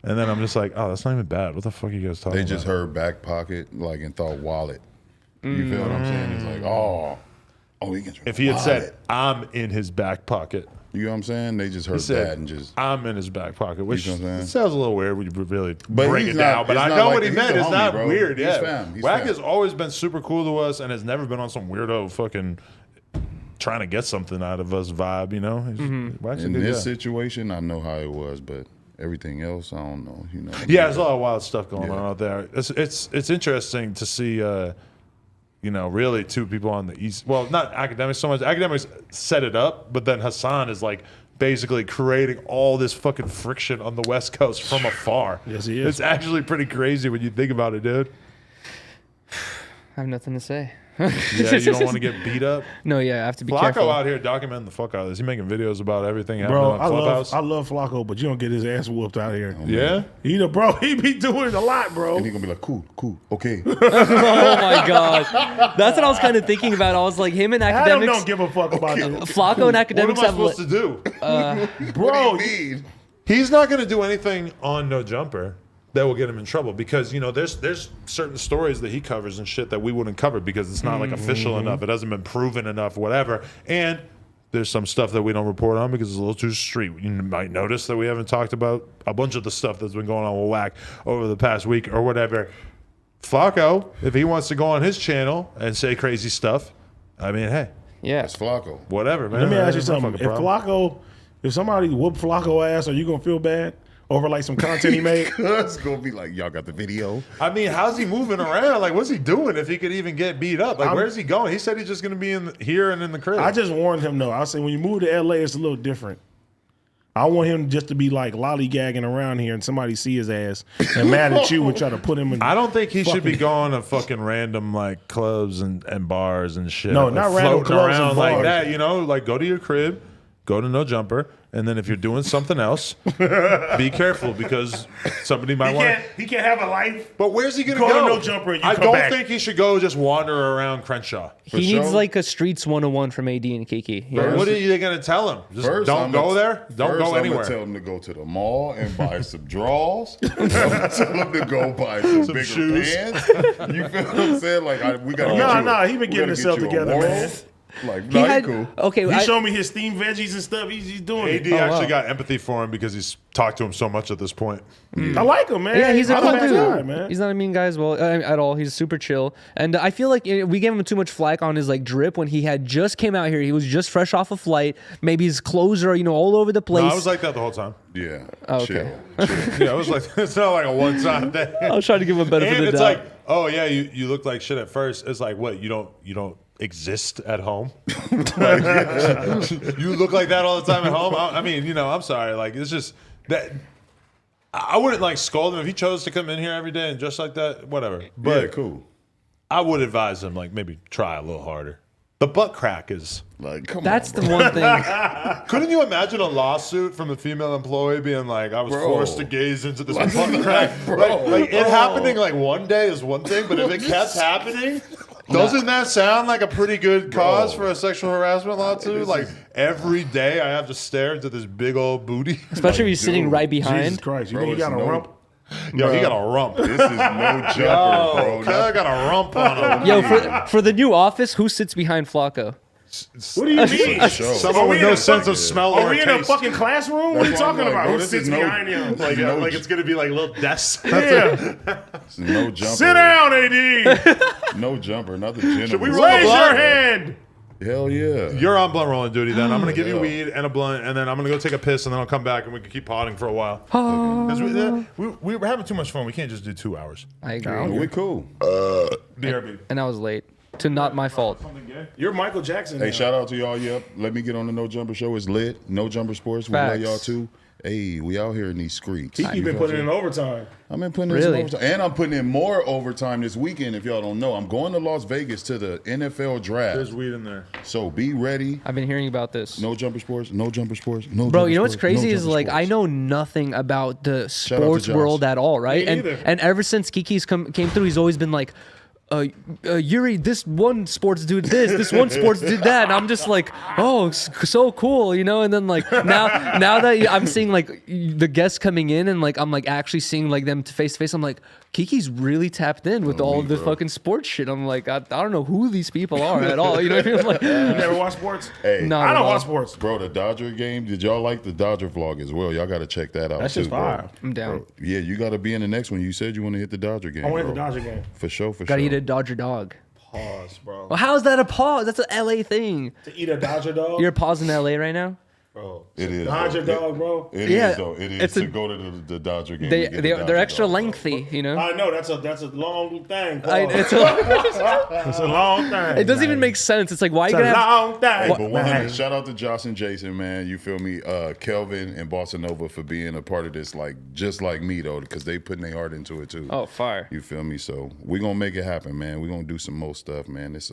And then I'm just like, oh, that's not even bad. What the fuck are you guys talking They about? just heard back pocket like and thought wallet. You feel what I'm saying? It's like, oh, he can. If he had said, I'm in his back pocket, you know what I'm saying? They just heard he said, that and just. I'm in his back pocket, which You know what I'm saying? sounds a little weird when you really But break he's it not- down. But it's I not know like what he he's meant. the It's homie, not bro. weird. He's Yeah, fam. He's Wack fam. has always been super cool to us and has never been on some weirdo fucking trying to get something out of us vibe. You know, Wack's a In good this guy. situation, I know how it was, but everything else, I don't know. You know. Yeah, there's a lot of wild stuff going Yeah. on out there. It's interesting to see, you know, really two people on the East. Well, not academics so much. Academics set it up, but then Hassan is like basically creating all this fucking friction on the West Coast from afar. Yes, he is. It's actually pretty crazy when you think about it, dude. I have nothing to say. Yeah, you don't want to get beat up. No, yeah, I have to be Flacco careful. out here documenting the fuck out of this. He's making videos about everything happening Bro, on I Clubhouse. love Flacco, but you don't get his ass whooped out here. Yeah. He be doing a lot, bro. And he gonna be like, cool, okay. Oh my god, that's what I was kind of thinking about. I was like, him and Adam academics. don't give a fuck about this. Flacco and What am academics I have. supposed to do? Bro, What do you mean? He's not going to do anything on No Jumper that will get him in trouble because, you know, there's certain stories that he covers and shit that we wouldn't cover because it's not like official enough. It hasn't been proven enough, whatever. And there's some stuff that we don't report on because it's a little too street. You might notice that we haven't talked about a bunch of the stuff that's been going on with Whack over the past week or whatever. Flacco, if he wants to go on his channel and say crazy stuff, I mean, hey, Yeah. That's Flacco. whatever, man. let me ask you That's no something. fucking If problem. if somebody whoop Flacco ass, are you gonna feel bad over like some content he made? It's gonna be like, y'all got the video. I mean, how's he moving around? Like, what's he doing if he could even get beat up? Like, where's he going? He said he's just going to be in here and in the crib. I just warned him though. I said when you move to LA, it's a little different. I want him just to be like lollygagging around here and somebody see his ass and mad at you and try to put him in. I don't think he should be fucking- going to fucking random like clubs and bars and shit. No, Like, not random floating clubs and around like bars. that. You know, like go to your crib, go to No Jumper, and then if you're doing something else, be careful because somebody might want. He can't have a life. But where's he gonna Go go? to No Jumper and you I come don't back. think he should go just wander around Crenshaw. He needs sure. like a Streets 101 from AD and Kiki. You know? What are you gonna tell him? Just don't go there. Don't go I'm anywhere. gonna tell him to go to the mall and buy some drawers. I'm gonna tell him to go buy some bigger shoes. pants. You feel what I'm saying? Like we gotta. No, he been getting himself together, man. Like, He nah, he had cool. okay. He I- showed me his steamed veggies and stuff. He's doing AD it. actually wow. got empathy for him because he's talked to him so much at this point. I like him, man. Yeah, he's a I cool like that dude. guy, man. He's not a mean guy as well at all. He's super chill, and I feel like we gave him too much flack on his like drip when he had just came out here. He was just fresh off a flight. Maybe his clothes are all over the place. No, I was like that the whole time. Yeah. Oh, Chill. okay. Yeah, it was like it's not like a one-time thing. I was trying to give him a benefit And of it's the like, doubt. oh yeah, you look like shit at first. It's like, what, you don't exist at home? Like, you look like that all the time at home. I mean, I'm sorry. Like, it's just that I wouldn't like scold him if he chose to come in here every day and dress like that. Whatever. But Yeah, cool. I would advise him like maybe try a little harder. The butt crack is. Like, come That's on, the bro. one thing. Couldn't you imagine a lawsuit from a female employee being like, I was Bro. forced to gaze into this Like, butt crack? bro. Like it happening like one day is one thing, but if it kept happening, doesn't that sound like a pretty good cause for a sexual harassment lawsuit? Like every day I have to stare into this big old booty. Especially if he's sitting dude, right Jesus behind. Christ. You Bro, think he got a it's no- rump? Yo, he got a rump. This is no jumper, bro. I got a rump on him. Yo, for the new office, who sits behind Flacco? What do you mean? Show. Someone Are we with in no a sense fucking- of smell Are or we in a taste. fucking classroom? What are you That's why I'm talking like, about? bro, Who this sits is no- behind him? Like, No like it's gonna be like little desks. Yeah. It's no jumper. Sit down, AD. No jumper, not the gentleman. we roll Raise a blunt? your hand. Hell yeah. You're on blunt rolling duty then. I'm going to give you Yeah. weed and a blunt, and then I'm going to go take a piss, and then I'll come back, and we can keep potting for a while. 'Cause we're having too much fun. We can't just do 2 hours. I agree. We cool. BRB. And I was late. To not my fault. You're Michael Jackson. Hey, now. shout out to y'all. Yep. Let me get on the No Jumper show. It's lit. No Jumper Sports. We love Facts. y'all too. Hey, we out here in these streets. He been putting in overtime. I've been putting in Really? some overtime. And I'm putting in more overtime this weekend, if y'all don't know. I'm going to Las Vegas to the NFL draft. There's weed in there. So be ready. I've been hearing about this. No Jumper Sports. No Jumper Sports. No Bro, Jumper you know what's Sports, no crazy is Jumper like I Sports. know nothing about the out to sports Josh. world at all, right? Me And neither. and ever since Kiki's came through, he's always been like, Yuri, this one sports did this one sports did that, and I'm just like, oh, so cool, And then like now that I'm seeing like the guests coming in, and like I'm like actually seeing like them face to face, I'm like, Kiki's really tapped in with all the fucking sports shit. I'm like, I don't know who these people are at all. You know what I mean? I'm like, You never watch sports? Hey, Not I at don't all. watch sports. bro, the Dodger game. Did y'all like the Dodger vlog as well? Y'all got to check that out That's too, just bro. fire. I'm down. Bro, yeah, you got to be in the next one. You said you want to hit the Dodger game. I went to the bro. Dodger game. For sure, for Gotta sure. eat a Dodger dog. Pause, bro. Well, how's that a pause? That's an LA thing. To eat a Dodger dog? You're pausing LA right now? Bro. It is, Dodger bro. dog, bro. It Yeah, is though. It is it's to a- go to the Dodger game. They to get the they're Dodger extra dog, bro. lengthy, I know that's a long thing. Pause. It's It's a long thing. it doesn't even man. make sense. It's like why It's you a gonna have long thing. Hey, but 100, man. shout out to Josh and Jason, man. You feel me? Kelvin and Bossa Nova for being a part of this, like just like me though, because they putting their heart into it too. Oh, fire. You feel me? So we gonna make it happen, man. We gonna do some more stuff, man. It's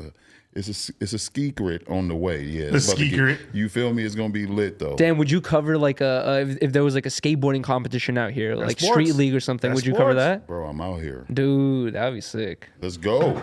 a ski crit on the way. Yeah, it's about to ski crit. You feel me? It's gonna be lit though. Dan, would you cover like if there was like a skateboarding competition out here, like sports. street league or something? That's Would you cover sports. that? Bro, I'm out here. Dude, that'd be sick. Let's go.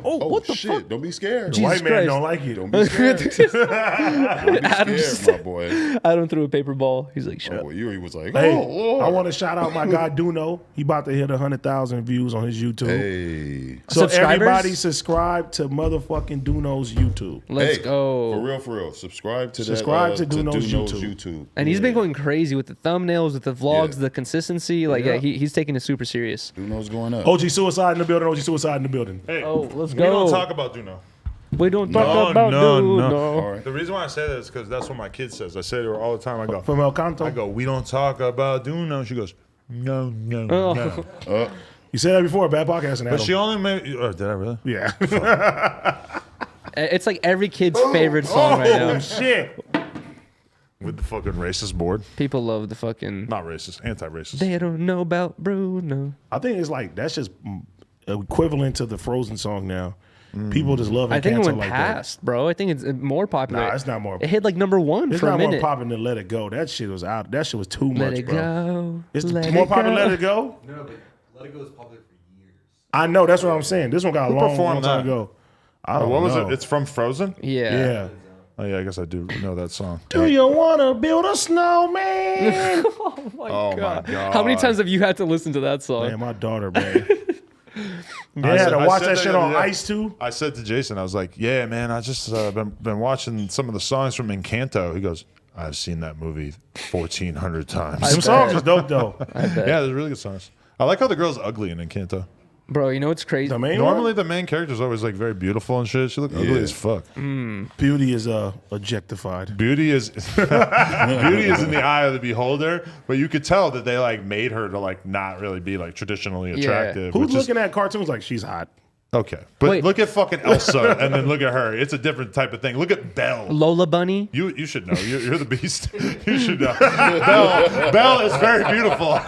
Oh, what the shit! fuck? Don't be scared. Jesus White man Christ. don't like it. Don't be scared. Don't Adam be just- scared, my boy. Adam threw a paper ball. He's like, shut Oh, up. well, Yuri was like, Hey, oh, Lord. I want to shout out my guy Duno. He about to hit 100,000 views on his YouTube. Hey. So Subscribers? everybody subscribe to motherfucking Duno's YouTube. Let's Hey, go. For real. Subscribe to Subscribe that. to Duno's YouTube. And he's been going crazy with the thumbnails, with the vlogs, Yeah. the consistency. Like, yeah, he's taking it super serious. Duno's going up. OG Suicide in the building. OG Suicide in the building. Hey, Oh, let's we don't go. talk about Duno. We don't talk No, about no, dude, no. no. All right. The reason why I say that is because that's what my kid says. I say to her all the time. I From El Canto. we don't talk about Duno. She goes, no, Oh. no. You said that before. Bad podcasting. But Adam. she only made. Did I really? Yeah. It's like every kid's favorite song right now. Oh, shit. With the fucking racist board. People love the fucking. Not racist, anti-racist. They don't know about Bruno. I think it's like, that's just equivalent to the Frozen song now. People just love I think it Encanto went like past, bro. I think it's more popular. Nah, it's not more. It hit like #1 It's for a not more minute. popping than Let It Go. That shit was out. That shit was too Let much, it bro. go. It's let more it popular go. Let It Go? No, but Let It Go was public for years. I know. That's what I'm saying. This one got a long performed time that? ago. I don't What was know. it? It's from Frozen? Yeah. Yeah. Oh, yeah, I guess I do know that song. Do you want to build a snowman? Oh, my God. How many times have you had to listen to that song? Man, my daughter, man. They had to watch said that shit on yeah. ice too. I said to Jason, I was like, "Yeah, man, I just been watching some of the songs from Encanto." He goes, "I've seen that movie 1,400 times." Some songs is dope though. Yeah, there's really good songs. I like how the girl's ugly in Encanto. Bro, you know what's crazy? The main Normally, the main character's always like very beautiful and shit. She look ugly as fuck. beauty is objectified. Beauty is beauty is in the eye of the beholder, but you could tell that they like made her to like not really be like traditionally attractive. Who's which is- looking at cartoons like she's hot? Okay, but Wait. look at fucking Elsa, and then look at her. It's a different type of thing. Look at Belle. Lola Bunny. You should know. You're the beast. You should know. Belle is very beautiful.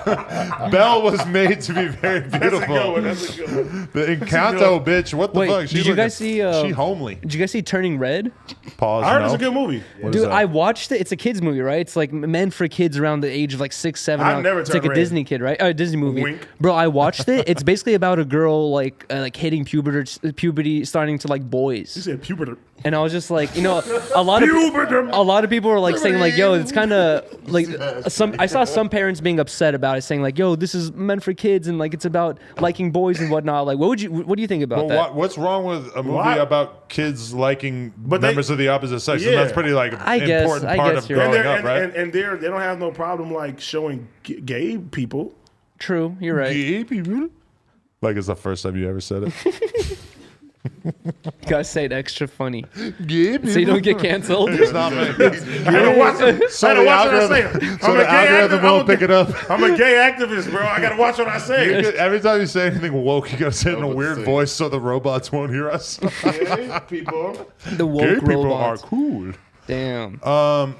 Belle was made to be very beautiful. That's a good one. The Encanto bitch. What the Wait, fuck? did you guys see? She homely. Did you guys see Turning Red? Pause. I heard no. it's a good movie. What is Dude, that? I watched it. It's a kids movie, right? It's like meant for kids around the age of like 6, 7. I've never It's like a Turned Red. Disney kid, right? A Disney movie. Wink. Bro, I watched it. It's basically about a girl like hitting puberty, starting to like He boys. said puberty. And I was just like, you know, a lot of people were like saying like, yo, it's kind of like I saw some parents being upset about it, saying like, yo, this is meant for kids and like it's about liking boys and whatnot. Like, what do you think about Well, that? what's wrong with a movie Why? about kids liking But they- members of the opposite sex? Yeah. And that's pretty like I guess- important I part guess of you're right. growing And, up, right? they don't have no problem like showing gay people. True, you're right. Gay people? Like it's the first time you ever said it. You gotta say it extra funny Gay so you don't get canceled. It's not me. I gotta watch it. So I gotta the watch what I algorithm- say. so I'm a the gay algorithm activist. won't pick it up. I'm a gay activist, bro. I gotta watch what I say. Every time you say anything woke, you gotta say it in a weird say. voice so the robots won't hear us. Gay people. The woke Gay people robots. are cool. Damn.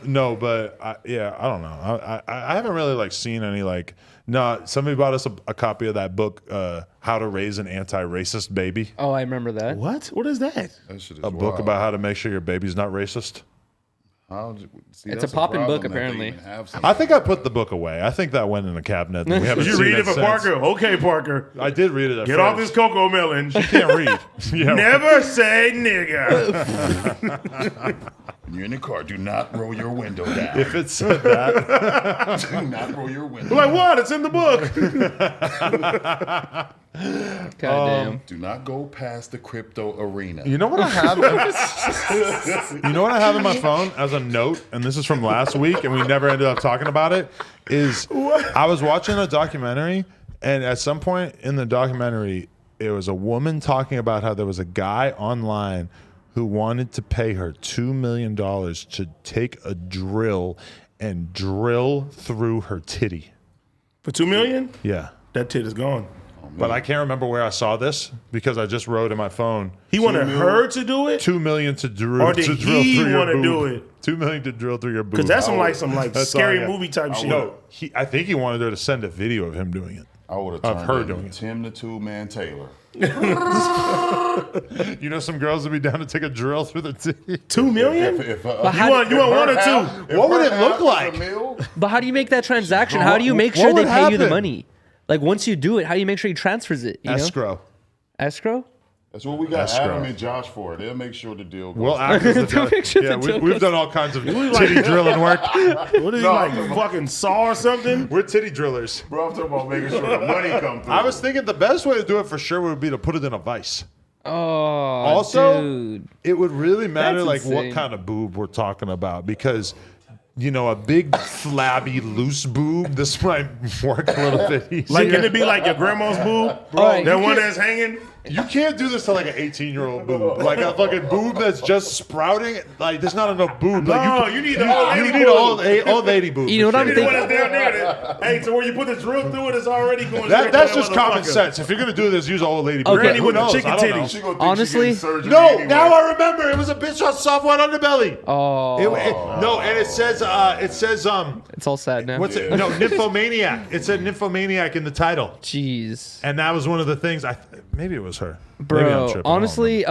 No, but I don't know. I haven't really like seen any like. No, somebody bought us a copy of that book, How to Raise an Anti-Racist Baby. Oh, I remember that. What? What is that? That shit is A book wild. about how to make sure your baby's not racist. See, It's that's a poppin' problem book, that they apparently. even have I think I put the book away. I think that went in the cabinet. And we haven't Did you seen read it for since. Parker? Okay, Parker. I did read it. At Get first. off this cocoa melon. Can't read. Yeah. Never say nigga. When you're in the car, do not roll your window down. If it said that, Do not roll your window I'm like, what? It's in the book. Goddamn. Do not go past the crypto arena. you know what I have? You know what I have in my phone as a note, and this is from last week, and we never ended up talking about it. Is I was watching a documentary, and at some point in the documentary, it was a woman talking about how there was a guy online who wanted to pay her $2 million to take a drill and drill through her titty. For $2 million? Yeah. That tit is gone. But I can't remember where I saw this because I just wrote in my phone. He wanted her to do it? $2 million to drill, Or did to drill he through your wanna boob. do it? $2 million to drill through your boob. Because that's some That's scary all I got. movie type shit. No, I think he wanted her to send a video of him doing it. I would have Of turned her into doing it. Tim the Two-Man Taylor. You know, some girls would be down to take a drill through the titty. $2 million? If, You want one or two? What would it look like? But how do you make that transaction? How do you make sure What they would pay you the happen? money? Like once you do it, how do you make sure he transfers it? You know? Escrow. Escrow? That's what we got Escrow. Adam and Josh for. They'll make sure the deal goes. We'll act as the judge. make sure Yeah, the deal we've goes- done all kinds of titty drilling work. What is he like, fucking Saw or something? We're titty drillers. Bro, I'm talking about making sure the money comes through. I was thinking the best way to do it for sure would be to put it in a vice. Oh, Also, dude. it would really matter That's like what insane. kind of boob we're talking about because, you know, a big flabby loose boob, this might work a little bit easier. Like, can it be like your grandma's boob? Alright, That you one can't- that's hanging? You can't do this to like an 18-year-old boob. Like a fucking boob that's just sprouting. Like there's not enough boob. Like No, you need the old you lady need boob. old lady boob. You know what I'm You know what thinking? that's down there? Hey, so where you put the drill through it, it's already going That, straight that's to just that common motherfucker. sense. If you're gonna do this, use an old lady boob. Okay. Granny Who with the knows? chicken I don't know. titties. She gonna think Honestly- she getting surgery No, anyway. now I remember. It was a bitch on soft white underbelly. Oh, No, and it says it's all sad now. what's it? No, nymphomaniac. It said nymphomaniac in the title, Jeez. and that was one of the things. Maybe it was her. Maybe I'm Bro, tripping. I don't honestly,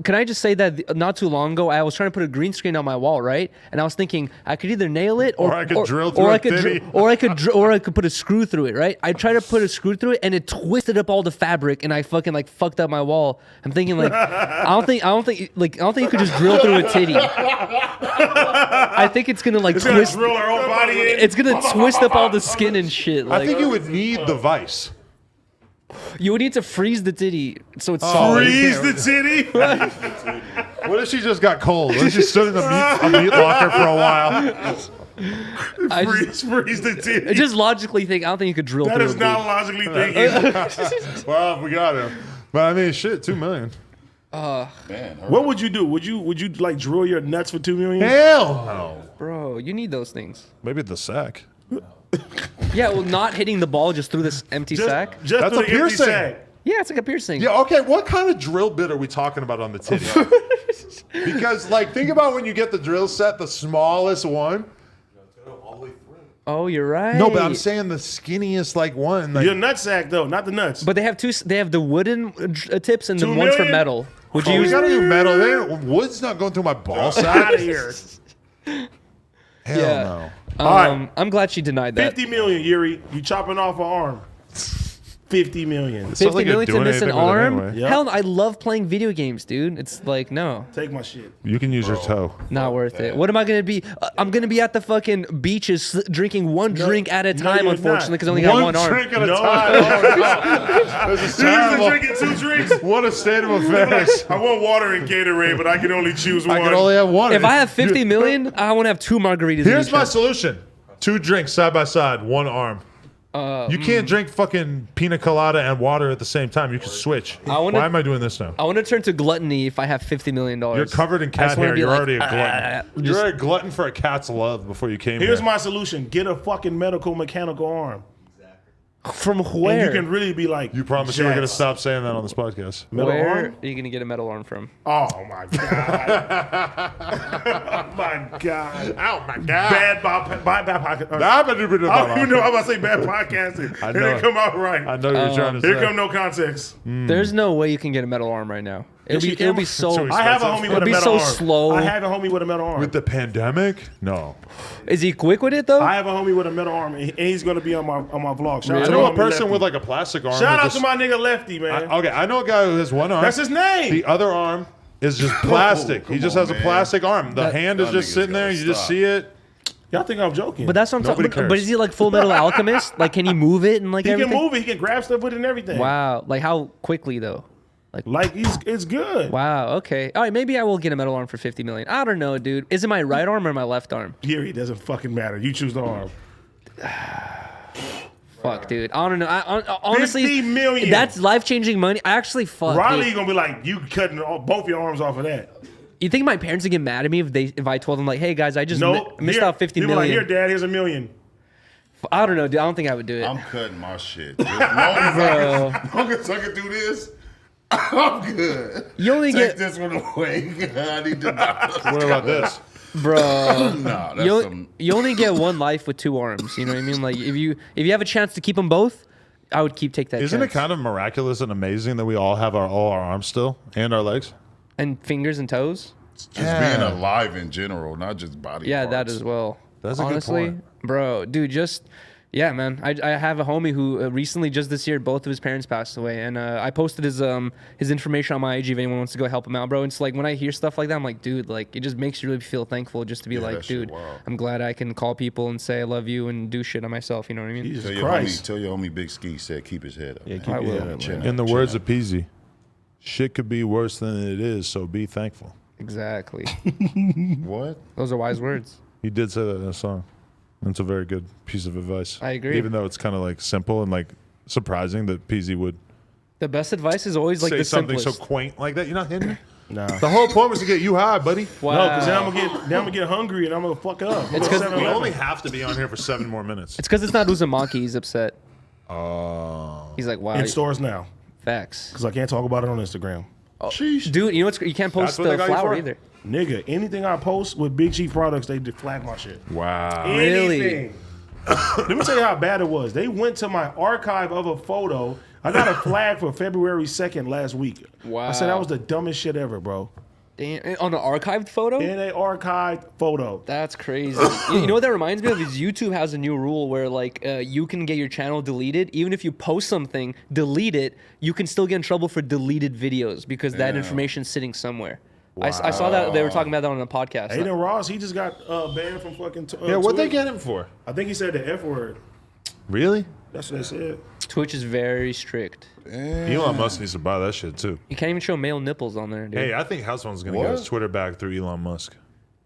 can I just say that not too long ago, I was trying to put a green screen on my wall, right? And I was thinking I could either nail it, Or I could drill through or a I could titty. or I could put a screw through it, right? I tried to put a screw through it, and it twisted up all the fabric, and I fucking like fucked up my wall. I'm thinking like, I don't think you could just drill through a titty. I think it's gonna like It's gonna twist. drill her whole body in. It's gonna twist up all the skin and shit. Like, I think you would need the vice. You would need to freeze the titty so it's solid. Freeze the titty. What if she just got cold? What if she stood in a meat locker for a while? I just, Freeze the titty. I just logically think I don't think you could drill That through is a not boot. logically thinking. Well, we got him. But I mean, shit, $2 million. Man, What would you do? Would you like drill your nuts for $2 million? Hell no. Bro, you need those things. Maybe the sack. Yeah, well, not hitting the ball just through this empty sack. Just That's through a the empty piercing. sack. Yeah, it's like a piercing. Yeah, okay, what kind of drill bit are we talking about on the titty? Because, like, think about when you get the drill set, the smallest one. Oh, you're right. No, but I'm saying the skinniest, like, one. Like, Your nut sack though, not the nuts. But they have two. They have the wooden tips and the $2 ones for million? metal. Would you we use? gotta do metal. Wood's not going through my ball out sack. of here. Hell Yeah. no. All right. I'm glad she denied that. 50 million, Yuri. You chopping off an arm. 50 million. Sounds 50 like you're million to doing miss an anything with it arm? anyway. Yep. Hell no, I love playing video games, dude. It's like, no, Take my shit. You can use your toe. not worth it. What am I going to be? I'm going to be at the fucking beaches drinking one drink at a time, you're unfortunately, not. because I only got one arm. drink at a No. time. Oh, no. This is You're terrible. drinking 2 drinks. What a state of affairs. I want water and Gatorade, but I can only choose one. I can only have one. If I have 50 million, I want to have 2 margaritas. Here's in each my hand. solution: 2 drinks side by side, one arm. You can't drink fucking pina colada and water at the same time. You can switch. I wanna- Why am I doing this now? I want to turn to gluttony if I have $50 million. You're covered in I cat just wanna hair. be You're like, already a glutton. just- You're a glutton for a cat's love before you came Here's here. my solution. Get a fucking medical mechanical arm. From And where? you can really be like, You promised you were going to Jets. stop saying that on this podcast. Metal Where arm? are you going to get a metal arm from? Oh my god. Oh my god. Oh my god! Bad podcast. I I don't even know. I'm about to say bad podcasting. I It know. didn't come out right. I know you're trying to Here say. come no context. There's no way you can get a metal arm right now. It'll Yes, you be can. so. So I have a homie It'd with a be metal so arm. slow. I have a homie with a metal arm. With the pandemic? No. Is he quick with it though? I have a homie with a metal arm, and he's going to be on my vlog. Shout out I to know my a homie person Lefty. with like a plastic arm. Shout that out just- to my nigga Lefty, man. Okay, I know a guy who has one arm. That's his name. The other arm is just plastic. He come just on, has a man. plastic arm. The That- hand is Y'all just niggas sitting there. gotta You just stop. see it. Y'all think I'm joking? but that's what I'm talking. Nobody But cares. is he like Full Metal Alchemist? Like, can he move it and like he everything? can move it. He can grab stuff with it and everything. Wow. Like how quickly though? Like it's good. Wow. Okay. All right. Maybe I will get a metal arm for 50 million. I don't know, dude. Is it my right arm or my left arm? Here, it doesn't fucking matter. You choose the arm. Fuck, dude. I don't know. Honestly, 50 million. That's life changing money. I actually fuck. Riley dude. gonna be like, you cutting both your arms off of that. You think my parents would get mad at me if I told them like, hey guys, I just No, missed here, out 50 they be like, million? here, Dad, here's $1 million. I don't know, dude. I don't think I would do it. I'm cutting my shit. As long as I can do this, I'm good. You only Take get, this one away. I need to not. What about this? bro. Nah, that's You, some. you only get one life with 2 arms. You know what I mean? Like if you have a chance to keep them both, I would take that. Isn't it chance. kind of miraculous and amazing that we all have all our arms still and our legs? And fingers and toes? Just being alive in general, not just body Yeah, parts. that as well. That's a good Honestly, point. bro, dude, yeah, man. I have a homie who recently, just this year, both of his parents passed away, and I posted his information on my IG if anyone wants to go help him out, bro. And it's like when I hear stuff like that, I'm like, dude, like it just makes you really feel thankful just to be like, that shit dude, wild. I'm glad I can call people and say I love you and do shit on myself. You know what I mean? Jesus Tell Christ. your homie Big Ski said keep his head up. Yeah, I will. In the words of Peasy, shit could be worse than it is, so be thankful. Exactly. What? Those are wise words. He did say that in a song. That's a very good piece of advice. I agree. Even though it's kind of like simple and like surprising that Peasy would The best advice is always like say the something simplest. so quaint like that. You're not hitting me? Nah. The whole point was to get you high, buddy. Wow. No, because then I'm gonna get hungry and I'm gonna fuck up. It's 'cause- We only have to be on here for 7 more minutes. It's because it's not Uzumaki. He's upset. Oh. He's like, wow. in stores now Facts. because I can't talk about it on Instagram. Dude, you know what's you can't post That's what they the got you flour for? either. Nigga, anything I post with Big Chief products, they flag my shit. Wow. Really? Anything. Let me tell you how bad it was. They went to my archive of a photo. I got a flag for February 2nd last week. Wow. I said that was the dumbest shit ever, bro. Damn, on an archived photo? In a archived photo. That's crazy. You know what that reminds me of is YouTube has a new rule where like you can get your channel deleted even if you post something, delete it. You can still get in trouble for deleted videos because that information's sitting somewhere. I saw that they were talking about that on a podcast. Aiden Ross, he just got banned from fucking. Yeah, what'd they Twitter. get him for? I think he said the F word. Really? That's what they said. Twitch is very strict. Elon Musk needs to buy that shit too. You can't even show male nipples on there, dude. Hey, I think House Phone's gonna get his Twitter back through Elon Musk.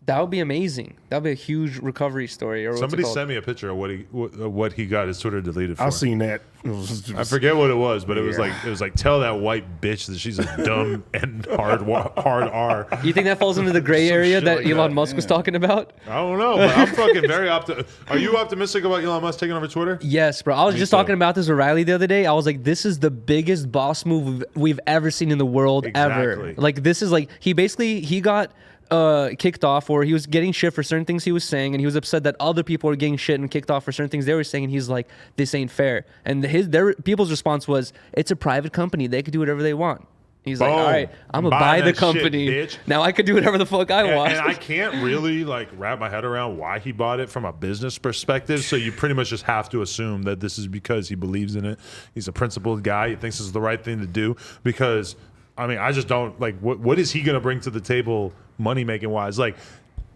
That would be amazing. That would be a huge recovery story. Or Somebody what's it sent me a picture of what he got his Twitter deleted for. I've seen that. I forget what it was, but it was like tell that white bitch that she's a dumb and hard R. called? You think that falls into the gray Some area shit that like Elon that. Musk was talking about? I don't know, but I'm fucking very Are you optimistic about Elon Musk taking over Twitter? Yes, bro. I was Me just too. talking about this with Riley the other day. I was like, this is the biggest boss move we've ever seen in the world ever. Exactly. Like, this is like, he got kicked off, or he was getting shit for certain things he was saying, and he was upset that other people were getting shit and kicked off for certain things they were saying, and he's like, this ain't fair. And their people's response was, it's a private company, they could do whatever they want. He's like, all right, I'm gonna buy the company. Bitch. Now I could do whatever the fuck I want. And I can't really like wrap my head around why he bought it from a business perspective. So you pretty much just have to assume that this is because he believes in it. He's a principled guy. He thinks this is the right thing to do. Because I mean, I just don't like what is he gonna bring to the table money making wise? Like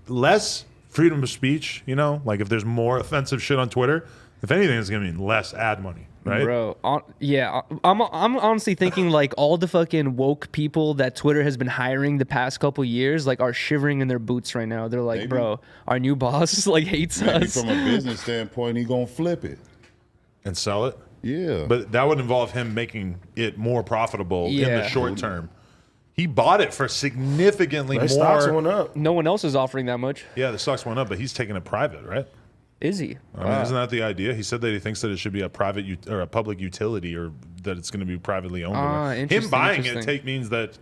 less freedom of speech, you know? Like if there's more offensive shit on Twitter, if anything, it's gonna mean less ad money. Right? Bro, I'm honestly thinking like all the fucking woke people that Twitter has been hiring the past couple years like are shivering in their boots right now. They're like, Maybe. bro, our new boss like hates Maybe us. from a business standpoint, he gonna flip it. And sell it. Yeah. But that would involve him making it more profitable in the Yeah. short term. He bought it for significantly Their more. stocks went up. No one else is offering that much. Yeah, the stocks went up, but he's taking it private, right? Is he? I mean, isn't that the idea? He said that he thinks that it should be a private or a public utility, or that it's going to be privately owned. Him Interesting, buying interesting. it means that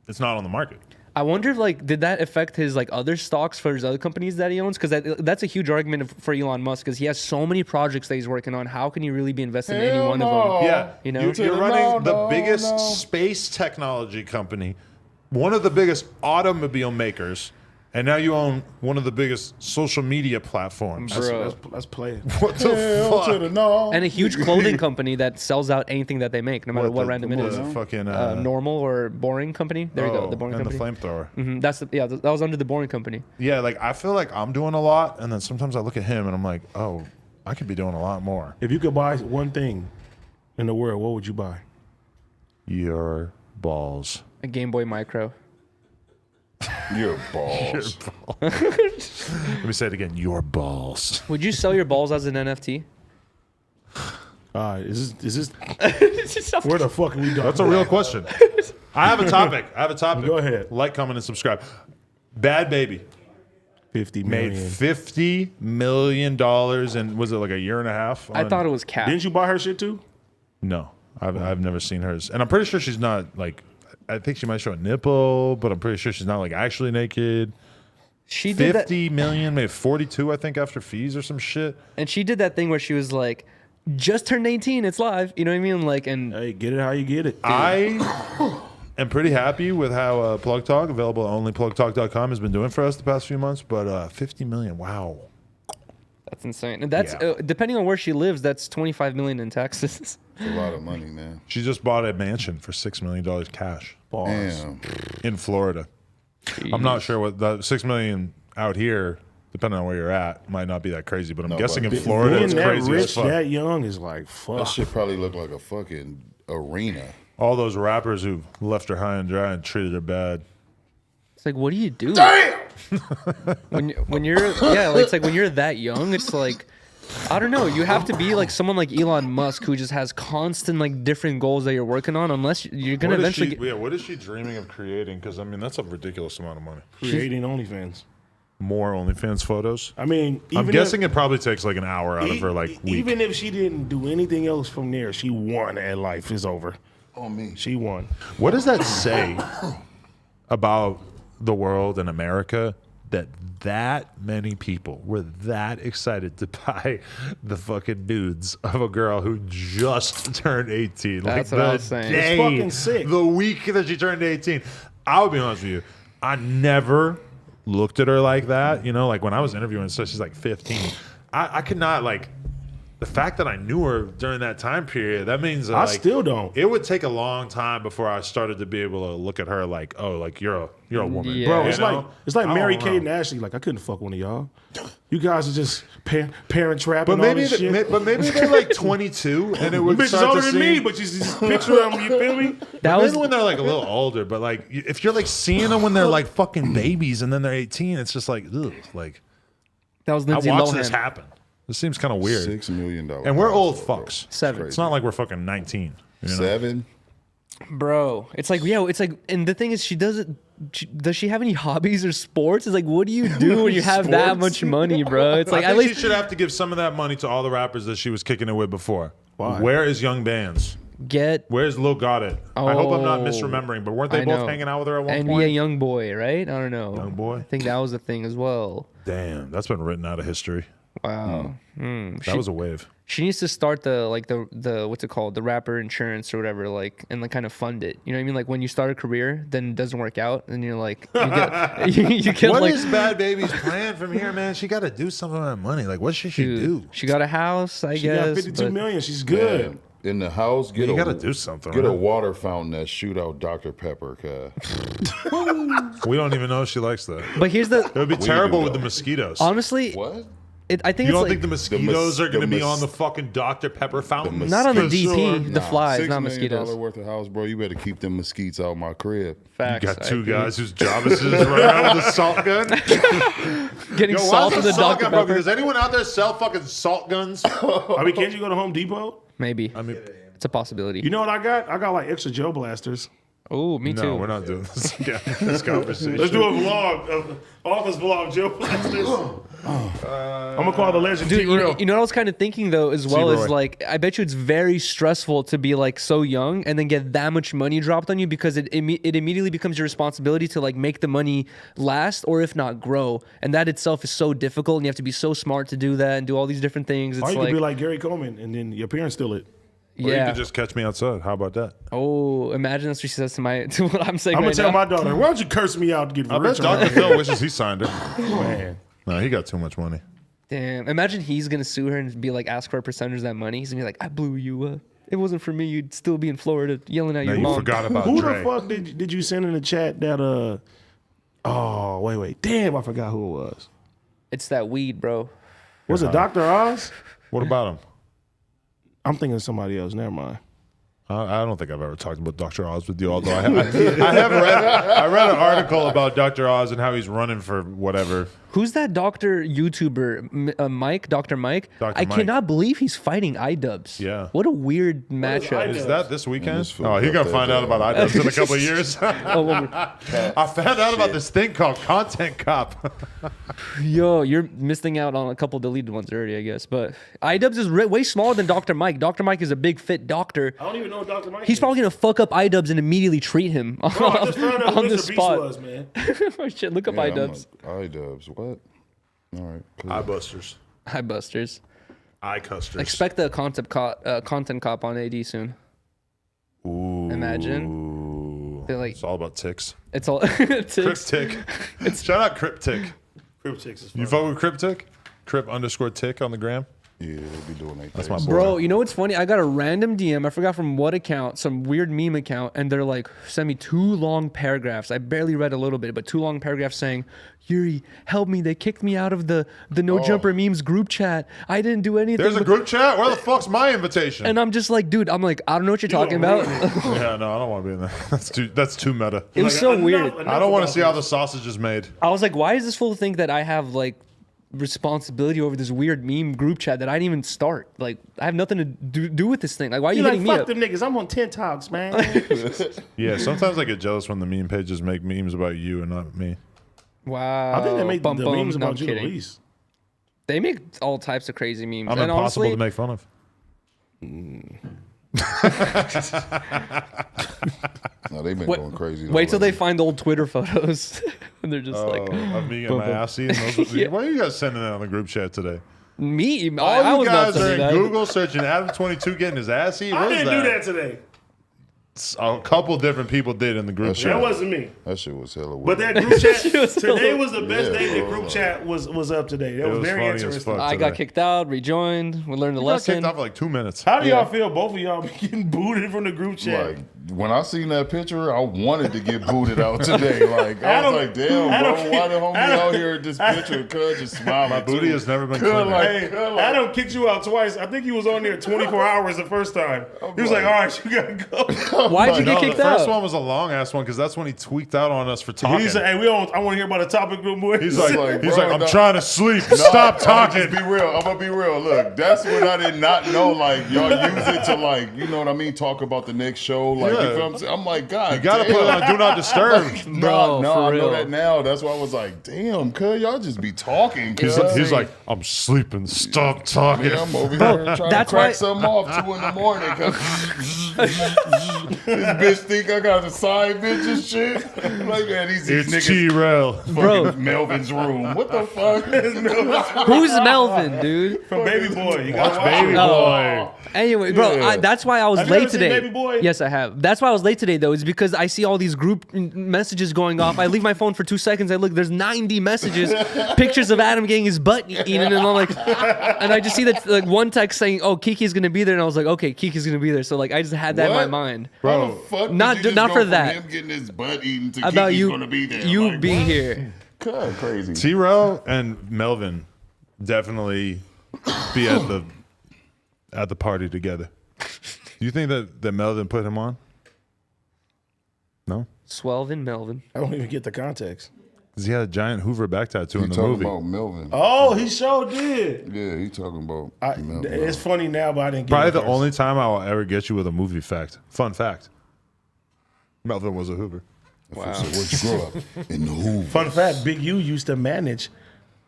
it's not on the market. I wonder if like did that affect his like other stocks for his other companies that he owns? Because that's a huge argument for Elon Musk, because he has so many projects that he's working on. How can he really be invested in any Hell one no. of them? Yeah, You know? you're running the No, biggest no. space technology company, one of the biggest automobile makers, and now you own one of the biggest social media platforms. Bro. Let's play it. What the Hell to fuck? the no. And a huge clothing company that sells out anything that they make, no matter what random it is. Fucking Normal or boring company. There we go. The boring and company. the flamethrower. That was under the boring company. Yeah, like I feel like I'm doing a lot, and then sometimes I look at him and I'm like, oh, I could be doing a lot more. If you could buy one thing in the world, what would you buy? Your balls. A Game Boy Micro. Your balls. Let me say it again. Your balls. Would you sell your balls as an NFT? All right, is this where the fuck are we going? That's a real question. I have a topic. Go ahead. Like, comment, and subscribe. Bad Baby 50 made million. $50 million in, was it like a year and a half? I thought it was cap. Didn't you buy her shit too? No, I've never seen hers. And I'm pretty sure she's not like, I think she might show a nipple, but I'm pretty sure she's not like actually naked. She did that, 50 million, maybe 42, I think, after fees or some shit. and she did that thing where she was like, "Just turned 18, it's live." You know what I mean? Like, and Hey, get it how you get it. I am pretty happy with how Plug Talk, available on onlyplugtalk.com, has been doing for us the past few months. But 50 million, wow. that's insane. And that's Yeah. depending on where she lives, that's 25 million in taxes. It's a lot of money, man. She just bought a mansion for $6 million cash Damn. in Florida. I'm not sure what the $6 million out here, depending on where you're at, might not be that crazy. But I'm No, guessing but in Florida, Being it's that crazy as rich, fuck. that young is like That fuck. shit probably look like a fucking arena. All those rappers who left her high and dry and treated her bad. It's like, what do you do? when you're it's like when you're that young, it's like, I don't know. You have to be like someone like Elon Musk who just has constant like different goals that you're working on. Unless you're gonna eventually get, What is she dreaming of creating? Because I mean, that's a ridiculous amount of money. Creating OnlyFans. More OnlyFans photos. I mean, I'm guessing it probably takes like an hour out of her like week. even if she didn't do anything else from there, she won at life. Is over. On me. She won. What does that say about the world and America that many people were that excited to buy the fucking nudes of a girl who just turned 18? That's like what I the was saying. day, It's fucking sick. The week that she turned 18. I'll be honest with you. I never looked at her like that. You know, like when I was interviewing, so she's like 15. I could not like. the fact that I knew her during that time period, that means that, I like, still don't. It would take a long time before I started to be able to look at her like, oh, like you're a woman, Yeah. Bro, You it's know? like I Mary don't Kate know. and Ashley. Like I couldn't fuck one of y'all. You guys are just parent trapping. But all maybe, this shit. but maybe they're like 22, and it would Bitch is start older to than me, seem. but you just picture them. You feel me? That Maybe was when they're like a little older, but like if you're like seeing them when they're like fucking babies and then they're 18, it's just like, ugh, like Lindsay I watched this Lohan. happen. This seems kind of weird. $6 million. And we're old house, bro. fucks. 7. It's not like we're fucking 19. You know? 7. Bro, it's like, yeah, it's like, and the thing is, does she have any hobbies or sports? It's like, what do you do when you have that much money, bro? It's like, I at think least she should have to give some of that money to all the rappers that she was kicking it with before. Why? Where is Young Bands? get Where's Lil Got It? I hope I'm not Oh, misremembering, but weren't they I both know. hanging out with her at one NBA point? Young Boy, right? I don't know. Young Boy? I think that was the thing as well. Damn, that's been written out of history. Wow. That was a wave. She needs to start the what's it called, the rapper insurance or whatever, like, and like kind of fund it. You know what I mean? Like when you start a career, then it doesn't work out, and you're like, you get What like, is Bad Baby's plan from here, man? She got to do something with that money. Like, what should she do? dude, she got a house, I She got guess. 52 but- million. She's good. In the house, get You a, gotta do something, Get a right? water fountain that shoot out Dr. Pepper, cuz. We don't even know if she likes that. But here's the It would be We terrible do, with the though. mosquitoes. honestly, What? I think You it's don't like, think the mosquitoes are going to be the on the mos- fucking Dr. Pepper fountain? not on the For DP, sure. the flies, $6 not million mosquitoes. worth of house, bro. You better keep them mosquitoes out my crib. You Facts. got I two agree. guys whose job is to just run around with a salt gun. getting Yo, salt why in is the a salt Dr. gun broken? Pepper. Does anyone out there sell fucking salt guns? I mean, can't you go to Home Depot? Maybe. I mean, It's a possibility. You know what I got? I got like extra Joe blasters. Oh, me too. no, we're not doing this. Yeah, this conversation. Let's do a vlog, office vlog, Joe blasters. I'm gonna call the legend Dude, T-Real. you know what I was kind of thinking though, as well as T-Roy. like, I bet you it's very stressful to be like so young and then get that much money dropped on you because it immediately becomes your responsibility to like make the money last or if not grow, and that itself is so difficult, and you have to be so smart to do that and do all these different things. Or It's you could like, be like Gary Coleman, and then your parents steal it. Or you yeah. could just catch me outside. How about that? Oh, imagine that's what she says to to what I'm saying I'm gonna right tell now. my daughter, why don't you curse me out to get I bet rich? Dr. Phil wishes he signed her. Man. No, he got too much money. Damn, imagine he's gonna sue her and be like, ask for a percentage of that money. He's gonna be like, I blew you up. It wasn't for me. You'd still be in Florida yelling at Now your you mom. forgot about Who Dre. the fuck did you send in the chat that oh wait. Damn, I forgot who it was. It's that weed, bro. Was it Dr. Oz? What about him? I'm thinking of somebody else. Never mind. I don't think I've ever talked about Dr. Oz with you, although I read an article about Dr. Oz and how he's running for whatever. Who's that doctor YouTuber, Mike? Dr. Mike? Dr. I Mike. cannot believe he's fighting iDubbbz. Yeah. What a weird matchup. Is that this weekend? this fool Oh, he's got gonna that find out down. about iDubbbz in a couple of years. Oh, well, I found out about this thing called Content Cop. yo, you're missing out on a couple deleted ones already, I guess. But iDubbbz is way smaller than Dr. Mike. Dr. Mike is a big, fit doctor. I don't even know what Dr. Mike He's probably going to fuck up iDubbbz and immediately treat him I just found out who on the Mr. Beast spot. was, man. Oh, shit, look up Yeah, I'm iDubbbz. like, iDubbbz, what? All right. Cool. Eyebusters. Hi, Busters. Eye custers. Expect the content cop on AD soon. Ooh. Imagine. They're like, It's all about ticks. it's all ticks. Cryptic. Shout out Cryptic. Cryptics is You fun. fuck with Cryptic? Crip_tick on the gram? Yeah, they be doing that. That's my boy. Bro, you know what's funny? I got a random DM. I forgot from what account, some weird meme account, and they're like, send me 2 long paragraphs. I barely read a little bit, but 2 long paragraphs saying, Yuri, help me. They kicked me out of the No Jumper Memes group chat. I didn't do anything. There's a but-" group chat? Where the fuck's my invitation? And I'm just like, dude, I don't know what you're talking about. Yeah, no, I don't want to be in there. That's too meta. It was so weird. I don't want to see how the sausage is made. I was like, why is this fool think that I have like responsibility over this weird meme group chat that I didn't even start? Like, I have nothing to do with this thing. Like, why are you You like, hitting me fuck up? them niggas. I'm on 10 Talks, man. Yeah, sometimes I get jealous when the meme pages make memes about you and not me. Wow. I think they make Bum, the bum. memes No, about I'm you the kidding. least. They make all types of crazy memes. I'm and impossible honestly, to make fun of. No, they've been going crazy. wait till they already. find old Twitter photos. And they're just like, Of me getting Boom, my boom. ass eaten. Those- Yeah. Why are you guys sending that on the group chat today? me? All I you was not guys are sending in that. Google searching Adam22 getting his ass eaten. I What is didn't do that today. A couple different people did in the group That chat. That wasn't me. That shit was hella weird. But that group chat was today was the best Yeah, day the bro. group chat was up today. That was was very funny as interesting. fuck. I got today. kicked out, rejoined. We learned a You got lesson. kicked off for like 2 minutes. How do y'all feel? Both of y'all be getting booted from the group chat. Like when I seen that picture, I wanted to get booted out today. Like I Adam- was like, damn, Adam- bro, why the homie Adam- out here at this picture? Cuz just smiling. My booty has never been Cuz cleaner. like, Hey, cuz like, Adam kicked you out twice. I think he was on there 24 hours the first time. He was like, all right, you gotta go. Why'd you No, get the kicked first out? one was a long ass one because that's when he tweaked out on us for talking. He said, hey, I want to hear about the topic real more. he's like, bro, I'm no. trying to sleep. Nah, Stop I'ma talking. just be real. I'm gonna be real. Look, that's when I did not know. Like y'all use it to like, you know what I mean? Talk about the next show. Like Yeah. you feel what I'm saying? I'm like, God, You gotta damn. put it on Do Not Disturb. Bro, no, for I know real. that now. That's why I was like, damn, cuz y'all just be talking. He's, Cuz. he's like, I'm sleeping. Stop talking. Yeah, I'm over here trying to that's crack why- something off 2 in the morning because this bitch think I got a side bitch and shit. Like, man, these It's niggas T-Rail. Bro. fucking Melvin's room. What the fuck? Who's Melvin, dude? From Baby Boy. You gotta watch Baby it. boy. Anyway, bro, Yeah. that's why I was Have you late ever seen today. Baby Boy? Yes, I have. That's why I was late today, though, is because I see all these group messages going off. I leave my phone for 2 seconds. I look, there's 90 messages, pictures of Adam getting his butt eaten, and I'm like, and I just see that like one text saying, "Oh, Kiki's gonna be there," and I was like, "Okay, Kiki's gonna be there." So like, I just had that in my What? mind How the fuck did Not- you just not go for from that. him getting his butt eaten to about Kiki's you, gonna be there? you Like, being what? here. God, crazy. T-Rail and Melvin definitely be at the party together. Do you think that Melvin put him on? No? Swelvin, Melvin. I don't even get the context. Because he had a giant Hoover back tattoo He in the talking movie. about Melvin. Oh, he sure did. Yeah, he talking about Melvin. It's funny now, but I didn't get Probably it the first. only time I will ever get you with a movie fact. Fun fact. Melvin was a Hoover. Wow. So where'd you grow up? In the Hoover. Fun fact, Big U used to manage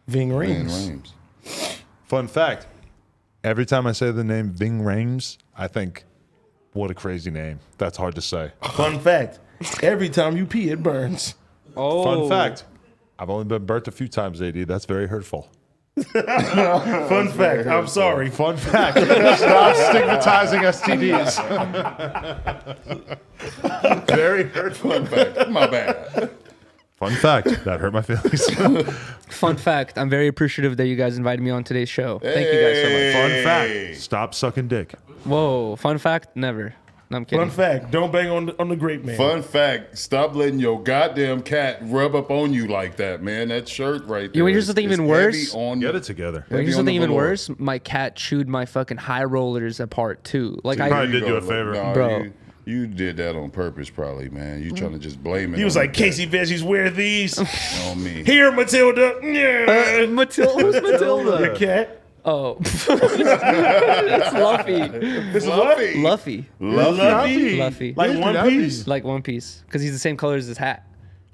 Ving Man, Rhames. Rames. Fun fact. Every time I say the name Ving Rhames, I think, what a crazy name. That's hard to say. Fun fact, every time you pee, it burns. Oh, Fun fact. I've only been burnt a few times, AD. That's very hurtful. Fun fact, I'm sorry. Fun fact. Stop stigmatizing STDs. Very hurtful. Fun fact. My bad. Fun fact. That hurt my feelings. Fun fact. I'm very appreciative that you guys invited me on today's show. Thank you guys so much. Fun Hey. fact. Stop sucking dick. Whoa, fun fact? Never. No, I'm kidding. Fun fact, don't bang on the grape man. Fun fact, stop letting your goddamn cat rub up on you like that, man. That shirt right there. You wanna hear something is even heavy worse? On Get it together. Here's heavy on something the even velour. worse. My cat chewed my fucking high rollers apart too. Like There I, Probably you did you a go. favor. Nah, Bro. You did that on purpose, probably, man. You trying to just blame it. He was on like, the cat, Casey Veggies, wear these. on me. Here, Matilda. Yeah. Matilda. Who's Matilda? Your cat. Oh, it's Luffy. It's Luffy. Luffy. Luffy. Luffy. Like One Piece. Like One Piece, because he's the same color as his hat.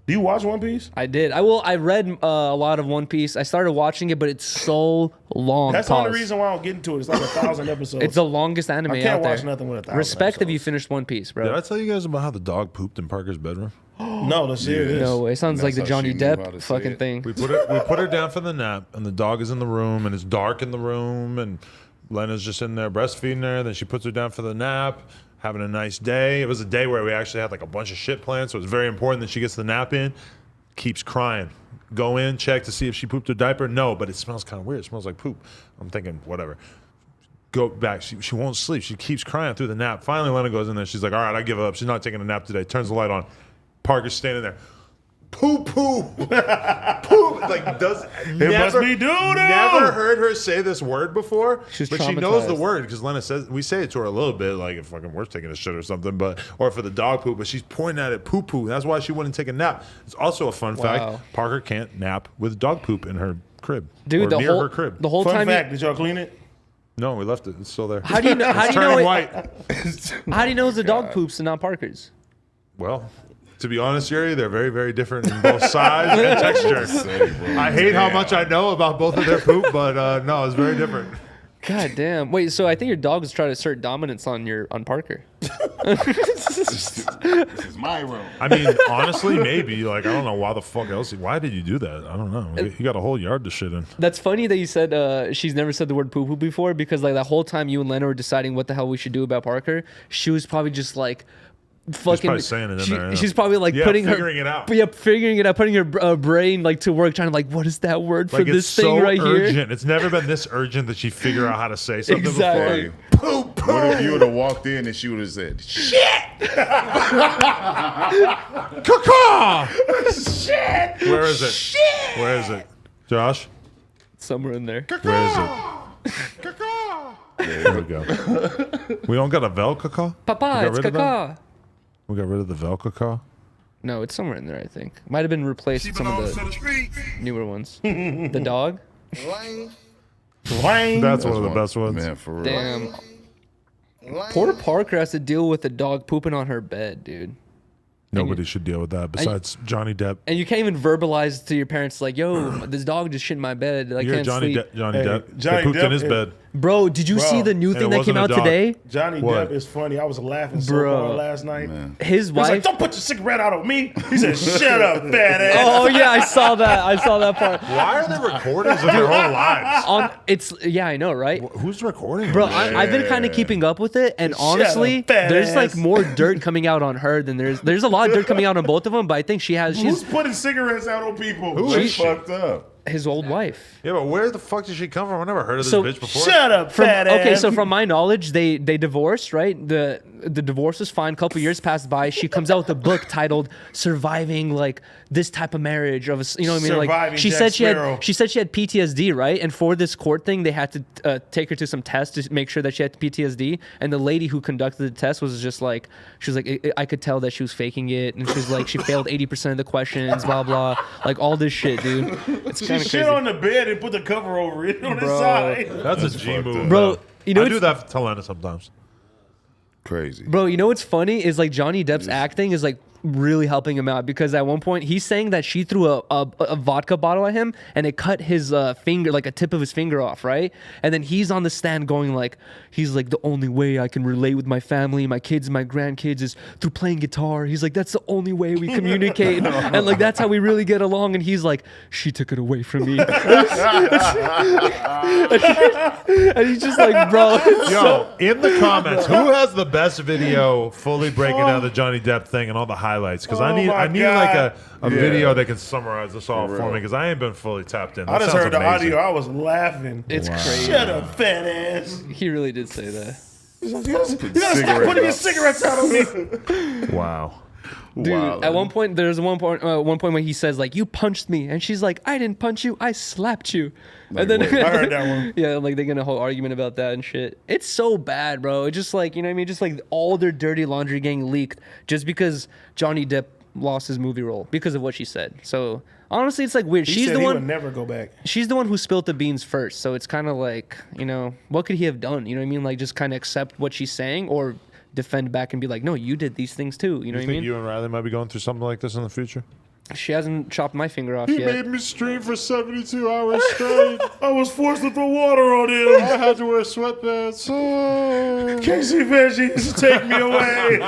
Do you watch One Piece? I did. I read a lot of One Piece. I started watching it, but it's so long. That's the only Pause. reason why I don't get into it. It's like 1,000 episodes. It's the longest anime I can't out there. watch nothing with 1,000 Respect if you episodes. finished One Piece, bro. Did I tell you guys about how the dog pooped in Parker's bedroom? No, that's serious. No way. It sounds That's like the how Johnny she knew how to Depp say fucking it. thing. We put her down for the nap, and the dog is in the room, and it's dark in the room, and Lena's just in there breastfeeding her. Then she puts her down for the nap, having a nice day. It was a day where we actually had like a bunch of shit planned, so it's very important that she gets the nap in. Keeps crying. Go in, check to see if she pooped her diaper. No, but it smells kind of weird. It smells like poop. I'm thinking, whatever. Go back. She won't sleep. She keeps crying through the nap. Finally, Lena goes in there. She's like, all right, I give up. She's not taking a nap today. Turns the light on. Parker's standing there. Poo poo. Poop. Like, must be doo-doo. Never heard her say this word before. She's but she knows the traumatized. word because Lena says, we say it to her a little bit, like if fucking we're taking a shit or something, or for the dog poop, but she's pointing at it poo poo. That's why she wouldn't take a nap. It's also a fun Wow. fact. Parker can't nap with dog poop in her crib. Dude, or the near whole her crib. the whole Fun time. fact, did y'all clean it? No, we left it. It's still there. How do you know? How do It's you know? turning It, white. how do you know it's a dog poops and not Parker's? Well, to be honest, Yuri, they're very, very different in both size and texture. I hate how much I know about both of their poop, but no, it's very different. God damn. Wait, so I think your dog is trying to assert dominance on Parker. This is my room. I mean, honestly, maybe. Like, I don't know why the fuck else. Why did you do that? I don't know. He got a whole yard to shit in. That's funny that you said she's never said the word poo poo before, because like that whole time you and Lena were deciding what the hell we should do about Parker, she was probably just like fucking. probably saying it in there, yeah. She's probably like Yeah, putting figuring it out. Yeah, figuring it out, putting her brain like to work, trying to like, what is that word for Like this it's thing so right urgent. here? It's never been this urgent that she figure out how to say something Exactly. Hey, before. what if you would have walked in and she would have said, "Shit"? Caw! Shit! Where is it? Shit! Where is it? Josh? Somewhere in there. Where is it? There we go. We don't got a Velcaca? Papa, it's caca. We got rid of the Velcaca? No, it's somewhere in there. I think might have been replaced with some of the newer ones. The dog. That's one of the best ones. Man, for real. Damn. Poor Parker has to deal with a dog pooping on her bed, dude. Nobody should deal with that besides Johnny Depp. And you can't even verbalize to your parents like, "Yo, this dog just shit in my bed. I You're can't Johnny sleep." Johnny Hey, Depp. Johnny They pooped Depp in his is- bed. Bro, did you see the new And thing it that came wasn't a out dog. today? Johnny What? Depp is funny. I was laughing so Bro. hard last night. His He was like, wife. "Don't put your cigarette out on me." He said, "Shut up, fat ass." Oh yeah, I saw that. I saw that part. Why are there recordings of their whole lives? Yeah, I know, right? Who's recording? Bro, them? I've been kind of keeping up with it, and Shut honestly, up, fat there's like ass. more dirt coming out on her than there's a lot of dirt coming out on both of them. But I think Who's she's putting cigarettes out on people? Who She is she? fucked up. his old wife. Yeah, but where the fuck did she come from? I never heard of this So- bitch before. Shut up, fat ass. Okay, so from my knowledge, they divorced, right? The divorce was fine. A couple years passed by. She comes out with a book titled "Surviving like this type of marriage." Of a, you know what I mean? Like Surviving she Jack said Sparrow. she said she had PTSD, right? And for this court thing, they had to take her to some tests to make sure that she had PTSD. And the lady who conducted the test was just like, she was like, I could tell that she was faking it, and she was like, she failed 80% of the questions, blah blah, like all this shit, dude. It's She kind of shit crazy. on the bed and put the cover over it on the Bro. side. That's a G move. Bro, you know I do what's- that to Lena sometimes. Crazy. Bro, you know what's funny is like Johnny Depp's acting is like really helping him out because at one point he's saying that she threw a vodka bottle at him and it cut his finger, like a tip of his finger off, right? And then he's on the stand going like, he's like, the only way I can relate with my family, my kids, my grandkids is through playing guitar. He's like, that's the only way we communicate. And like, that's how we really get along. And he's like, she took it away from me. And he's just like, bro. Yo, in the comments, who has the best video fully breaking down the Johnny Depp thing and all the highlights? Because Oh I need my like God. a video that can summarize this all for me because I ain't been fully tapped in. I That just sounds heard the amazing. audio. I was laughing. It's crazy. Shut up, fat ass. He really did say that. You gotta stop putting your cigarettes out on me. Wow. Dude, Wow. at one point, there's one point where he says like, "You punched me," and she's like, "I didn't punch you, I slapped you." Like and then what? I heard that one. yeah, like they get in a whole argument about that and shit. It's so bad, bro. It's just like, you know what I mean? Just like all their dirty laundry getting leaked just because Johnny Depp lost his movie role because of what she said. So honestly, it's like weird. He She's said the he would one. never go back. She's the one who spilled the beans first. So it's kind of like, you know, what could he have done? You know what I mean? Like just kind of accept what she's saying or defend back and be like, no, you did these things too. You know You what I think mean? you and Riley might be going through something like this in the future? She hasn't chopped my finger off He yet. made me stream for 72 hours straight. I was forced to throw water on him. I had to wear sweatpants. Oh. Casey Veggies, take me away.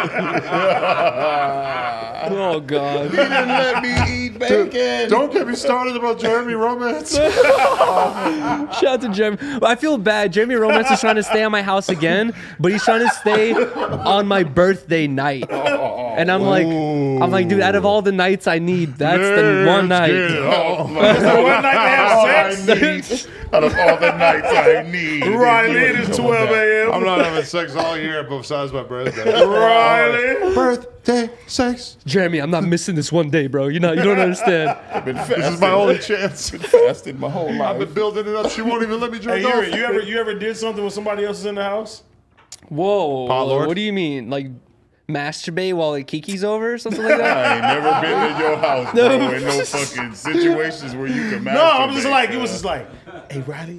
Oh God. He didn't let me eat bacon. Don't get me started about Jeremy Romance. Shout out to Jeremy. Well, I feel bad. Jeremy Romance is trying to stay on my house again, but he's trying to stay on my birthday night. And I'm like, dude, out of all the nights I need, that's the one night. Oh, my One night to have all I sex. need out of all the nights I need. Riley, it is 12 a.m. I'm not having sex all year besides my birthday. Riley. Birthday sex. Jeremy, I'm not missing this one day, bro. You don't understand. I've been This is my only chance. fasted my whole I've life. been building it up. She won't even let me Hey, drink off. you ever did something when somebody else is in the house? Whoa. Pot Lord? What do you mean? Like masturbate while like Kiki's over or something like that? I ain't never been to your house, bro, in no fucking situations where you can masturbate. No, I'm just like, it was just like, hey, Riley,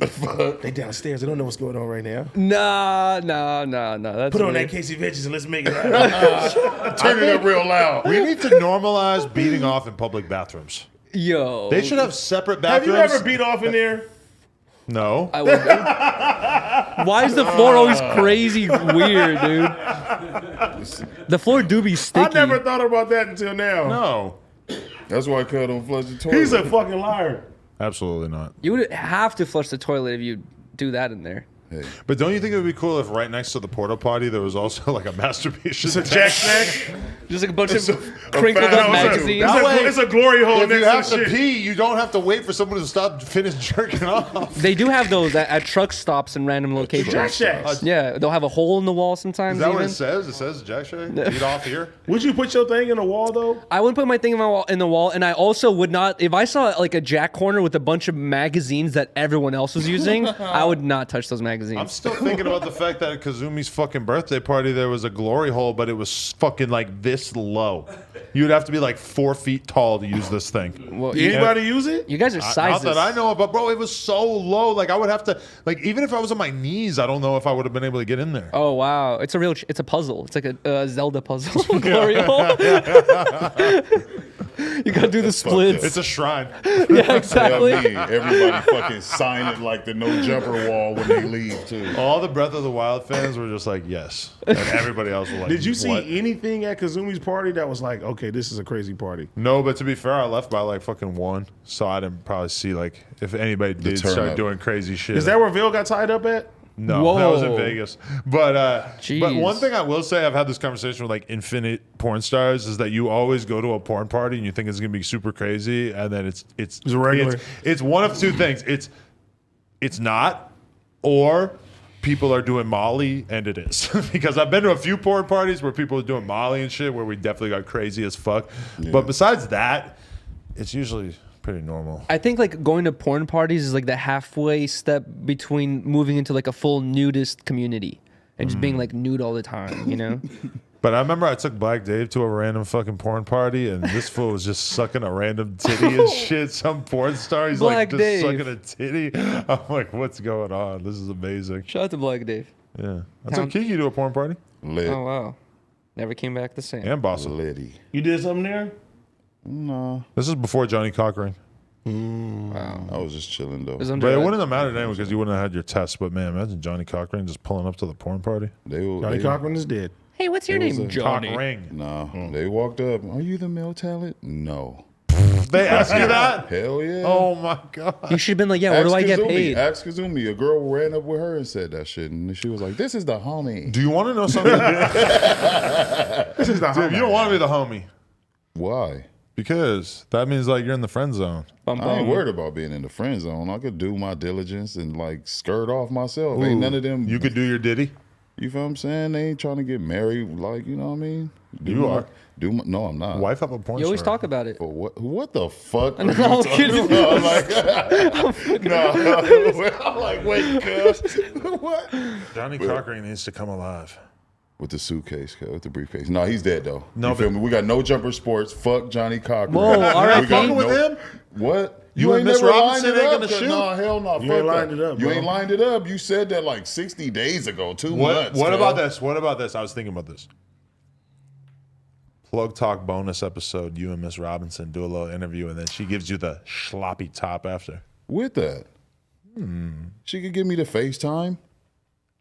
they downstairs. They don't know what's going on right now. Nah. That's Put on weird. that Casey Veggies and let's make it happen. Turn it up real loud. We need to normalize beating off in public bathrooms. Yo. They should have separate Have bathrooms. you ever beat off in there? No. I would. Why is the floor always crazy weird, dude? The floor do be sticky. I never thought about that until now. No. That's why I cut on flush the toilet. He's a fucking liar. Absolutely not. You would have to flush the toilet if you do that in there. Hey. But don't you think it would be cool if right next to the porta potty there was also like a masturbation? It's a Jack Snack. Just like a bunch of crinkled up magazines. It's a glory hole If you next have to to shit. pee, you don't have to wait for someone to stop finish jerking off. They do have those at truck stops in random locations. Jack Shacks. Yeah, they'll have a hole in the wall sometimes. Is that even. what it says? It says Jack Shack. Eat off here. Would you put your thing in the wall though? I wouldn't put my thing in the wall, and I also would not. If I saw like a Jack corner with a bunch of magazines that everyone else was using, I would not touch those magazines. I'm still thinking about the fact that at Kazumi's fucking birthday party there was a glory hole, but it was fucking like this low. You'd have to be like 4 feet tall to use this thing. Well, Anybody use it? you guys are Not sizes. that I know of, but bro, it was so low. Like I would have to, like even if I was on my knees, I don't know if I would have been able to get in there. Oh wow, it's a puzzle. It's like a Zelda puzzle. Glory hole. You gotta do the splits. It's a shrine. Yeah, exactly. Yeah, me. Everybody fucking sign it like the no jumper wall when they leave too. All the Breath of the Wild fans were just like, yes. And everybody else was like, Did you see what? anything at Kazumi's party that was like, okay, this is a crazy party? No, but to be fair, I left by like fucking 1, so I didn't probably see like if anybody did turn start up. doing crazy shit. Is that where Ville got tied up at? No, that was in Whoa. Vegas. But Jeez. one thing I will say, I've had this conversation with like infinite porn stars, is that you always go to a porn party and you think it's gonna be super crazy, and then it's regular. It's one of two things. It's not, or people are doing Molly, and it is. Because I've been to a few porn parties where people are doing Molly and shit, where we definitely got crazy as fuck. But besides that, it's usually pretty normal. I think like going to porn parties is like the halfway step between moving into like a full nudist community and just being like nude all the time, you know? But I remember I took Black Dave to a random fucking porn party, and this fool was just sucking a random titty and shit. Some porn star, he's Black like just Dave. sucking a titty. I'm like, what's going on? This is amazing. Shout out to Black Dave. Yeah. I took Kiki to a porn party. Lit. Oh wow. Never came back the same. And Bossa. Liddy. You did something there? No. This is before Johnny Cockring. I was just chilling though. It was under But it a- wouldn't have mattered anyway because you wouldn't have had your test. But man, imagine Johnny Cockring just pulling up to the porn party. Johnny Cochran is dead. Hey, what's your It was name? a- Johnny. Cockring. No, they walked up. Are you the male talent? No. They asked you that? Hell yeah. Oh my God. You should have been like, yeah, where do I get paid? Ask Kazumi. A girl ran up with her and said that shit, and she was like, "This is the homie." Do you want to know something? This is the Dude, you don't want to be the homie. Why? Because that means like you're in the friend zone. Bum, I ain't bum. worried about being in the friend zone. I could do my diligence and like skirt off myself. Ain't none of them. You could do your ditty. You feel what I'm saying? They ain't trying to get married. Like, you know what I mean? You are. No, I'm not. Wife up a porn You always star. talk about it. But what the fuck? No, are you I'm talking kidding. about? I'm like, wait, cuz. What? Johnny Cockring needs to come alive. With the suitcase, cuz, with the briefcase. No, he's dead though. No, You feel but- me? We got no jumper sports. Fuck Johnny Cochran. Whoa, R.I.P. We got Fucking with him? What? You and Miss never Robinson lined it ain't up, gonna cuz- shoot? No, hell no. You fuck ain't lined that. it up, You bro. ain't lined it up. You said that like 60 days ago, 2 months. What cuz. about this? What about this? I was thinking about this. Plug Talk bonus episode. You and Miss Robinson do a little interview, and then she gives you the sloppy top after. With that? She could give me the FaceTime.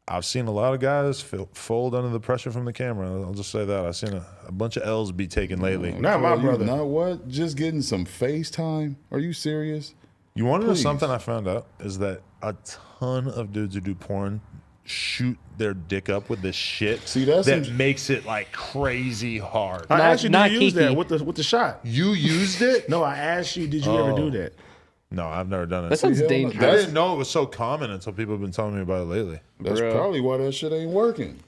I've seen a lot of guys fold under the pressure from the camera. I'll just say that. I've seen a bunch of L's be taken lately. Not my You brother. know what? Just getting some FaceTime? Are you serious? You want to know Please. something I found out? Is that a ton of dudes who do porn shoot their dick up with this shit See, that's that some- maked it like crazy hard. I asked you, not did you use Kiki. that with the shot? You used it? No, I asked you, did you ever do that? No, I've never done it. That sounds hell no. dangerous. I didn't know it was so common until people have been telling me about it lately. That's Bro. probably why that shit ain't working.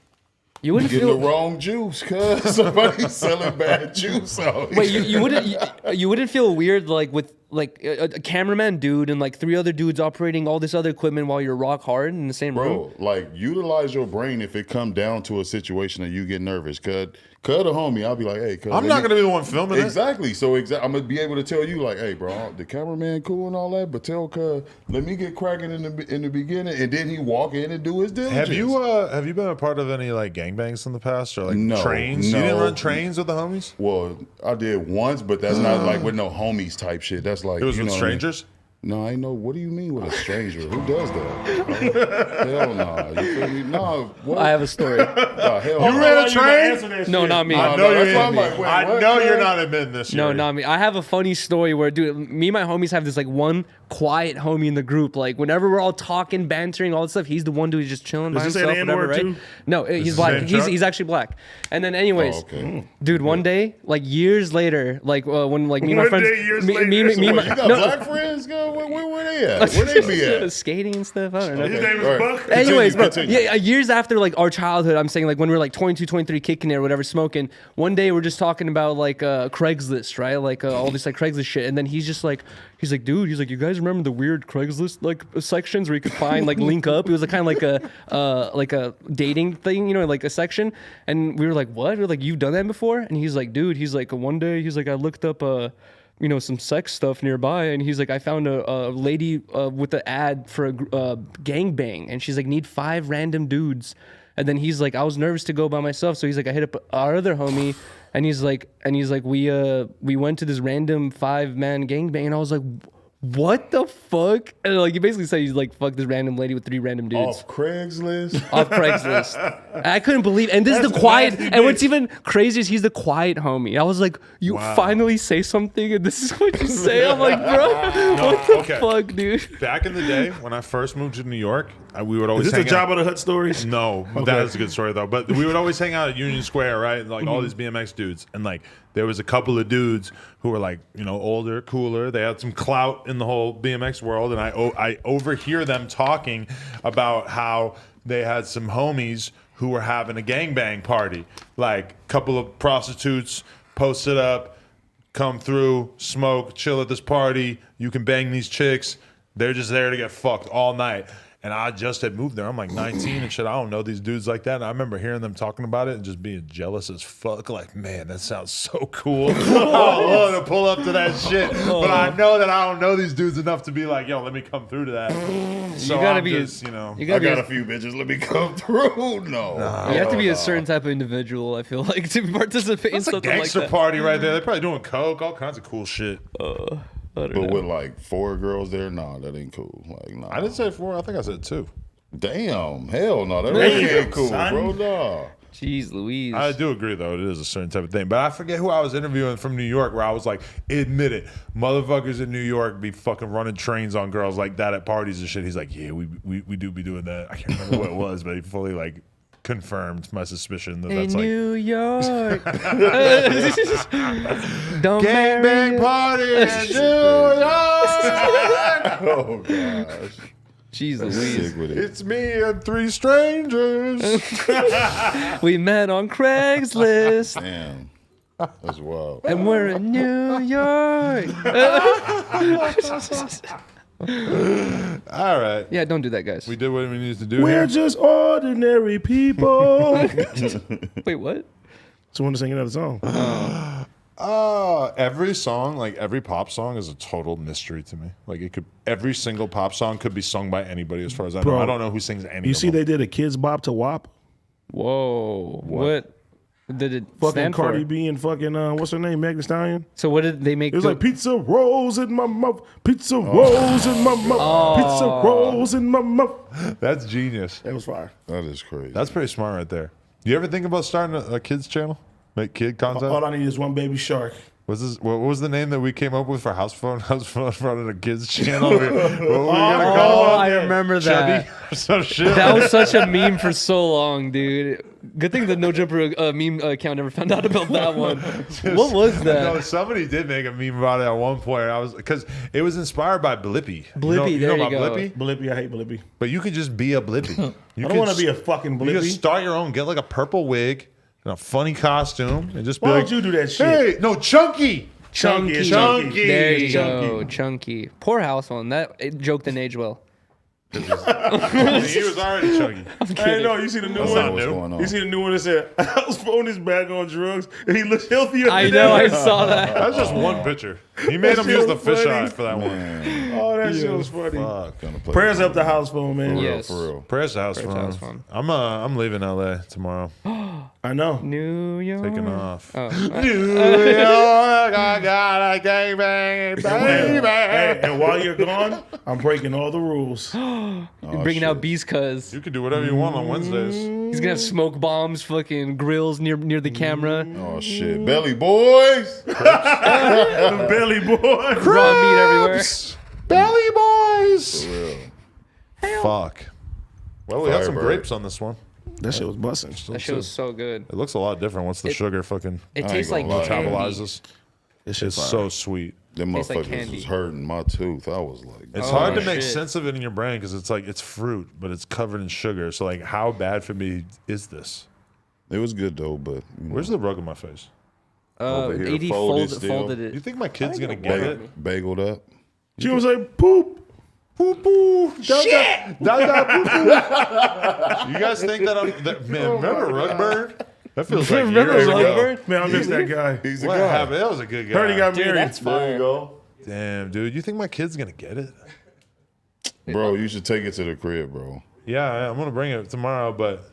You wouldn't Getting feel. the wrong juice, cuz somebody's selling bad juice out here. Wait, you wouldn't feel weird like with like a cameraman dude and like 3 other dudes operating all this other equipment while you're rock hard in the same room? Bro, like utilize your brain if it come down to a situation that you get nervous. Cut a homie, I'll be like, hey, cuz. I'm not going to be the one filming it. Exactly. So I'm gonna be able to tell you, like, hey, bro, the cameraman cool and all that, but tell cuz, let me get cracking in the beginning, and then he walk in and do his diligence. Have you been a part of any like gangbangs in the past or like No, trains? You no. didn't run trains with the homies? Well, I did once, but that's not like with no homies type shit. That's like It was you with know what I mean? strangers? No, I know. What do you mean with a stranger? Who does that? Hell no. You feel me? No. What? I have a story. Hell You no. ran a train? No, not me. I no, know that's you're why I'm like, wait, I what, know you're man? not admitting this. No, Yuri. not me. I have a funny story where, dude, me and my homies have this like one quiet homie in the group. Like whenever we're all talking, bantering, all that stuff, he's the one dude who's just chilling by Does he say himself, the whatever, N-word right? too? No, he's his black. name He's Chuck? he's actually black. And then, anyways, Oh, okay. dude, one day, like years later, like when like me and my One friends, day, years me, later, me, that's me, what my, You got no, black friends, girl? Where they at? Where they be at? skating and stuff. I don't know. His name is Right. Buck. Anyways, bro, Continue. yeah, years after like our childhood, I'm saying like when we were like 22, 23, kicking it or whatever, smoking. One day we're just talking about like Craigslist, right? Like all this like Craigslist shit, and then he's like, dude, he's like, you guys remember the weird Craigslist like sections where you could find like link up? It was like, kind of like a dating thing, you know, like a section. And we were like, what? We were like, you've done that before? And he's like, dude, he's like, one day, he's like, I looked up you know, some sex stuff nearby, and he's like, I found a lady with an ad for a gangbang, and she's like, need 5 random dudes. And then he's like, I was nervous to go by myself, so he's like, I hit up our other homie, and he's like, we went to this random 5-man gangbang, and I was like, what the fuck? And like, he basically said he's like, fuck this random lady with 3 random dudes. Off Craigslist? Off Craigslist. I couldn't believe, and this is the quiet, and what's even crazier is he's the quiet homie. I was like, you finally say something, and this is what you say. I'm like, bro, what the okay. fuck, dude? Back in the day when I first moved to New York, we would always Is this hang a out. Jabba the Hutt stories? No, that is a good story though. But we would always hang out at Union Square, right? And, like all these BMX dudes, and like there was a couple of dudes who were like, you know, older, cooler. They had some clout in the whole BMX world, and I overhear them talking about how they had some homies who were having a gangbang party, like a couple of prostitutes posted up, come through, smoke, chill at this party. You can bang these chicks. They're just there to get fucked all night. And I just had moved there. I'm like 19 and shit. I don't know these dudes like that. And I remember hearing them talking about it and just being jealous as fuck. Like, man, that sounds so cool. I love to pull up to that shit. But I know that I don't know these dudes enough to be like, yo, let me come through to that. So You gotta I'm be, just, you know. you I gotta be, got a few bitches. Let me come through. No. you have to be a certain type of individual, I feel like, to participate in It's a something like gangster that. party right there. They're probably doing coke, all kinds of cool shit. I don't But know. with like 4 girls there, nah, that ain't cool. Like, nah. I didn't say 4. I think I said 2. Damn. Hell no. That really ain't cool, son. bro. Nah. Jeez Louise. I do agree, though. It is a certain type of thing. But I forget who I was interviewing from New York where I was like, admit it. Motherfuckers in New York be fucking running trains on girls like that at parties and shit. He's like, yeah, we do be doing that. I can't remember what it was, but he fully, like, confirmed my suspicion that that's in like. New York. Don't Gangbang marry party in New York! Oh, gosh. Jeez Louise. Sick with it. It's me and 3 strangers. We met on Craigslist, Damn. That's wild. and we're in New York. All right. Yeah, don't do that, guys. We did what we needed to do We're here. just ordinary people. Wait, what? Someone to sing another song. Every song, like every pop song, is a total mystery to me. Like every single pop song could be sung by anybody, as far as I know. Bro, I don't know who sings any. You of see, them. they did a Kids Bop to WAP. Whoa. What did it Fucking stand Cardi for? B and fucking what's her name, Meg Thee Stallion. So what did they make? It was the- like pizza rolls in my mouth, pizza rolls in my mouth, pizza rolls in my mouth. That's genius. That was fire. That is crazy. That's pretty smart right there. You ever think about starting a kids channel? Make kid content? All I need is one baby shark. What was the name that we came up with for house phone running a kids channel? What were we gonna call it? I remember that. Chubby or some shit. That was such a meme for so long, dude. Good thing the No Jumper meme account never found out about that one. What was that? No, somebody did make a meme about it at one point. Because it was inspired by Blippy. Blippy, you know there you about go. Blippy? Blippy, I hate Blippy. But you could just be a Blippy. You I don't want to be a fucking You could Blippy. start your own. Get like a purple wig and a funny costume, and just be Why like, don't you do that shit? Hey, no, Chunky. Chunky. Chunky. There you Chunky. go, Chunky. Poor house one. That joke didn't age well. He was already chunky. Hey, no, you see the new That's one? not what's going on. You see the new one that said, "House phone is back on drugs," and he looks healthier. I than know. I ever. saw that. That's just one picture. He made him That use shit the was funny. fisheye for that one. Oh, that That shit was funny. Fuck. Gonna play Prayers up the house phone, man. Yes. for real. Prayers to house Prayers to house phone. phone. I'm leaving LA tomorrow. I know. New York. Taking off. Oh, New York, I got a gangbang, Hey, baby. and while you're gone, I'm breaking all the rules. bringing out bees, cuz You can do whatever you want on Wednesdays. he's gonna have smoke bombs, fucking grills near the camera, Oh shit, Belly Boys. Belly boy. raw meat everywhere. Belly boys. For real. Fuck. Well, we had some Firebird. grapes on this one. That shit was busting. That shit was so good. It looks a lot different once the sugar fucking It ain't tastes like gonna lie. candy. metabolizes. This shit It's fire. so sweet. Them Tastes like motherfuckers candy. was hurting my tooth. I was like, It's Oh, hard to make shit. sense of it in your brain because it's like it's fruit, but it's covered in sugar. So like, how bad for me is this? it was good though, but you know, Where's the rug on my face? Over here, AD folded still. folded You it. think my kid's gonna get it? bageled up. She was like, poop. Poo poo. Shit. Poo poo. You guys think that man? Remember Rugburn? That feels like Remember years ago. Rugburn? Man, I miss that guy. He's a What guy. happened? That was a good guy. Heard he got Dude, married. that's fire. go. Damn, dude. You think my kid's gonna get it? Bro, you should take it to the crib, bro. Yeah, I'm gonna bring it tomorrow. But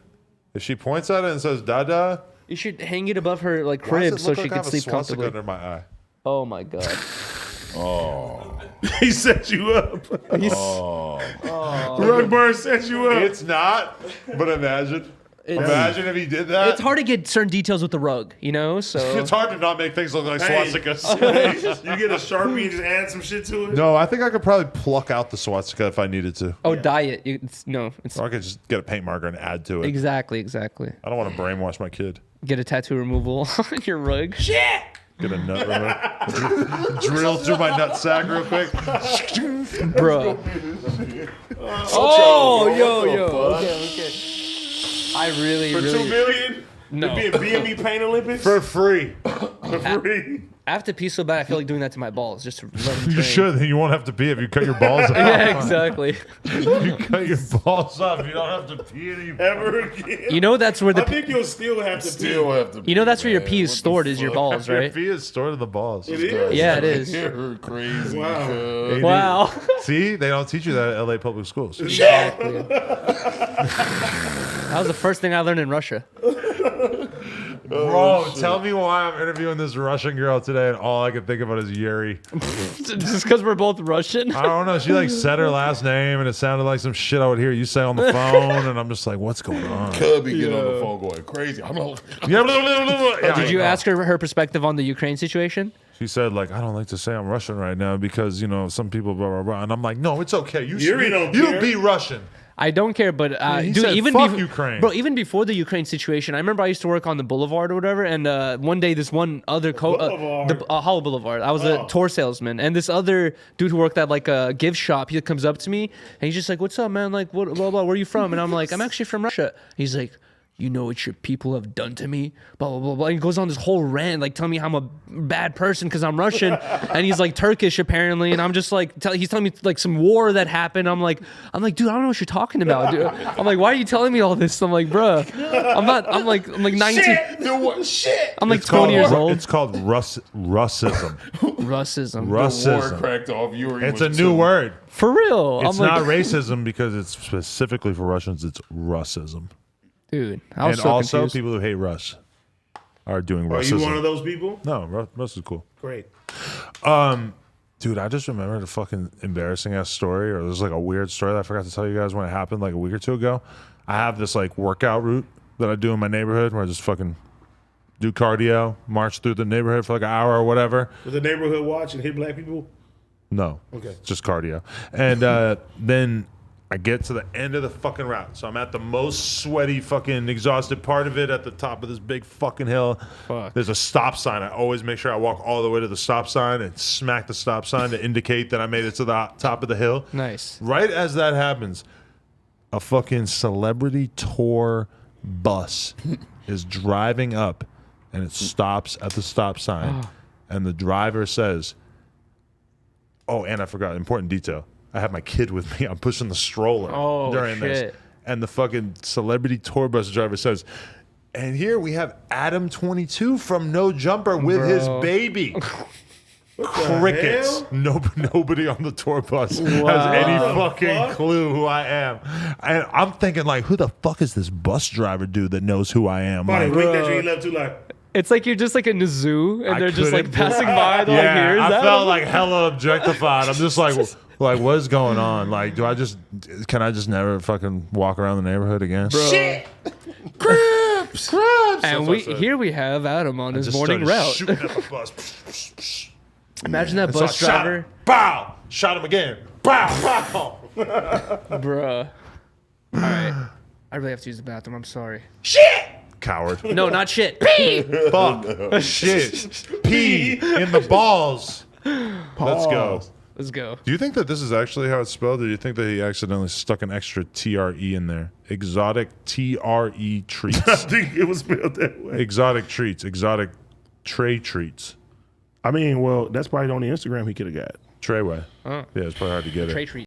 if she points at it and says "Dada," You should hang it above her like why does crib it so look she like I can have a sleep swastika comfortably. under my eye? Oh my god. He set you up. Oh, Rugburn set you up. It's not. But imagine if he did that. It's hard to get certain details with the rug, you know. So It's hard to not make things look like Hey. swastikas. You get a Sharpie and just add some shit to it. No, I think I could probably pluck out the swastika if I needed to. oh, dye it. It's Or I could just get a paint marker and add to it. exactly. I don't want to brainwash my kid. Get a tattoo removal on your rug. Get a nut remover. Drill through my nut sack real quick. Bro. Oh, yo. Okay. I really, For really. $2 million? No. It'd be a BME Paint Olympics? For free. For free. I have to pee so bad. I feel like doing that to my balls just to let them You train. should. Then you won't have to pee if you cut your balls off. Yeah, exactly. You cut your balls off. You don't have to pee anymore. Ever again. You know that's where I the think you'll still have to still have to. you know that's where your man. pee is What the stored is your fuck? balls, Your right? pee is stored in the balls. It is. Yeah, it is. You're crazy. Wow. cuz. Wow. See, they don't teach you that at LA public schools. Exactly. That was the first thing I learned in Russia. Bro, tell me why I'm interviewing this Russian girl today and all I can think about is Yuri. Just because we're both Russian. I don't know. She like said her last name and it sounded like some shit I would hear you say on the phone. And I'm just like, what's going on? Cubby get on the phone going crazy. I'm like, Did you ask her perspective on the Ukraine situation? She said, like, I don't like to say I'm Russian right now because, you know, some people blah, blah, blah. And I'm like, no, it's okay. You Yuri should don't be, you care. be Russian. I don't care, but he dude, said, even "Fuck Ukraine." bro, even before the Ukraine situation, I remember I used to work on the Boulevard or whatever, and one day this one other Boulevard? the Hollow Boulevard, I was a tour salesman, and this other dude who worked at like a gift shop, he comes up to me and he's just like, "What's up, man? Like, what, blah blah, where are you from?" And I'm like, "I'm actually from Russia." He's like, "You know what your people have done to me?" Blah blah blah blah. And he goes on this whole rant, like telling me how I'm a bad person because I'm Russian, and he's like Turkish apparently, and I'm just like, he's telling me like some war that happened. I'm like, dude, I don't know what you're talking about, dude. I'm like, why are you telling me all this? I'm like, bruh, I'm like 19. Shit. I'm like 20 years old. It's called Russism. Racism. war Russism. cracked off. Yuri It's was a new too. word. For real. It's I'm not like, racism because it's specifically for Russians. It's Russism. dude, I was And so also, confused. people who hate Russ are doing Are Russism. you one of those people? No, Russ is cool. Great. Dude, I just remembered a fucking embarrassing ass story, or there's like a weird story that I forgot to tell you guys when it happened like a week or two ago. I have this like workout route that I do in my neighborhood where I just fucking do cardio, march through the neighborhood for like an hour or whatever. With the neighborhood watch and hit black people? No. Okay. Just cardio. And then I get to the end of the fucking route. So I'm at the most sweaty, fucking exhausted part of it at the top of this big fucking hill. Fuck. There's a stop sign. I always make sure I walk all the way to the stop sign and smack the stop sign to indicate that I made it to the top of the hill. Nice. Right as that happens, a fucking celebrity tour bus is driving up and it stops at the stop sign. And the driver says, oh, and I forgot, important detail. I have my kid with me. I'm pushing the stroller during this. shit. And the fucking celebrity tour bus driver says, and here we have Adam 22 from No Jumper with his baby. Crickets. hell? Nobody on the tour bus has any fucking clue who I am. And I'm thinking, like, who the fuck is this bus driver dude that knows who I am? Probably Like, winked at you. He left too like. It's like you're just like in the zoo and I they're just like couldn't- passing by. They're like, yeah, here's I that. felt like hella objectified. I'm just like, what's going on? Like, can I just never fucking walk around the neighborhood again? Shit. Cribs. and here we have Adam on his Just morning started route. shooting at the bus. Imagine that So I bus shot driver. him. Bow. Shot him again. Bow. Bruh. All right. I really have to use the bathroom. I'm sorry. Coward. No, not shit. Fuck. Shit. Pee in the balls. Let's go. Let's go. Do you think that this is actually how it's spelled, or do you think that he accidentally stuck an extra TRE in there? Exotic TRE treats. I think it was spelled that way. Exotic treats. Exotic tray treats. I mean, well, that's probably the only Instagram he could have got. Treyway. Yeah, it's probably hard to get it. Tray treat.